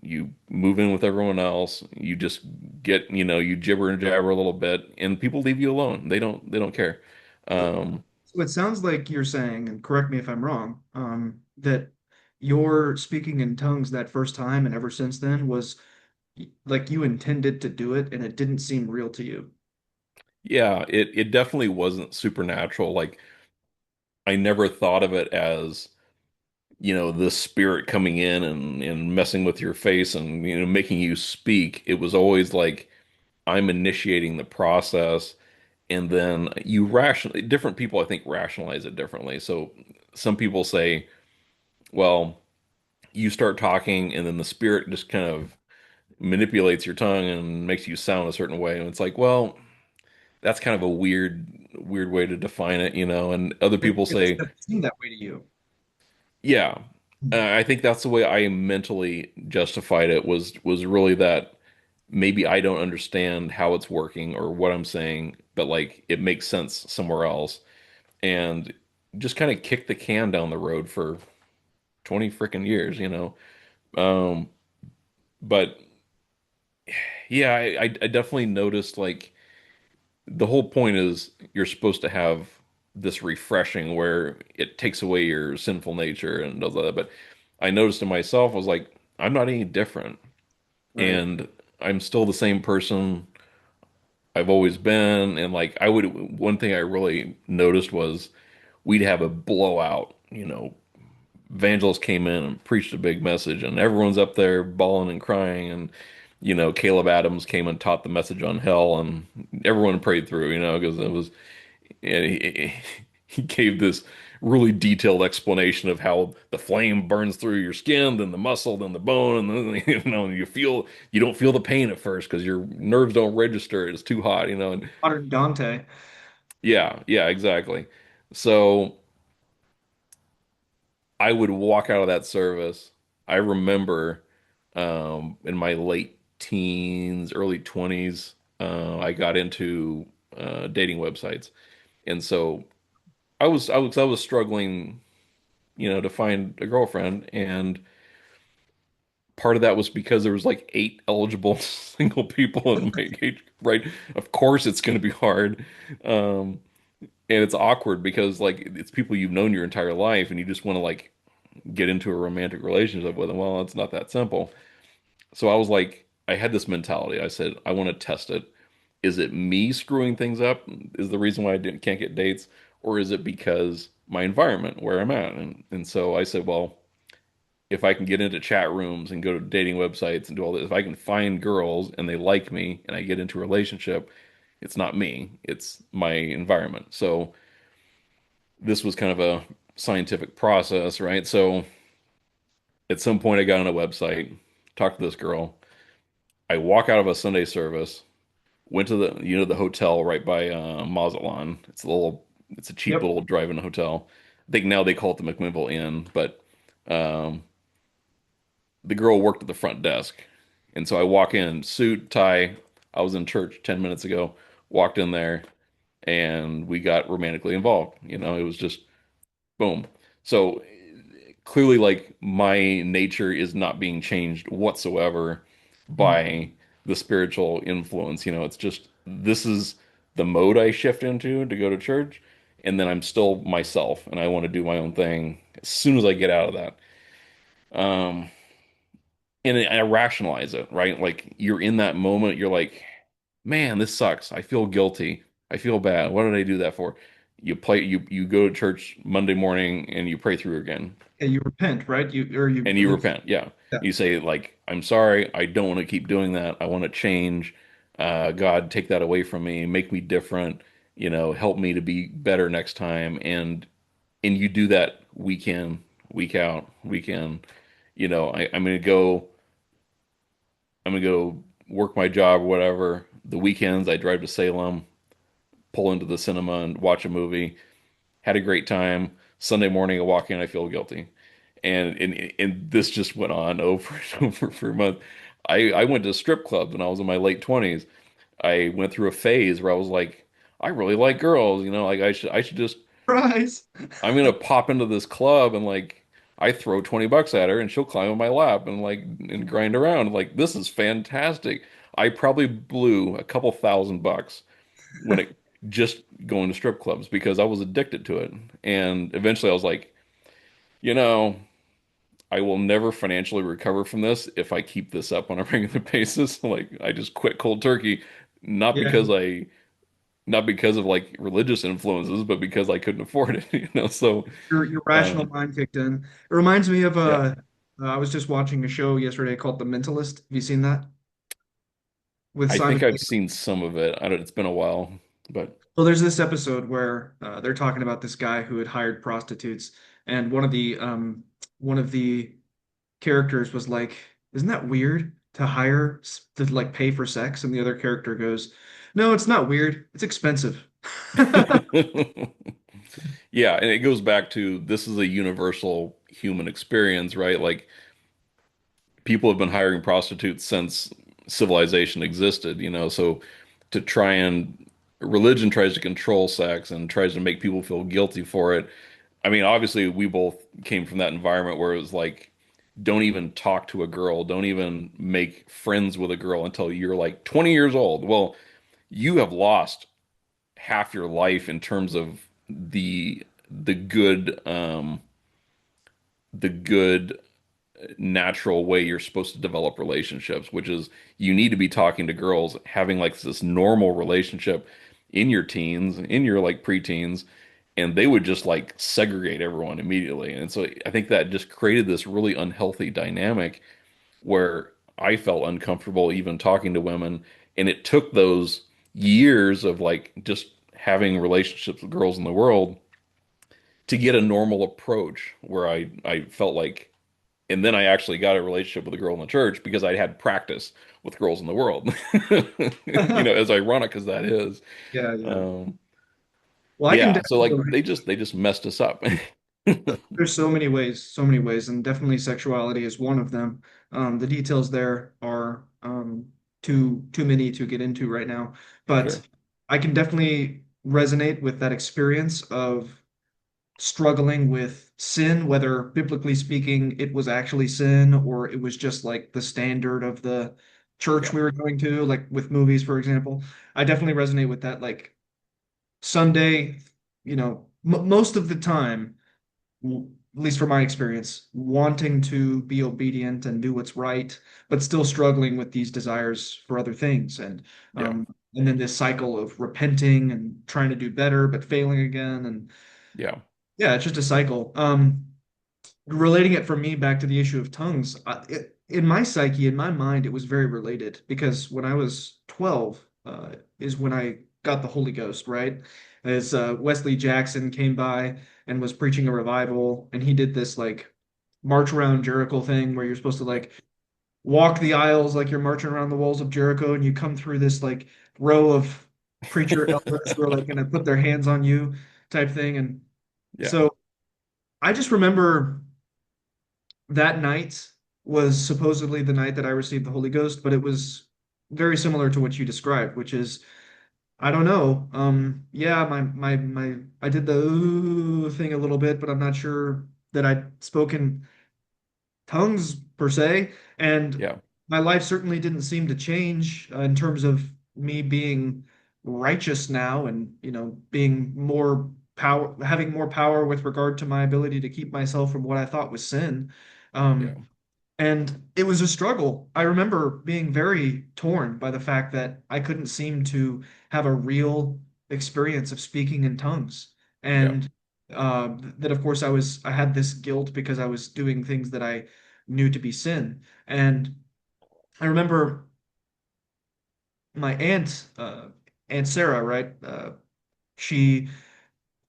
you move in with everyone else, you just you gibber and jabber a little bit, and people leave you alone. They don't care. So, Um, so it sounds like you're saying, and correct me if I'm wrong, that your speaking in tongues that first time and ever since then was like you intended to do it and it didn't seem real to you. yeah, it definitely wasn't supernatural. Like I never thought of it as the spirit coming in and messing with your face and making you speak. It was always like I'm initiating the process, and then different people I think rationalize it differently. So some people say, well, you start talking and then the spirit just kind of manipulates your tongue and makes you sound a certain way. And it's like, well, that's kind of a weird way to define it. And other people It must say, have seemed that way to you. yeah. I think that's the way I mentally justified it, was really that maybe I don't understand how it's working or what I'm saying, but like it makes sense somewhere else, and just kind of kick the can down the road for 20 freaking years. Um, but yeah, I definitely noticed like the whole point is you're supposed to have this refreshing where it takes away your sinful nature and does all that. But I noticed in myself, I was like, I'm not any different. Right. And I'm still the same person I've always been. And like, one thing I really noticed was we'd have a blowout, evangelist came in and preached a big message, and everyone's up there bawling and crying. And, Caleb Adams came and taught the message on hell, and everyone prayed through, because it was, and he gave this really detailed explanation of how the flame burns through your skin, then the muscle, then the bone, and then you don't feel the pain at first because your nerves don't register. It's too hot. And Modern Dante. yeah, yeah, exactly. So I would walk out of that service. I remember in my late teens, early 20s, I got into dating websites. And so I was struggling, to find a girlfriend, and part of that was because there was like eight eligible single people in my age, right? Of course it's going to be hard. Um, and it's awkward because like it's people you've known your entire life and you just want to like get into a romantic relationship with them. Well, it's not that simple. So I was like, I had this mentality. I said, I want to test it. Is it me screwing things up? Is the reason why I can't get dates? Or is it because my environment where I'm at. And so I said, well, if I can get into chat rooms and go to dating websites and do all this, if I can find girls and they like me and I get into a relationship, it's not me, it's my environment. So this was kind of a scientific process, right? So at some point I got on a website, talked to this girl. I walk out of a Sunday service, went to the hotel right by Mazatlan. It's a cheap Yep. little drive-in hotel. I think now they call it the McMinnville Inn, but um, the girl worked at the front desk. And so I walk in, suit, tie. I was in church 10 minutes ago, walked in there, and we got romantically involved. It was just boom. So clearly, like, my nature is not being changed whatsoever Mm. by the spiritual influence. It's just this is the mode I shift into to go to church, and then I'm still myself, and I want to do my own thing as soon as I get out of that. Um, and I rationalize it, right? Like you're in that moment, you're like, man, this sucks. I feel guilty. I feel bad. What did I do that for? You go to church Monday morning and you pray through again Yeah, you repent, right? You and you believe. repent. Yeah. Yeah. You say like, I'm sorry. I don't want to keep doing that. I want to change. God, take that away from me. Make me different. Help me to be better next time. And you do that week in, week out, week in. I'm gonna go work my job or whatever. The weekends I drive to Salem, pull into the cinema and watch a movie. Had a great time. Sunday morning I walk in, I feel guilty. And this just went on over and over for a month. I went to strip clubs when I was in my late 20s. I went through a phase where I was like, I really like girls, like I should just Surprise. I'm gonna pop into this club and like I throw 20 bucks at her and she'll climb on my lap and like and grind around. Like this is fantastic. I probably blew a couple $1,000 when it just going to strip clubs because I was addicted to it. And eventually I was like, you know, I will never financially recover from this if I keep this up on a regular basis. Like I just quit cold turkey, not Yeah. because I not because of like religious influences, but because I couldn't afford it. So Your rational um mind kicked in. It reminds me of yeah. I was just watching a show yesterday called The Mentalist. Have you seen that? With I think Simon. I've seen some of it. I don't, it's been a while, but Well, there's this episode where they're talking about this guy who had hired prostitutes, and one of the characters was like, "Isn't that weird to to like pay for sex?" And the other character goes, "No, it's not weird. It's expensive." yeah, and it goes back to this is a universal human experience, right? Like people have been hiring prostitutes since civilization existed, so to try and religion tries to control sex and tries to make people feel guilty for it. I mean, obviously we both came from that environment where it was like don't even talk to a girl, don't even make friends with a girl until you're like 20 years old. Well, you have lost half your life in terms of the good natural way you're supposed to develop relationships, which is you need to be talking to girls, having like this normal relationship in your teens, in your like preteens, and they would just like segregate everyone immediately. And so I think that just created this really unhealthy dynamic where I felt uncomfortable even talking to women. And it took those years of like just having relationships with girls in the world to get a normal approach where I felt like, and then I actually got a relationship with a girl in the church because I had practice with girls in the world. As ironic as that is. Yeah, yeah. Um, Well, I can yeah, so definitely like relate. they just messed us up. There's so many ways, and definitely sexuality is one of them. The details there are too many to get into right now, but Sure. I can definitely resonate with that experience of struggling with sin, whether biblically speaking it was actually sin or it was just like the standard of the church Yeah. we were going to, like with movies, for example. I definitely resonate with that. Like Sunday, m most of the time at least from my experience, wanting to be obedient and do what's right, but still struggling with these desires for other things. Yeah. And then this cycle of repenting and trying to do better, but failing again. And Yeah. Yeah, it's just a cycle. Relating it from me back to the issue of tongues, in my psyche, in my mind, it was very related because when I was 12, is when I got the Holy Ghost, right? As Wesley Jackson came by and was preaching a revival, and he did this like march around Jericho thing where you're supposed to Yeah. like walk the aisles like you're marching around the walls of Jericho, and you come through this like row of preacher elders who are like gonna put their hands on you type thing. And Yeah. so I just remember that night was supposedly the night that I received the Holy Ghost, but it was very similar to what you described, which is I don't know. Yeah, my I did the ooh thing a little bit, but I'm not sure that I'd spoken tongues per se. And Yeah. my life certainly didn't seem to change in terms of me being righteous now and, being more power, having more power with regard to my ability to keep myself from what I thought was sin. Yeah. Um, and it was a struggle. I remember being very torn by the fact that I couldn't seem to have a real experience of speaking in tongues. Yeah. And that, of course, I had this guilt because I was doing things that I knew to be sin. And I remember my aunt, Aunt Sarah, right? She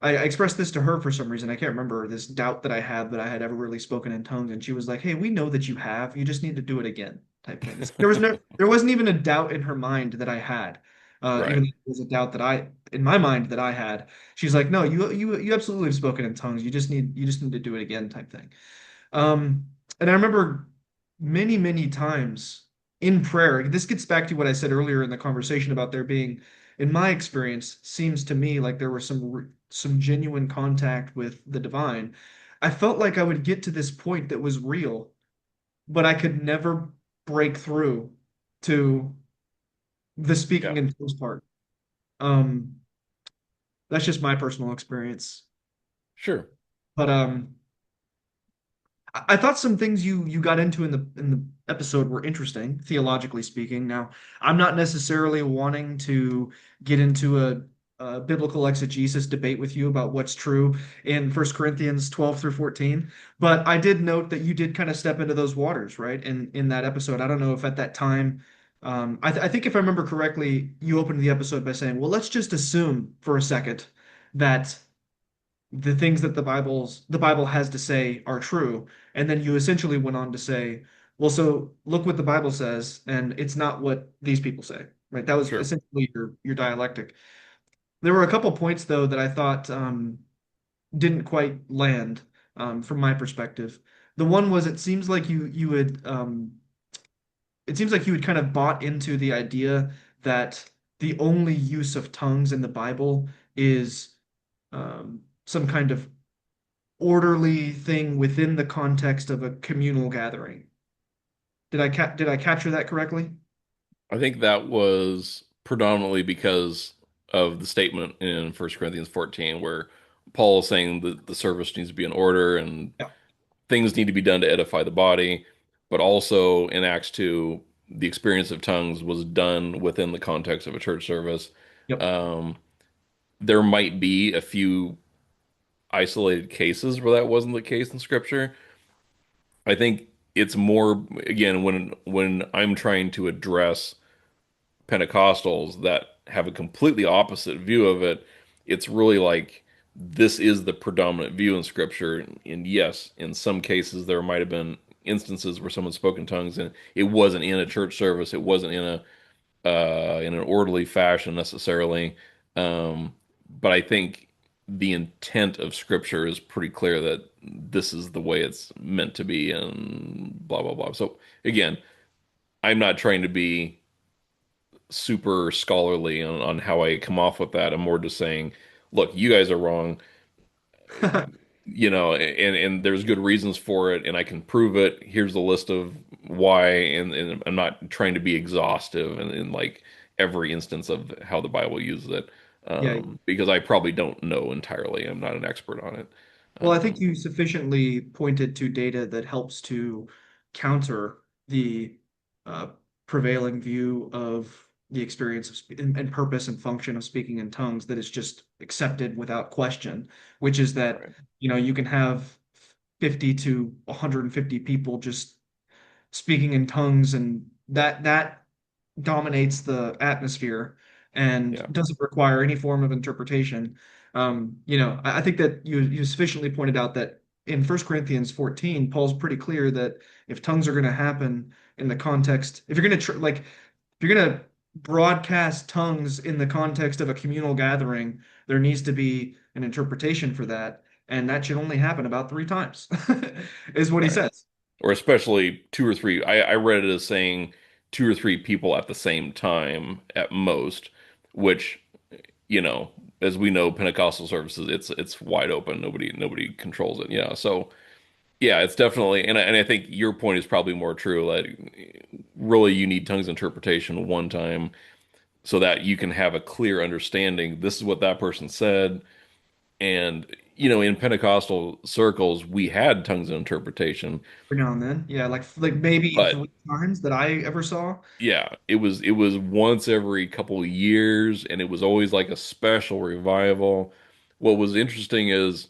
I expressed this to her for some reason. I can't remember this doubt that I had that I had ever really spoken in tongues. And she was like, "Hey, we know that you have. You just need to do it again," type thing. There wasn't even a doubt in her mind that I had, even Right. though there was a doubt that in my mind that I had. She's like, "No, you absolutely have spoken in tongues. You just need to do it again," type thing. And I remember many, many times in prayer, this gets back to what I said earlier in the conversation about there being, in my experience, seems to me like there was some genuine contact with the divine. I felt like I would get to this point that was real, but I could never break through to the speaking Yeah. in tongues part. Um, that's just my personal experience. Sure. But I thought some things you got into in the episode were interesting, theologically speaking. Now, I'm not necessarily wanting to get into a biblical exegesis debate with you about what's true in First Corinthians 12 through 14, but I did note that you did kind of step into those waters, right? In that episode, I don't know if at that time, I think if I remember correctly, you opened the episode by saying, "Well, let's just assume for a second that." The things that the Bible has to say are true. And then you essentially went on to say, well, so look what the Bible says, and it's not what these people say, right? That was Sure. essentially your dialectic. There were a couple points though that I thought didn't quite land from my perspective. The one was it seems like you had kind of bought into the idea that the only use of tongues in the Bible is some kind of orderly thing within the context of a communal gathering. Did I capture that correctly? I think that was predominantly because of the statement in First Corinthians 14 where Paul is saying that the service needs to be in order and Yeah. things need to be done to edify the body, but also in Acts 2, the experience of tongues was done within the context of a church service. Yep. Um, there might be a few isolated cases where that wasn't the case in Scripture. I think it's more, again, when I'm trying to address Pentecostals that have a completely opposite view of it, it's really like this is the predominant view in Scripture. And yes, in some cases there might have been instances where someone spoke in tongues and it wasn't in a church service, it wasn't in an orderly fashion necessarily. Um, but I think the intent of Scripture is pretty clear that this is the way it's meant to be, and blah blah blah. So again, I'm not trying to be super scholarly on how I come off with that. I'm more just saying, look, you guys are wrong, and there's good reasons for it, and I can prove it. Here's the list of why, and I'm not trying to be exhaustive in like every instance of how the Bible uses it, Yeah. because I probably don't know entirely. I'm not an expert on it. Well, I think Um, you sufficiently pointed to data that helps to counter the uh, prevailing view of the experience of and purpose and function of speaking in tongues that is just accepted without question, which is that, Right. you can have 50 to 150 people just speaking in tongues, and that dominates the atmosphere and Yeah. doesn't require any form of interpretation. I think that you sufficiently pointed out that in 1 Corinthians 14, Paul's pretty clear that if tongues are going to happen in the context, if you're going to if you're going to broadcast tongues in the context of a communal gathering, there needs to be an interpretation for that, and that should only happen about 3 times, is what he Right. says. Or especially two or three. I read it as saying two or three people at the same time at most, which, you know, as we know, Pentecostal services, it's wide open. Nobody controls it. Yeah. So yeah, it's definitely, and I think your point is probably more true. Like, really, you need tongues interpretation one time so that you can have a clear understanding. This is what that person said. And, in Pentecostal circles, we had tongues of interpretation, Every now and then. Yeah, like maybe but 3 times that I ever saw. yeah, it was once every couple of years, and it was always like a special revival. What was interesting is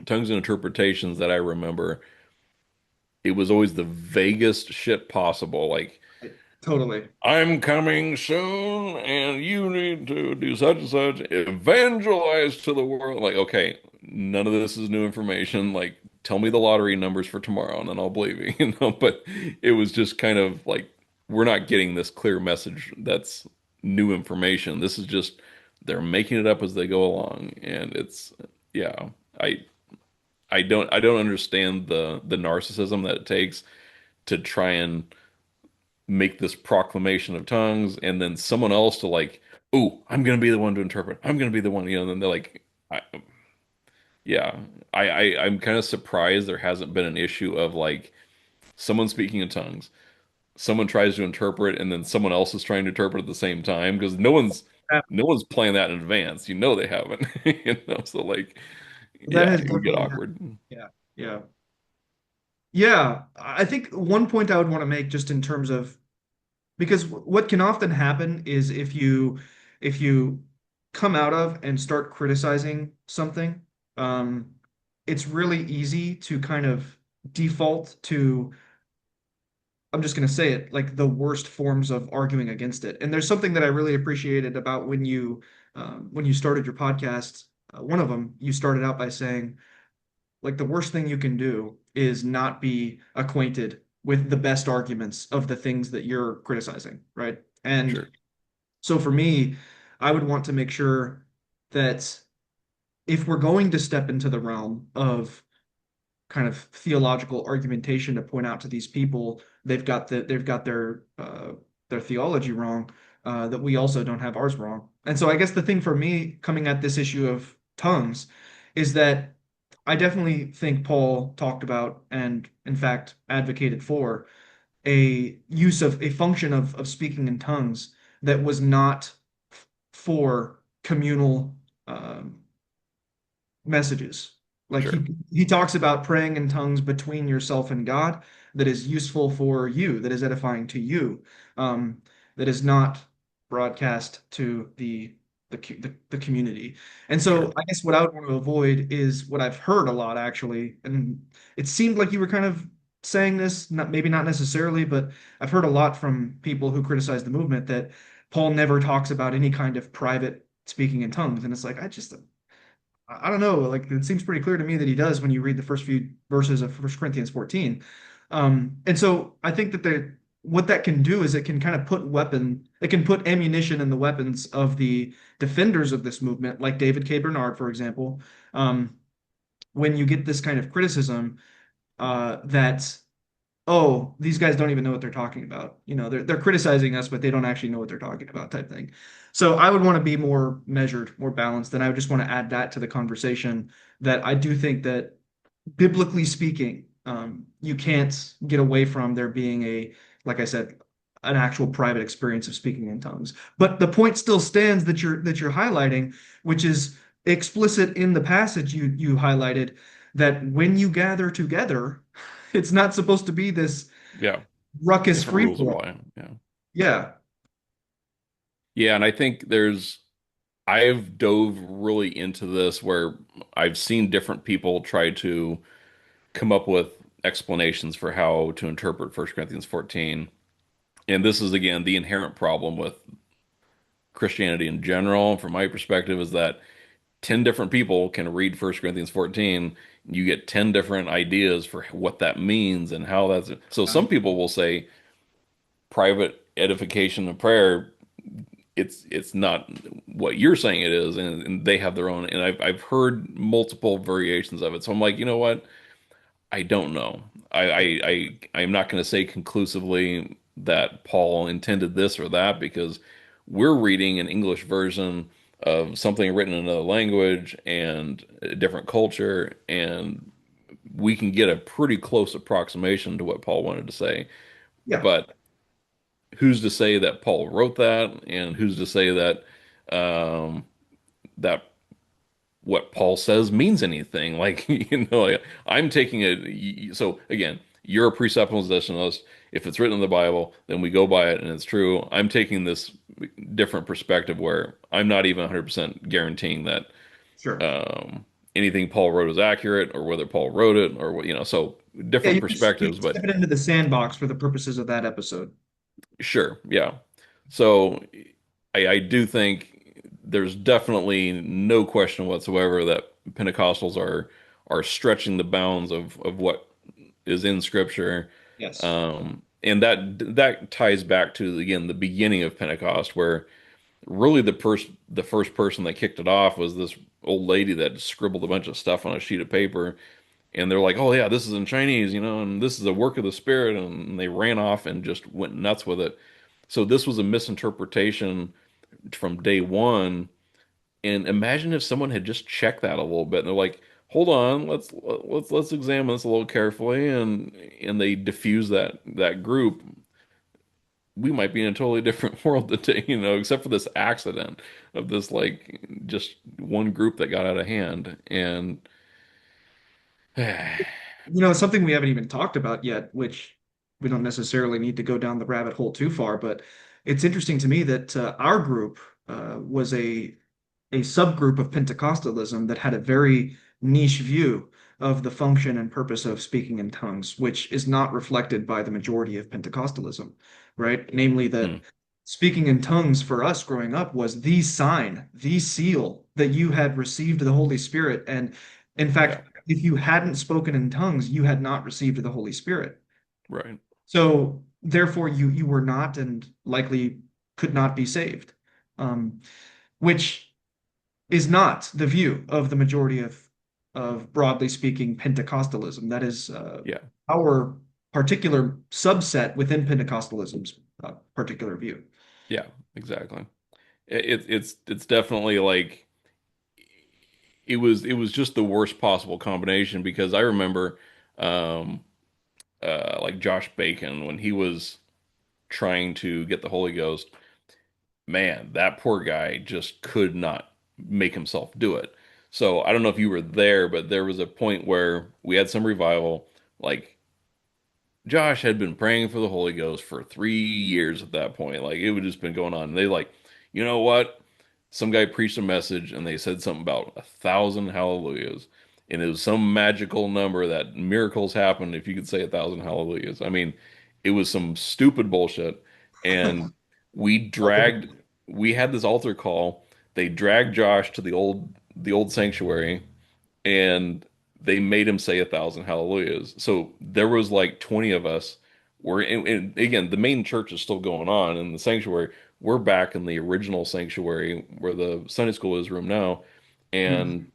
tongues and interpretations that I remember, it was always the vaguest shit possible. Like, Totally. I'm coming soon, and you need to do such and such, evangelize to the world. Like, okay, none of this is new information. Like, tell me the lottery numbers for tomorrow, and then I'll believe you, But it was just kind of like, we're not getting this clear message that's new information. This is just they're making it up as they go along, and yeah, I I don't understand the narcissism that it takes to try and make this proclamation of tongues and then someone else to like, oh, I'm gonna be the one to interpret. I'm gonna be the one, and then they're like, I, yeah, I'm kind of surprised there hasn't been an issue of like someone speaking in tongues, someone tries to interpret, and then someone else is trying to interpret at the same time because no one's playing that in advance. They haven't, So like, That yeah, has it would get definitely happened. awkward. Yeah. Yeah. Yeah. I think one point I would want to make just in terms of, because what can often happen is if you come out of and start criticizing something, um, it's really easy to kind of default to, I'm just going to say it, like the worst forms of arguing against it. And there's something that I really appreciated about when you started your podcast. One of them, you started out by saying, like, the worst thing you can do is not be acquainted with the best arguments of the things that you're criticizing, right? And Sure, so for me, I would want to make sure that if we're going to step into the realm of kind of theological argumentation to point out to these people they've got their theology wrong, that we also don't have ours wrong. And so I guess the thing for me coming at this issue of tongues is that I definitely think Paul talked about and in fact advocated for a use of a function of speaking in tongues that was not for communal um, messages. Like sure, he talks about praying in tongues between yourself and God that is useful for you, that is edifying to you, um, that is not broadcast to the community. And sure. so I guess what I would want to avoid is what I've heard a lot actually, and it seemed like you were kind of saying this, not maybe not necessarily, but I've heard a lot from people who criticize the movement that Paul never talks about any kind of private speaking in tongues, and it's like I don't know. Like it seems pretty clear to me that he does when you read the first few verses of First Corinthians 14. And so I think that what that can do is it can kind of it can put ammunition in the weapons of the defenders of this movement, like David K. Bernard, for example. Um, when you get this kind of criticism, that oh, these guys don't even know what they're talking about. They're criticizing us, but they don't actually know what they're talking about, type thing. So I would want to be more measured, more balanced, and I would just want to add that to the conversation that I do think that biblically speaking, you can't get away from there being like I said, an actual private experience of speaking in tongues. But the point still stands that you're highlighting, which is explicit in the passage you highlighted, that when you gather together, it's not supposed to be this Yeah, ruckus different free rules for all. apply. Yeah. Yeah. Yeah, and I think I've dove really into this where I've seen different people try to come up with explanations for how to interpret First Corinthians 14. And this is again the inherent problem with Christianity in general, from my perspective, is that 10 different people can read First Corinthians 14. You get 10 different ideas for what that means and how that's. So some people will say private edification and prayer, it's not what you're saying it is, and they have their own. And I've heard multiple variations of it. So I'm like, you know what? I don't know. I'm not going to say conclusively that Paul intended this or that because we're reading an English version of something written in another language and a different culture, and we can get a pretty close approximation to what Paul wanted to say. Yeah, But who's to say that Paul wrote that, and who's to say that that what Paul says means anything. Like, like, I'm taking it. So again, you're a presuppositionalist. If it's written in the Bible, then we go by it and it's true. I'm taking this different perspective where I'm not even 100% guaranteeing that sure. um, anything Paul wrote is accurate or whether Paul wrote it or what, so Yeah, different you're perspectives, just but stepping into the sandbox for the purposes of that episode. sure, yeah. So I do think there's definitely no question whatsoever that Pentecostals are stretching the bounds of what is in Scripture. Yes. And that ties back to again the beginning of Pentecost, where really the first person that kicked it off was this old lady that scribbled a bunch of stuff on a sheet of paper, and they're like, "Oh yeah, this is in Chinese, and this is a work of the Spirit," and they ran off and just went nuts with it. So this was a misinterpretation from day one. And imagine if someone had just checked that a little bit and they're like, hold on, let's examine this a little carefully and they diffuse that group. We might be in a totally different world today, except for this accident of this like just one group that got out of hand. And Something we haven't even talked about yet, which we don't necessarily need to go down the rabbit hole too far, but it's interesting to me that our group was a subgroup of Pentecostalism that had a very niche view of the function and purpose of speaking in tongues, which is not reflected by the majority of Pentecostalism, right? Namely, that hmm, speaking in tongues for us growing up was the sign, the seal that you had received the Holy Spirit. And in yeah, fact, if you hadn't spoken in tongues, you had not received the Holy Spirit. right, So therefore, you were not and likely could not be saved, which is not the view of the majority of broadly speaking Pentecostalism. That is yeah, our particular subset within Pentecostalism's particular view. yeah, exactly. It's definitely like it was just the worst possible combination because I remember um like Josh Bacon when he was trying to get the Holy Ghost, man, that poor guy just could not make himself do it. So I don't know if you were there, but there was a point where we had some revival. Like Josh had been praying for the Holy Ghost for 3 years at that point. Like it would just been going on. And they like, you know what? Some guy preached a message and they said something about 1,000 hallelujahs. And it was some magical number that miracles happen if you could say 1,000 hallelujahs. I mean, it was some stupid bullshit. And we dragged, we had this altar call. They dragged Josh to the old sanctuary and they made him say 1,000 hallelujahs. So there was like 20 of us. And again, the main church is still going on in the sanctuary. We're back in the original sanctuary where the Sunday school is room now, Mhm. and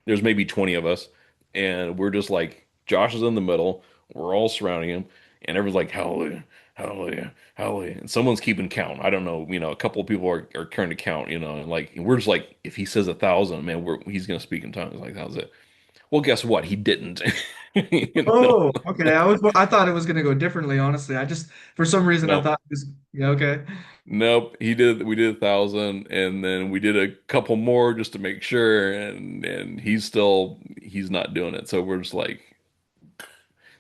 there's maybe 20 of us, and we're just like Josh is in the middle. We're all surrounding him, and everyone's like hallelujah, hallelujah, hallelujah, and someone's keeping count. I don't know, a couple of people are trying to count, and like and we're just like if he says 1,000, man, he's gonna speak in tongues. Like how's it? Well, guess what? He didn't. You know? Oh, okay. I thought it was going to go differently, honestly. I just for some reason I Nope. thought it was yeah, okay. Nope. He did. We did 1,000, and then we did a couple more just to make sure, and he's not doing it. So we're just like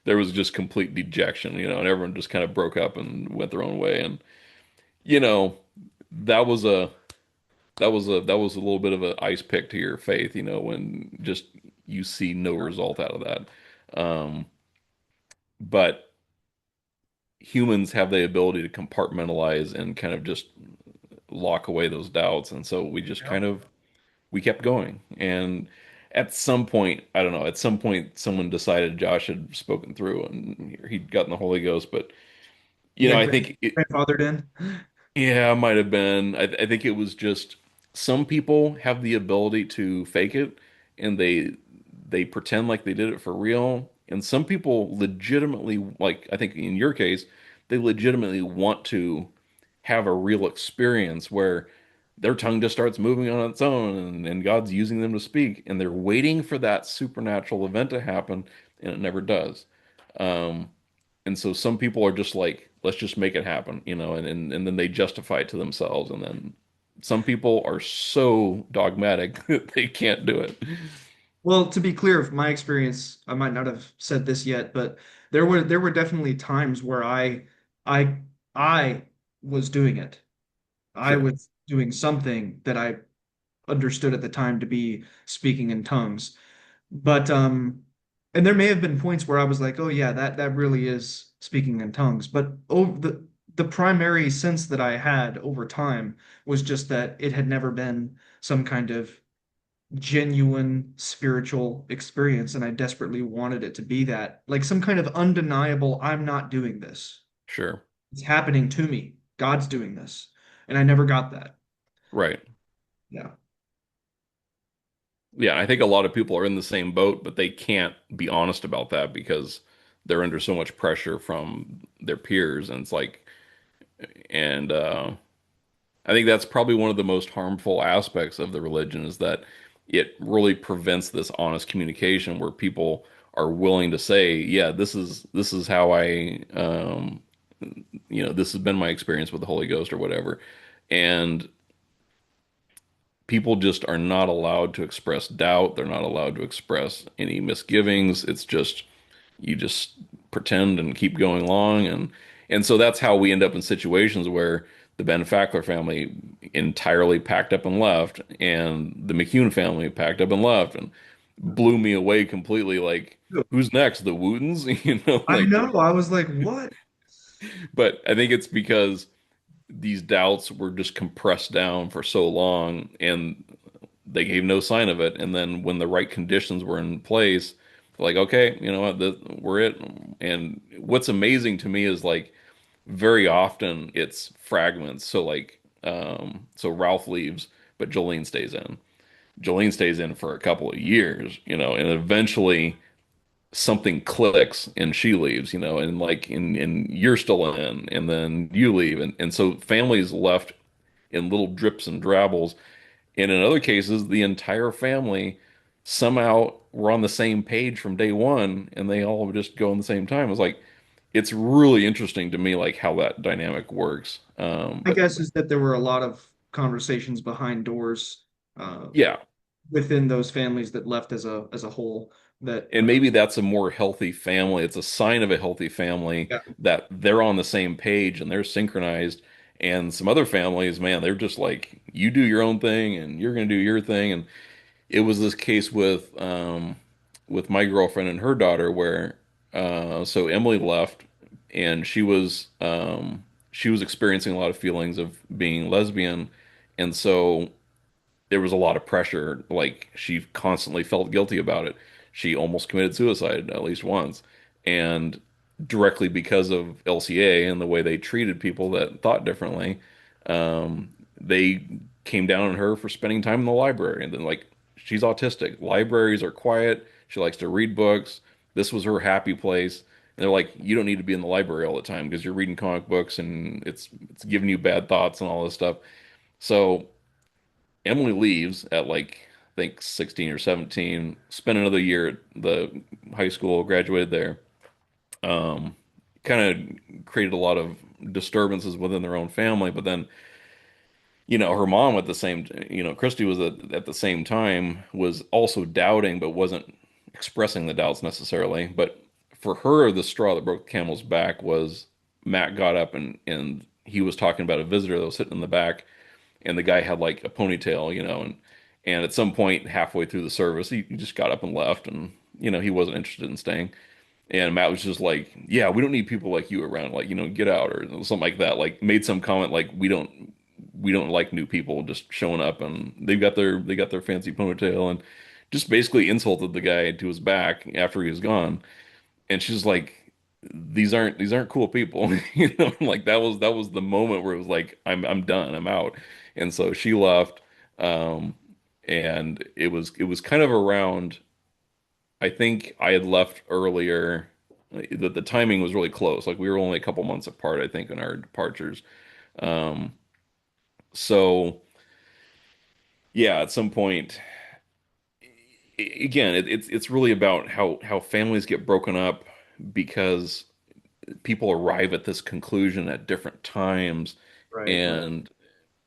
there was just complete dejection, and everyone just kind of broke up and went their own way. And you know, that was a that was a little bit of an ice pick to your faith, when just you see no result out of that. Um, but humans have the ability to compartmentalize and kind of just lock away those doubts, and so we just Yeah. kind of we kept going. And at some point, I don't know, at some point someone decided Josh had spoken through and he'd gotten the Holy Ghost, but You got I think grandfathered in. yeah, it might have been. I think it was just some people have the ability to fake it and they pretend like they did it for real. And some people legitimately, like I think in your case, they legitimately want to have a real experience where their tongue just starts moving on its own and God's using them to speak and they're waiting for that supernatural event to happen and it never does. Um, and so some people are just like, let's just make it happen, and then they justify it to themselves. And then some people are so dogmatic that they can't do it. Well, to be clear, of my experience, I might not have said this yet, but there were definitely times where I I was doing it. I Sure, was doing something that I understood at the time to be speaking in tongues. But and there may have been points where I was like, oh yeah, that really is speaking in tongues. But over the primary sense that I had over time was just that it had never been some kind of genuine spiritual experience, and I desperately wanted it to be that, like some kind of undeniable, I'm not doing this. sure. It's happening to me. God's doing this. And I never got that. Right. Yeah. Yeah, I think a lot of people are in the same boat, but they can't be honest about that because they're under so much pressure from their peers. And it's like, and I think that's probably one of the most harmful aspects of the religion is that it really prevents this honest communication where people are willing to say, yeah, this is how this has been my experience with the Holy Ghost or whatever. And people just are not allowed to express doubt. They're not allowed to express any misgivings. It's just you just pretend and keep going along, and so that's how we end up in situations where the Ben Fackler family entirely packed up and left, and the McCune family packed up and left, and blew me away completely. Like, who's next? The Wootens, I like. know. I was like, what? But I think it's because these doubts were just compressed down for so long and they gave no sign of it. And then when the right conditions were in place, like, okay, you know what, we're it. And what's amazing to me is like very often it's fragments. So like, so Ralph leaves, but Jolene stays in. Jolene stays in for a couple of years, and eventually something clicks and she leaves, and like and you're still in and then you leave and so families left in little drips and drabbles. And in other cases, the entire family somehow were on the same page from day one and they all just go in the same time. It's like it's really interesting to me like how that dynamic works. My But guess is that there were a lot of conversations behind doors uh, yeah, within those families that left as a whole. That and maybe that's a more healthy family. It's a sign of a healthy family yeah, that they're on the same page and they're synchronized. And some other families, man, they're just like, you do your own thing and you're going to do your thing. And it was this case with my girlfriend and her daughter where so Emily left and she was experiencing a lot of feelings of being lesbian. And so there was a lot of pressure. Like she constantly felt guilty about it. She almost committed suicide at least once. And directly because of LCA and the way they treated people that thought differently, they came down on her for spending time in the library. And then, like, she's autistic. Libraries are quiet. She likes to read books. This was her happy place. And they're like, you don't need to be in the library all the time because you're reading comic books and it's giving you bad thoughts and all this stuff. So Emily leaves at like I think 16 or 17, spent another year at the high school, graduated there. Um, kind of created a lot of disturbances within their own family, but then her mom at the same, Christy was at the same time was also doubting, but wasn't expressing the doubts necessarily. But for her, the straw that broke the camel's back was Matt got up and he was talking about a visitor that was sitting in the back. and the guy had like a ponytail, and at some point halfway through the service, he just got up and left, and he wasn't interested in staying. And Matt was just like, "Yeah, we don't need people like you around. Like, get out or something like that." Like, made some comment like, "We don't like new people just showing up, and they got their fancy ponytail," and just basically insulted the guy to his back after he was gone. And she's like, "These aren't cool people," Like that was the moment where it was like, "I'm done. I'm out." And so she left. Um, and it was kind of around. I think I had left earlier. The timing was really close. Like we were only a couple months apart, I think, in our departures. Um, so yeah, at some point, again, it's really about how families get broken up because people arrive at this conclusion at different times, Right, right. and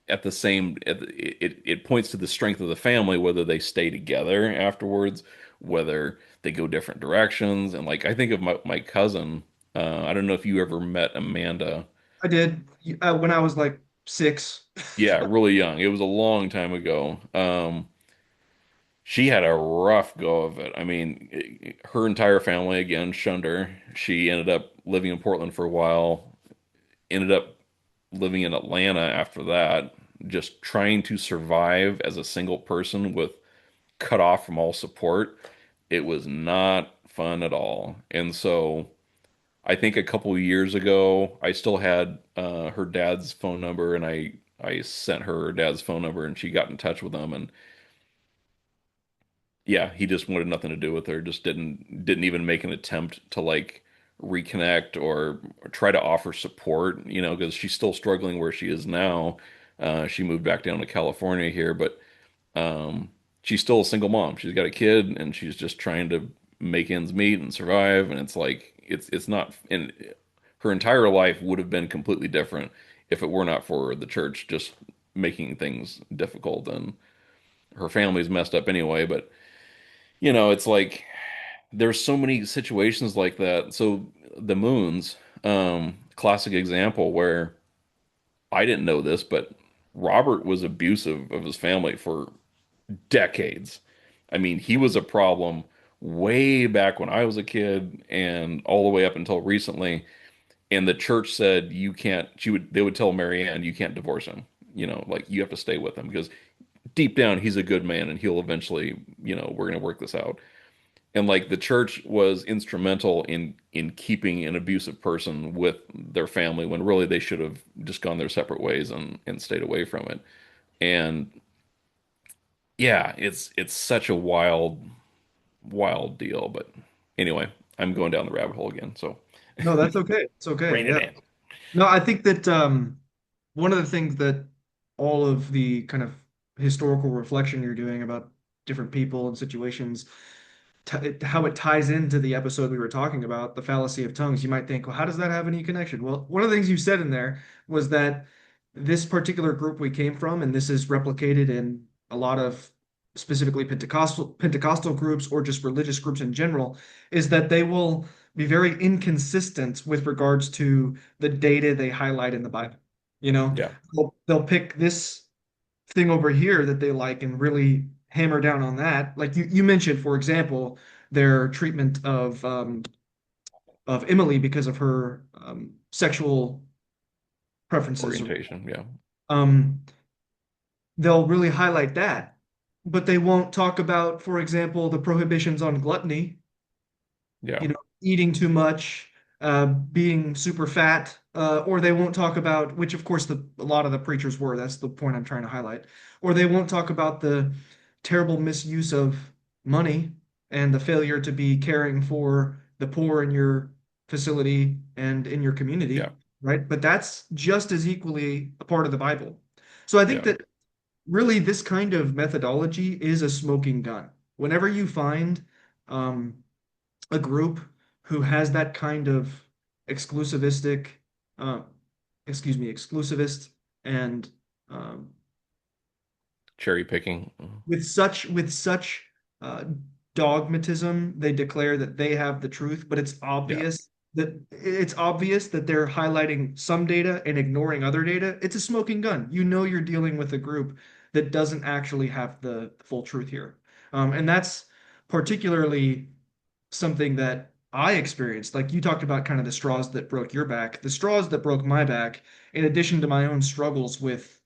at the same, it points to the strength of the family, whether they stay together afterwards, whether they go different directions. And like I think of my cousin. I don't know if you ever met Amanda. I did when I was like 6. Yeah, really young. It was a long time ago. She had a rough go of it. I mean, her entire family again shunned her. She ended up living in Portland for a while, ended up living in Atlanta after that, just trying to survive as a single person with cut off from all support. It was not fun at all. And so I think a couple of years ago, I still had her dad's phone number, and I sent her dad's phone number, and she got in touch with him. And yeah, he just wanted nothing to do with her. Just didn't even make an attempt to like reconnect or try to offer support, because she's still struggling where she is now. She moved back down to California here, but um, she's still a single mom. She's got a kid, and she's just trying to make ends meet and survive. And it's like it's not. And her entire life would have been completely different if it were not for the church just making things difficult. And her family's messed up anyway, but it's like there's so many situations like that. So the Moons, classic example where I didn't know this, but Robert was abusive of his family for decades. I mean, he was a problem way back when I was a kid and all the way up until recently. And the church said you can't, they would tell Marianne, you can't divorce him. Like you have to stay with him because deep down he's a good man and he'll eventually, we're going to work this out. And like the church was instrumental in keeping an abusive person with their family when really they should have just gone their separate ways and stayed away from it. And yeah, it's such a wild deal. But anyway, I'm going down the rabbit hole again. So No, that's okay. It's okay. rein it Yeah. in. No, I think that one of the things that all of the kind of historical reflection you're doing about different people and situations, how it ties into the episode we were talking about, the fallacy of tongues, you might think, well, how does that have any connection? Well, one of the things you said in there was that this particular group we came from, and this is replicated in a lot of specifically Pentecostal groups or just religious groups in general, is that they will be very inconsistent with regards to the data they highlight in the Bible. You know, Yeah, they'll pick this thing over here that they like and really hammer down on that. Like you mentioned, for example, their treatment of Emily because of her sexual preferences. orientation. Yeah, Um, they'll really highlight that, but they won't talk about, for example, the prohibitions on gluttony, yeah, eating too much, being super fat, or they won't talk about, which of course a lot of the preachers were. That's the point I'm trying to highlight. Or they won't talk about the terrible misuse of money and the failure to be caring for the poor in your facility and in your yeah, community, right? But that's just as equally a part of the Bible. So I think yeah, that really this kind of methodology is a smoking gun. Whenever you find um, a group who has that kind of exclusivistic, uh, exclusivist and um, cherry picking. with such uh, dogmatism, they declare that they have the truth, but it's Yeah, obvious that it's obvious that they're highlighting some data and ignoring other data, it's a smoking gun. You know you're dealing with a group that doesn't actually have the full truth here. And that's particularly something that I experienced. Like you talked about kind of the straws that broke your back. The straws that broke my back, in addition to my own struggles with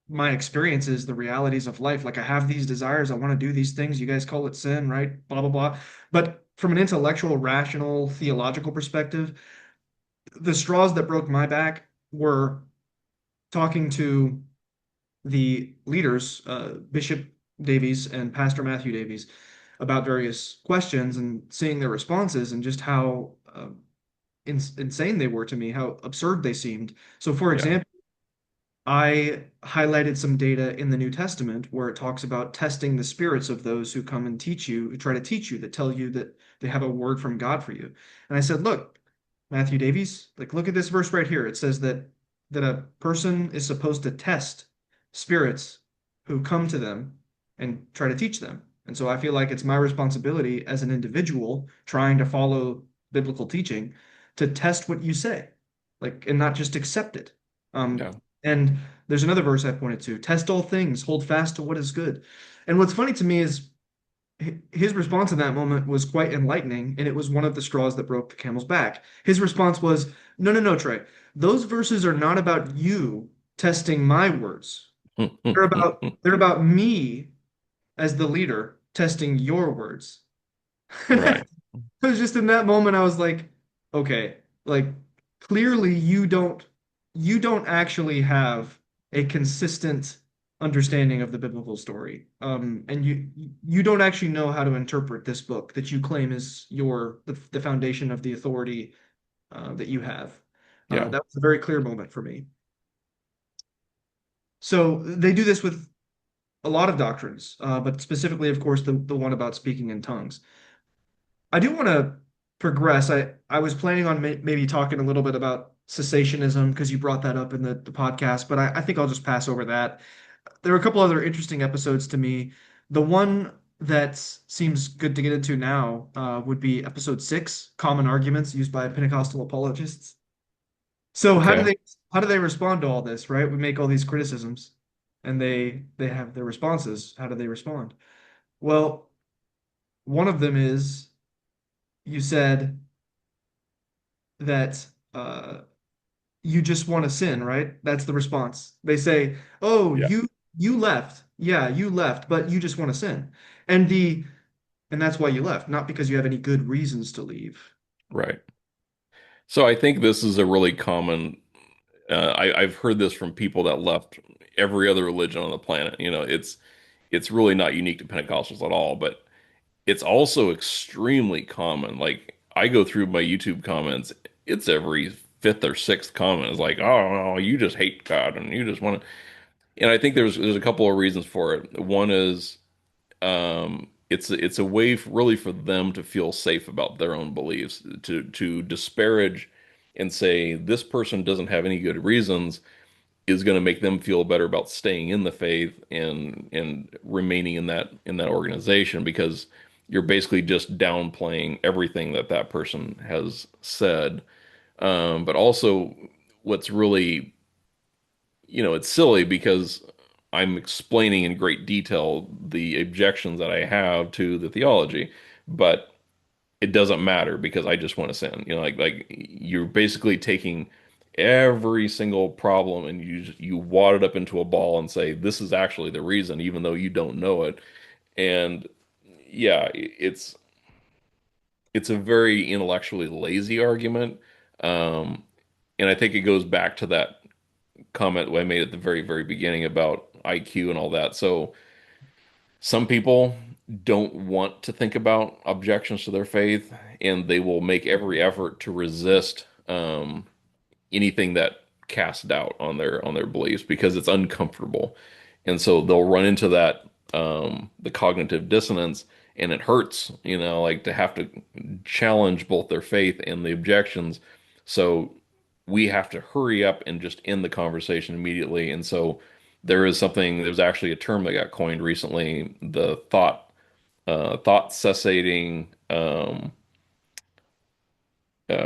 my experiences, the realities of life. Like I have these desires, I want to do these things. You guys call it sin, right? Blah, blah, blah. But from an intellectual, rational, theological perspective, the straws that broke my back were talking to the leaders, Bishop Davies and Pastor Matthew Davies, about various questions and seeing their responses and just how insane they were to me, how absurd they seemed. So, for Yeah, example, I highlighted some data in the New Testament where it talks about testing the spirits of those who come and teach you, who try to teach you, that tell you that they have a word from God for you. And I said, look, Matthew Davies, like look at this verse right here. It says that a person is supposed to test spirits who come to them and try to teach them. And so I feel like it's my responsibility as an individual trying to follow biblical teaching to test what you say, like, and not just accept it. yeah, And there's another verse I pointed to, test all things, hold fast to what is good. And what's funny to me is his response in that moment was quite enlightening, and it was one of the straws that broke the camel's back. His response was, no, no, no, Trey, those verses are not about you testing my words. They're about me as the leader testing your words. right. It was just in that moment I was like, okay, like clearly you don't actually have a consistent understanding of the biblical story. And you don't actually know how to interpret this book that you claim is the foundation of the authority that you have. Yeah, That was a very clear moment for me. So they do this with a lot of doctrines, but specifically, of course, the one about speaking in tongues. I do want to progress. I was planning on maybe talking a little bit about cessationism because you brought that up in the podcast, but I think I'll just pass over that. There are a couple other interesting episodes to me. The one that seems good to get into now would be episode 6, Common Arguments Used by Pentecostal Apologists. So okay. how do they respond to all this, right? We make all these criticisms and they have their responses. How do they respond? Well, one of them is you said that you just want to sin, right? That's the response. They say, "Oh, Yeah, you left. Yeah, you left, but you just want to sin." And the and that's why you left, not because you have any good reasons to leave. right. So I think this is a really common. I've heard this from people that left every other religion on the planet. It's really not unique to Pentecostals at all, but it's also extremely common. Like I go through my YouTube comments, it's every fifth or sixth comment is like, "Oh, no, you just hate God and you just want to." And I think there's a couple of reasons for it. One is it's a way really for them to feel safe about their own beliefs, to disparage and say this person doesn't have any good reasons is going to make them feel better about staying in the faith and remaining in that organization because you're basically just downplaying everything that that person has said. But also, what's really, it's silly because I'm explaining in great detail the objections that I have to the theology, but it doesn't matter because I just want to sin. Like you're basically taking every single problem and you wad it up into a ball and say this is actually the reason, even though you don't know it. And yeah, it's a very intellectually lazy argument. Um, and I think it goes back to that comment I made at the very, very beginning about IQ and all that. So some people don't want to think about objections to their faith, and they will make every effort to resist anything that casts doubt on their beliefs because it's uncomfortable, and so they'll run into that the cognitive dissonance, and it hurts, like to have to challenge both their faith and the objections. So we have to hurry up and just end the conversation immediately, and so. There's actually a term that got coined recently, the thought cessating,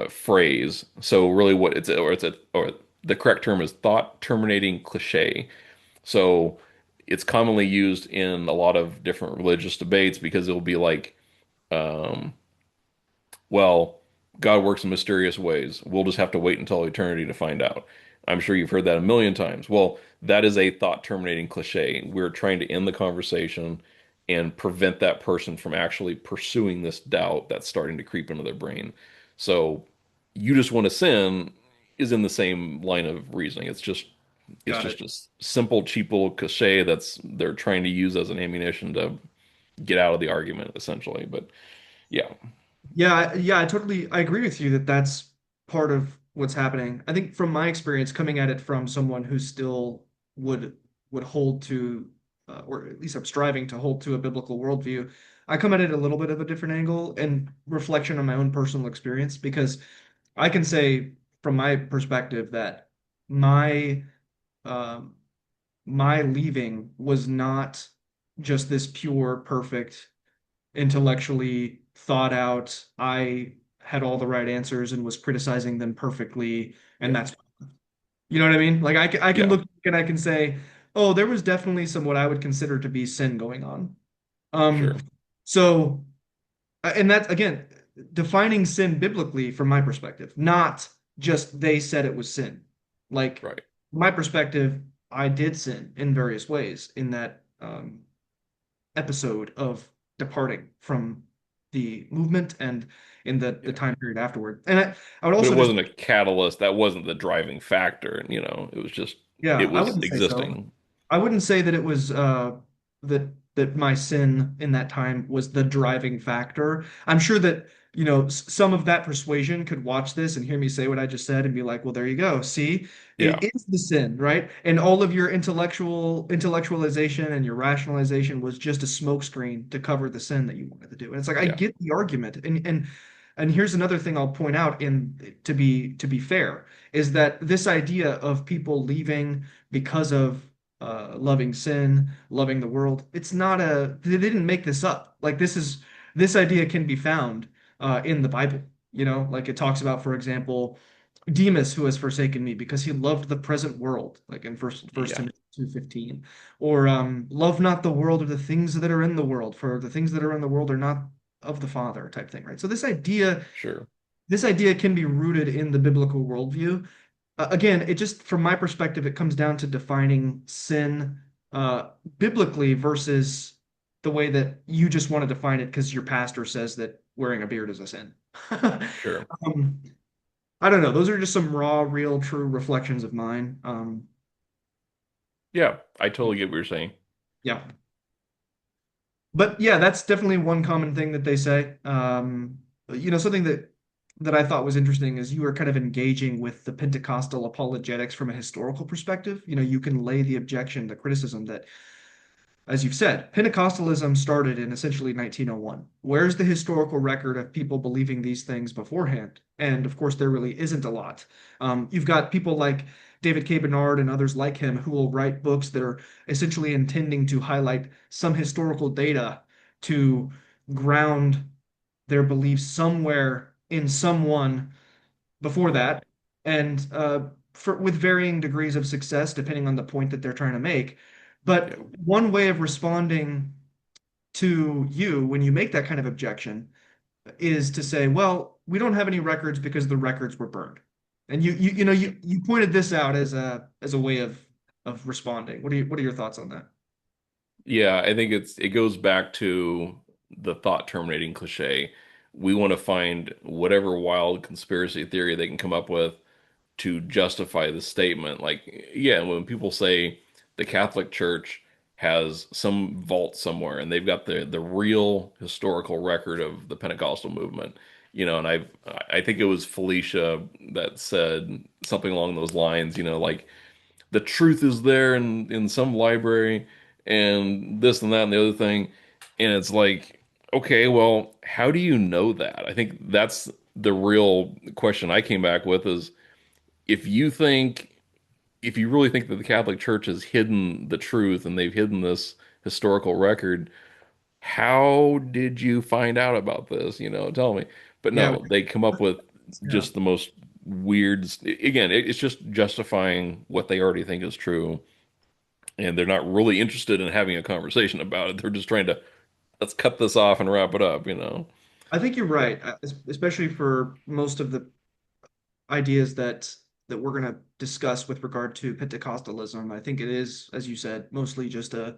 phrase. So really, what or the correct term is thought terminating cliche. So it's commonly used in a lot of different religious debates because it'll be like, um, well, God works in mysterious ways. We'll just have to wait until eternity to find out. I'm sure you've heard that a million times. Well, that is a thought terminating cliche. We're trying to end the conversation and prevent that person from actually pursuing this doubt that's starting to creep into their brain. So you just want to sin is in the same line of reasoning. It's Got just it. a simple, cheap little cliche that's they're trying to use as an ammunition to get out of the argument, essentially. But yeah, Yeah, I agree with you that that's part of what's happening. I think from my experience coming at it from someone who still would would hold to or at least I'm striving to hold to a biblical worldview, I come at it a little bit of a different angle and reflection on my own personal experience because I can say from my perspective that my um, my leaving was not just this pure, perfect intellectually thought out. I had all the right answers and was criticizing them perfectly, and yeah, that's you know what I mean? Like I can yeah, look and I can say, oh, there was definitely some what I would consider to be sin going on. sure, So and that's again defining sin biblically from my perspective, not just they said it was sin. Like right. from my perspective, I did sin in various ways in that episode of departing from the movement and in the Yeah. time period afterward. And I would But it also just, wasn't a catalyst. That wasn't the driving factor. It was just, it yeah, I was wouldn't say so. existing. I wouldn't say that it was that that my sin in that time was the driving factor. I'm sure that, some of that persuasion could watch this and hear me say what I just said and be like, well, there you go. See, Yeah, it is the sin, right? And all of your intellectualization and your rationalization was just a smokescreen to cover the sin that you wanted to do. And it's like I yeah, get the argument. And here's another thing I'll point out in to be fair, is that this idea of people leaving because of loving sin, loving the world. It's not they didn't make this up. Like this idea can be found in the Bible. Like it talks about, for example, Demas who has forsaken me because he loved the present world, like in First yeah, Timothy 2:15, or love not the world or the things that are in the world, for the things that are in the world are not of the Father type thing, right? So sure. this idea can be rooted in the biblical worldview. Again, it just, from my perspective, it comes down to defining sin uh, biblically versus the way that you just want to define it because your pastor says that wearing a beard is a sin. Sure. Um, I don't know. Those are just some raw, real, true reflections of mine. Yeah, I totally get what you're saying. Yeah. But yeah, that's definitely one common thing that they say. Something that I thought was interesting is you were kind of engaging with the Pentecostal apologetics from a historical perspective. You can lay the objection, the criticism that, as you've said, Pentecostalism started in essentially 1901. Where's the historical record of people believing these things beforehand? And of course, there really isn't a lot. You've got people like David K. Bernard and others like him who will write books that are essentially intending to highlight some historical data to ground their beliefs somewhere in someone before that, and with varying degrees of success depending on the point that they're trying to make. But Yeah, one way of responding to you when you make that kind of objection is to say, well, we don't have any records because the records were burned. And you pointed this out as a way of responding. What are your thoughts on that? yeah. I think it goes back to the thought terminating cliche. We want to find whatever wild conspiracy theory they can come up with to justify the statement. Like, yeah, when people say the Catholic Church has some vault somewhere and they've got the real historical record of the Pentecostal movement, and I think it was Felicia that said something along those lines, like the truth is there in some library and this and that and the other thing. And it's like, okay, well, how do you know that? I think that's the real question I came back with is if you think if you really think that the Catholic Church has hidden the truth and they've hidden this historical record, how did you find out about this? Tell me. But Yeah, no, they come up with Yeah. just the most weird. Again, it's just justifying what they already think is true, and they're not really interested in having a conversation about it. They're just trying to let's cut this off and wrap it up, you know? I think you're Yeah, right, especially for most of the ideas that we're going to discuss with regard to Pentecostalism. I think it is, as you said, mostly just a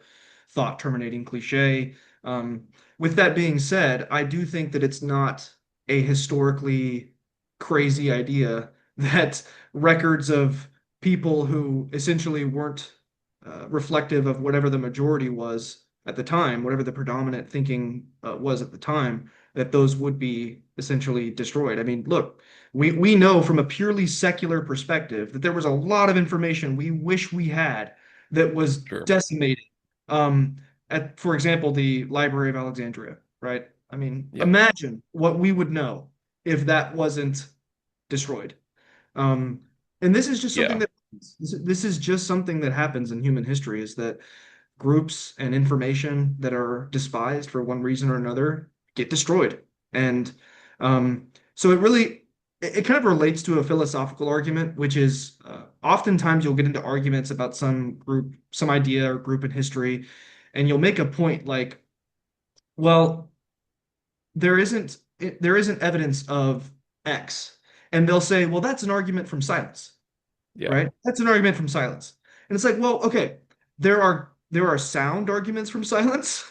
thought terminating cliche. Um, with that being said, I do think that it's not a historically crazy idea that records of people who essentially weren't reflective of whatever the majority was at the time, whatever the predominant thinking was at the time, that those would be essentially destroyed. I mean, look, we know from a purely secular perspective that there was a lot of information we wish we had that was sure. decimated. Um, for example, the Library of Alexandria, right? I mean, Yeah, imagine what we would know if that wasn't destroyed. Um, and this is just something yeah, that this is just something that happens in human history is that groups and information that are despised for one reason or another get destroyed. And so it kind of relates to a philosophical argument, which is oftentimes you'll get into arguments about some group, some idea or group in history, and you'll make a point like, well, there isn't evidence of X. And they'll say, well, that's an argument from silence, yeah, right? That's an argument from silence. And it's like, well, okay, there are sound arguments from silence,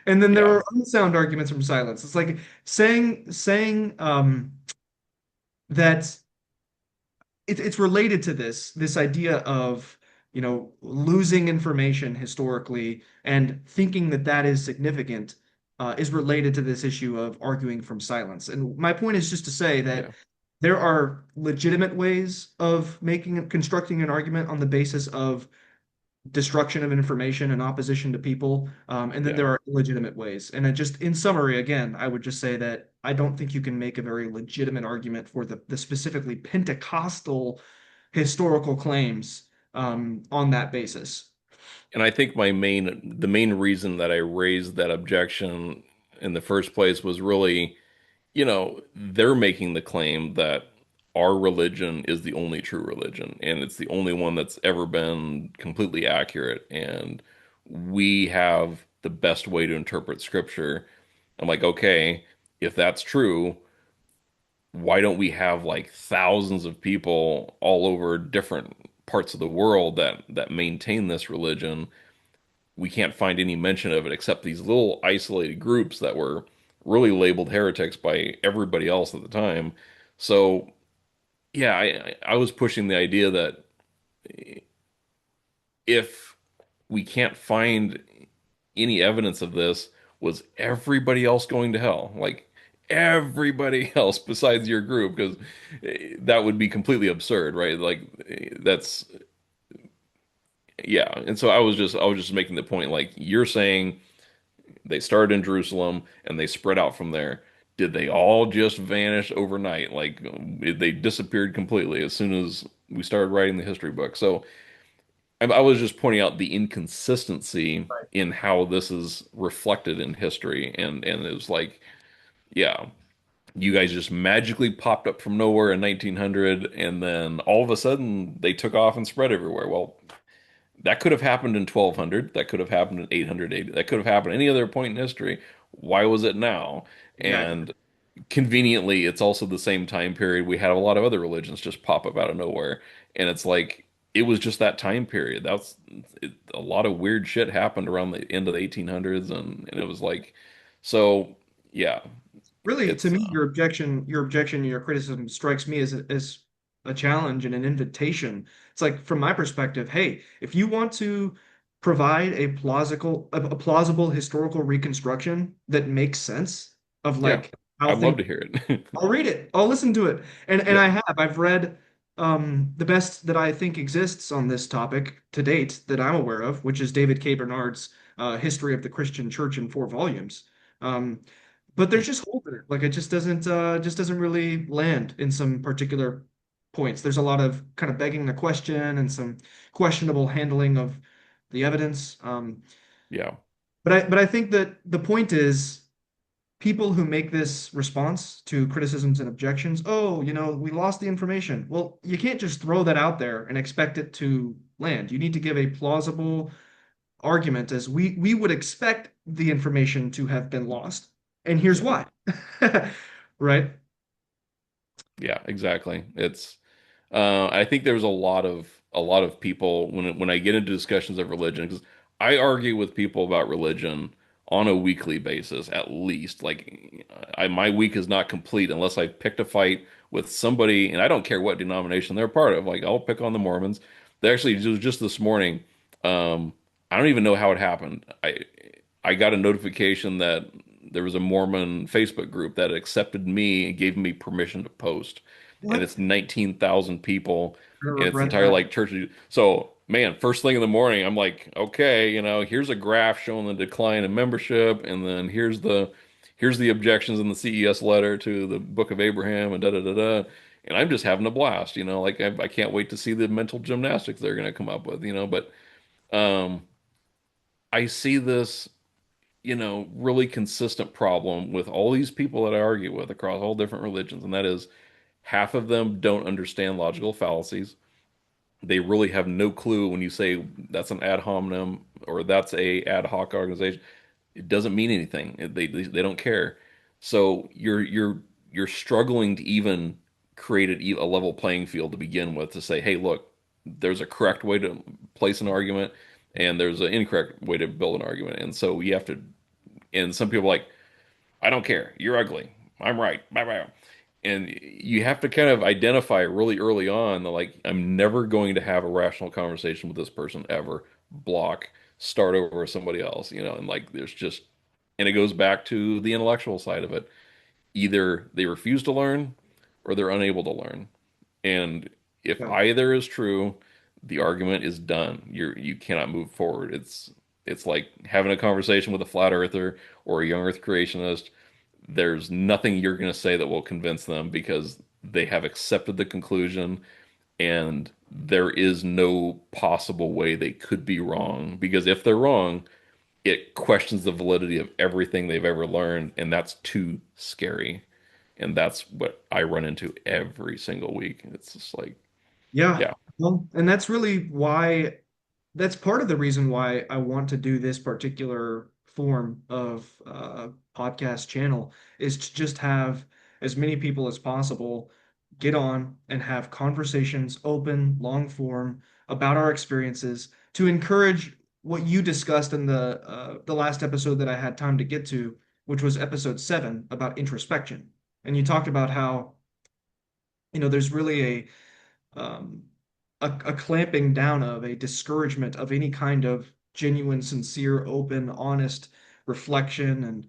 and then there yeah, are unsound arguments from silence. It's like saying that it's related to this idea of losing information historically and thinking that that is significant is related to this issue of arguing from silence. And my point is just to say that yeah, there are legitimate ways of constructing an argument on the basis of destruction of information and opposition to people. And then yeah. there are illegitimate ways. And in summary, again, I would just say that I don't think you can make a very legitimate argument for the specifically Pentecostal historical claims on that basis. And I think the main reason that I raised that objection in the first place was really, they're making the claim that our religion is the only true religion and it's the only one that's ever been completely accurate and we have the best way to interpret scripture. I'm like, okay, if that's true, why don't we have like thousands of people all over different parts of the world that maintain this religion? We can't find any mention of it except these little isolated groups that were really labeled heretics by everybody else at the time. So, yeah, I was pushing the idea that if we can't find any evidence of this, was everybody else going to hell? Like everybody else besides your group, because that would be completely absurd, right? Like that's yeah. And so I was just making the point, like you're saying they started in Jerusalem and they spread out from there. Did they all just vanish overnight? Like they disappeared completely as soon as we started writing the history book. So I was just pointing out the inconsistency in how this is reflected in history, and it was like, yeah, you guys just magically popped up from nowhere in 1900, and then all of a sudden they took off and spread everywhere. Well, that could have happened in 1200. That could have happened in 880. That could have happened any other point in history. Why was it now? Exactly. And conveniently, it's also the same time period we had a lot of other religions just pop up out of nowhere. And it's like, it was just that time period. A lot of weird shit happened around the end of the 1800s. And it was like, so yeah, Really, to it's, me, your your criticism strikes me as a challenge and an invitation. It's like, from my perspective, hey, if you want to provide a plausible historical reconstruction that makes sense of yeah, like how I'd love things, to hear it. I'll read it. I'll listen to it. And Yeah, I've read the best that I think exists on this topic to date that I'm aware of, which is David K. Bernard's History of the Christian Church in 4 volumes. Um, but there's just holes in it. Like it just doesn't really land in some particular points. There's a lot of kind of begging the question and some questionable handling of the evidence. yeah, But I think that the point is people who make this response to criticisms and objections, oh, we lost the information. Well, you can't just throw that out there and expect it to land. You need to give a plausible argument as we would expect the information to have been lost. And here's Yeah. why. Right? Yeah, exactly. I think there's a lot of people when I get into discussions of religion, because I argue with people about religion on a weekly basis at least. Like my week is not complete unless I picked a fight with somebody, and I don't care what denomination they're part of. Like I'll pick on the Mormons. They actually just this morning. Um, I don't even know how it happened. I got a notification that there was a Mormon Facebook group that accepted me and gave me permission to post, and What? it's 19,000 people, I and it's the regret entire that. like church. So, man, first thing in the morning, I'm like, okay, here's a graph showing the decline in membership, and then here's the objections in the CES letter to the Book of Abraham, and da da da da. And I'm just having a blast, like I can't wait to see the mental gymnastics they're going to come up with, but um, I see this, really consistent problem with all these people that I argue with across all different religions, and that is half of them don't understand logical fallacies. They really have no clue when you say that's an ad hominem or that's a ad hoc organization. It doesn't mean anything. They don't care. So you're struggling to even create a level playing field to begin with to say, hey, look, there's a correct way to place an argument and there's an incorrect way to build an argument. And so you have to, and some people are like, I don't care. You're ugly. I'm right. Bye bye. And you have to kind of identify really early on that, like, I'm never going to have a rational conversation with this person ever. Block, start over with somebody else, and like and it goes back to the intellectual side of it. Either they refuse to learn or they're unable to learn. And if Yeah. either is true, the argument is done. You cannot move forward. It's like having a conversation with a flat earther or a young earth creationist. There's nothing you're going to say that will convince them because they have accepted the conclusion and there is no possible way they could be wrong. Because if they're wrong, it questions the validity of everything they've ever learned, and that's too scary. And that's what I run into every single week. It's just like, Yeah. yeah, Well, and that's part of the reason why I want to do this particular form of podcast channel is to just have as many people as possible get on and have conversations, open, long form, about our experiences to encourage what you discussed in the last episode that I had time to get to, which was episode 7 about introspection. And you talked about how, there's really um, a clamping down of a discouragement of any kind of genuine, sincere, open, honest reflection and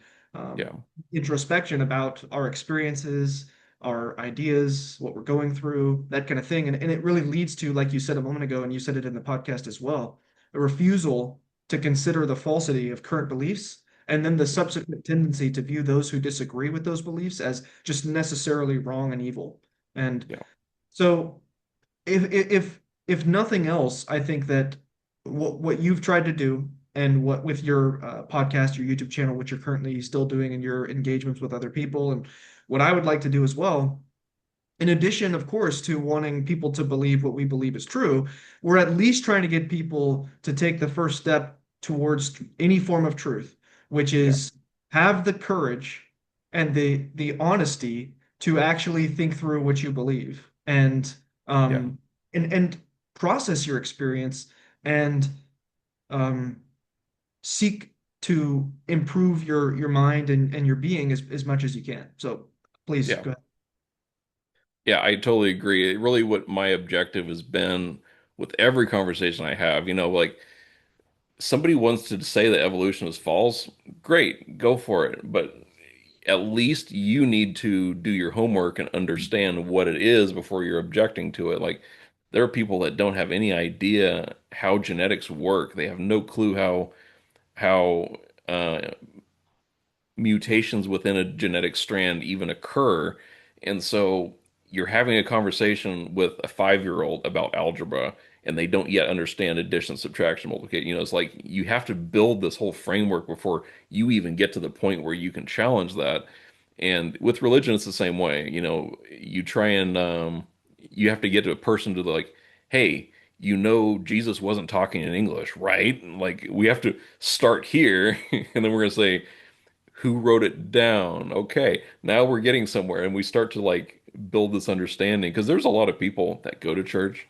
yeah, introspection about our experiences, our ideas, what we're going through, that kind of thing. And it really leads to, like you said a moment ago, and you said it in the podcast as well, a refusal to consider the falsity of current beliefs. And then the yeah, subsequent tendency to view those who disagree with those beliefs as just necessarily wrong and evil. And yeah, so if nothing else, I think that what you've tried to do and what with your podcast, your YouTube channel, which you're currently still doing, and your engagements with other people, and what I would like to do as well, in addition, of course, to wanting people to believe what we believe is true, we're at least trying to get people to take the first step towards any form of truth, which yeah, is have the courage and the honesty to actually think through what you believe yeah, um and process your experience and um seek to improve your mind and your being as much as you can. So please yeah. go ahead. Yeah, I totally agree. Really, what my objective has been with every conversation I have, like somebody wants to say that evolution is false, great, go for it. But at least you need to do your homework and understand what it is before you're objecting to it. Like there are people that don't have any idea how genetics work. They have no clue how mutations within a genetic strand even occur. And so you're having a conversation with a 5-year-old about algebra, and they don't yet understand addition, subtraction, multiplication. It's like you have to build this whole framework before you even get to the point where you can challenge that. And with religion, it's the same way. You try and you have to get to a person to like, hey, Jesus wasn't talking in English, right? Like we have to start here, and then we're gonna say, who wrote it down? Okay, now we're getting somewhere, and we start to like build this understanding because there's a lot of people that go to church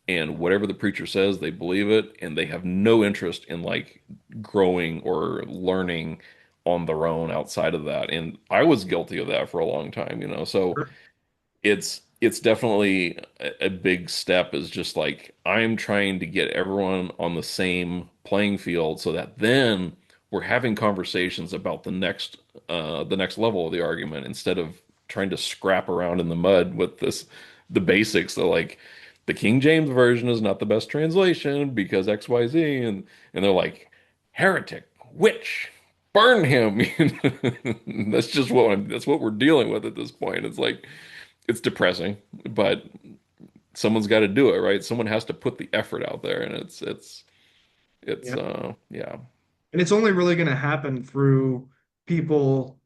and whatever the preacher says, they believe it, and they have no interest in like growing or learning on their own outside of that. And I was guilty of that for a long time. So it's definitely a big step is just like I'm trying to get everyone on the same playing field so that then we're having conversations about the next level of the argument instead of trying to scrap around in the mud with the basics. So like the King James version is not the best translation because XYZ and they're like heretic, witch, burn him. That's what we're dealing with at this point. It's like it's depressing, but someone's got to do it, right? Someone has to put the effort out there, and it's Yep. yeah, And it's only really going to happen through people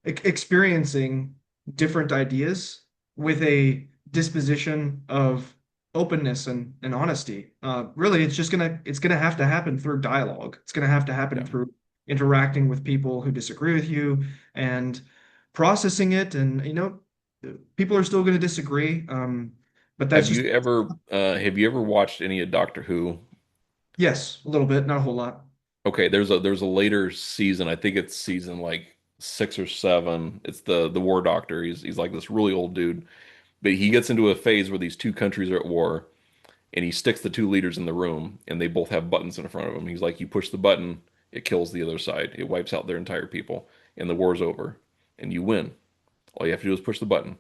experiencing different ideas with a disposition of openness and honesty. Really, it's gonna have to happen through dialogue. It's gonna have to happen yeah. through interacting with people who disagree with you and processing it. And people are still gonna disagree. But that's just Have you ever watched any of Doctor Who? yes, a little bit, not a whole lot. Okay, there's a later season. I think it's season like 6 or 7. It's the War Doctor. He's like this really old dude, but he gets into a phase where these two countries are at war, and he sticks the two leaders in the room, and they both have buttons in front of them. He's like, you push the button, it kills the other side. It wipes out their entire people, and the war's over, and you win. All you have to do is push the button.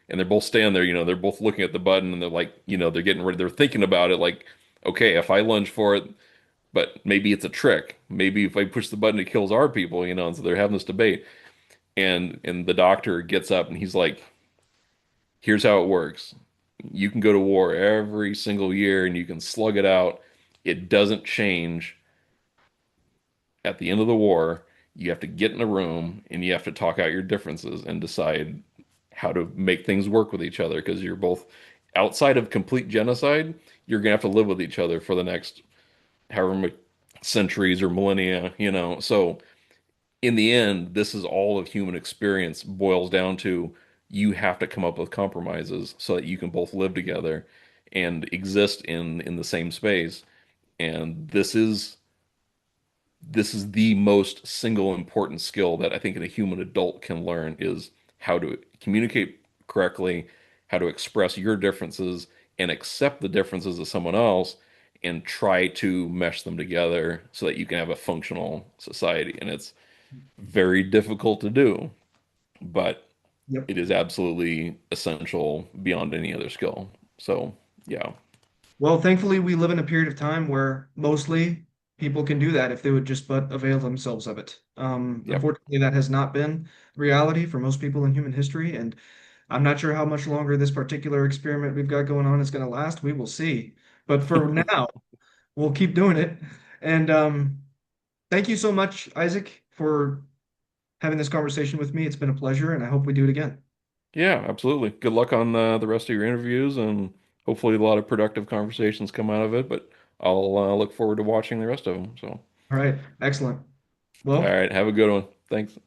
And they're both standing there, they're both looking at the button and they're like, they're getting ready, they're thinking about it like, okay, if I lunge for it, but maybe it's a trick. Maybe if I push the button, it kills our people. And so they're having this debate. And the doctor gets up and he's like, here's how it works. You can go to war every single year and you can slug it out. It doesn't change at the end of the war. You have to get in a room and you have to talk out your differences and decide how to make things work with each other because you're both outside of complete genocide, you're gonna have to live with each other for the next however many centuries or millennia. So in the end, this is all of human experience boils down to you have to come up with compromises so that you can both live together and exist in the same space. And this is the most single important skill that I think a human adult can learn is how to communicate correctly, how to express your differences and accept the differences of someone else and try to mesh them together so that you can have a functional society. And it's very difficult to do, but Yep. it is absolutely essential beyond any other skill. So, yeah. Well, thankfully, we live in a period of time where mostly people can do that if they would just but avail themselves of it. Yep. Unfortunately, that has not been reality for most people in human history, and I'm not sure how much longer this particular experiment we've got going on is going to last. We will see. But for now, we'll keep doing it. And thank you so much, Isaac, for having this conversation with me. It's been a pleasure, and I hope we do it again. Yeah, absolutely. Good luck on the rest of your interviews, and hopefully a lot of productive conversations come out of it. But I'll look forward to watching the rest of them. So, All right, excellent. all Well, right, have a good one. Thanks.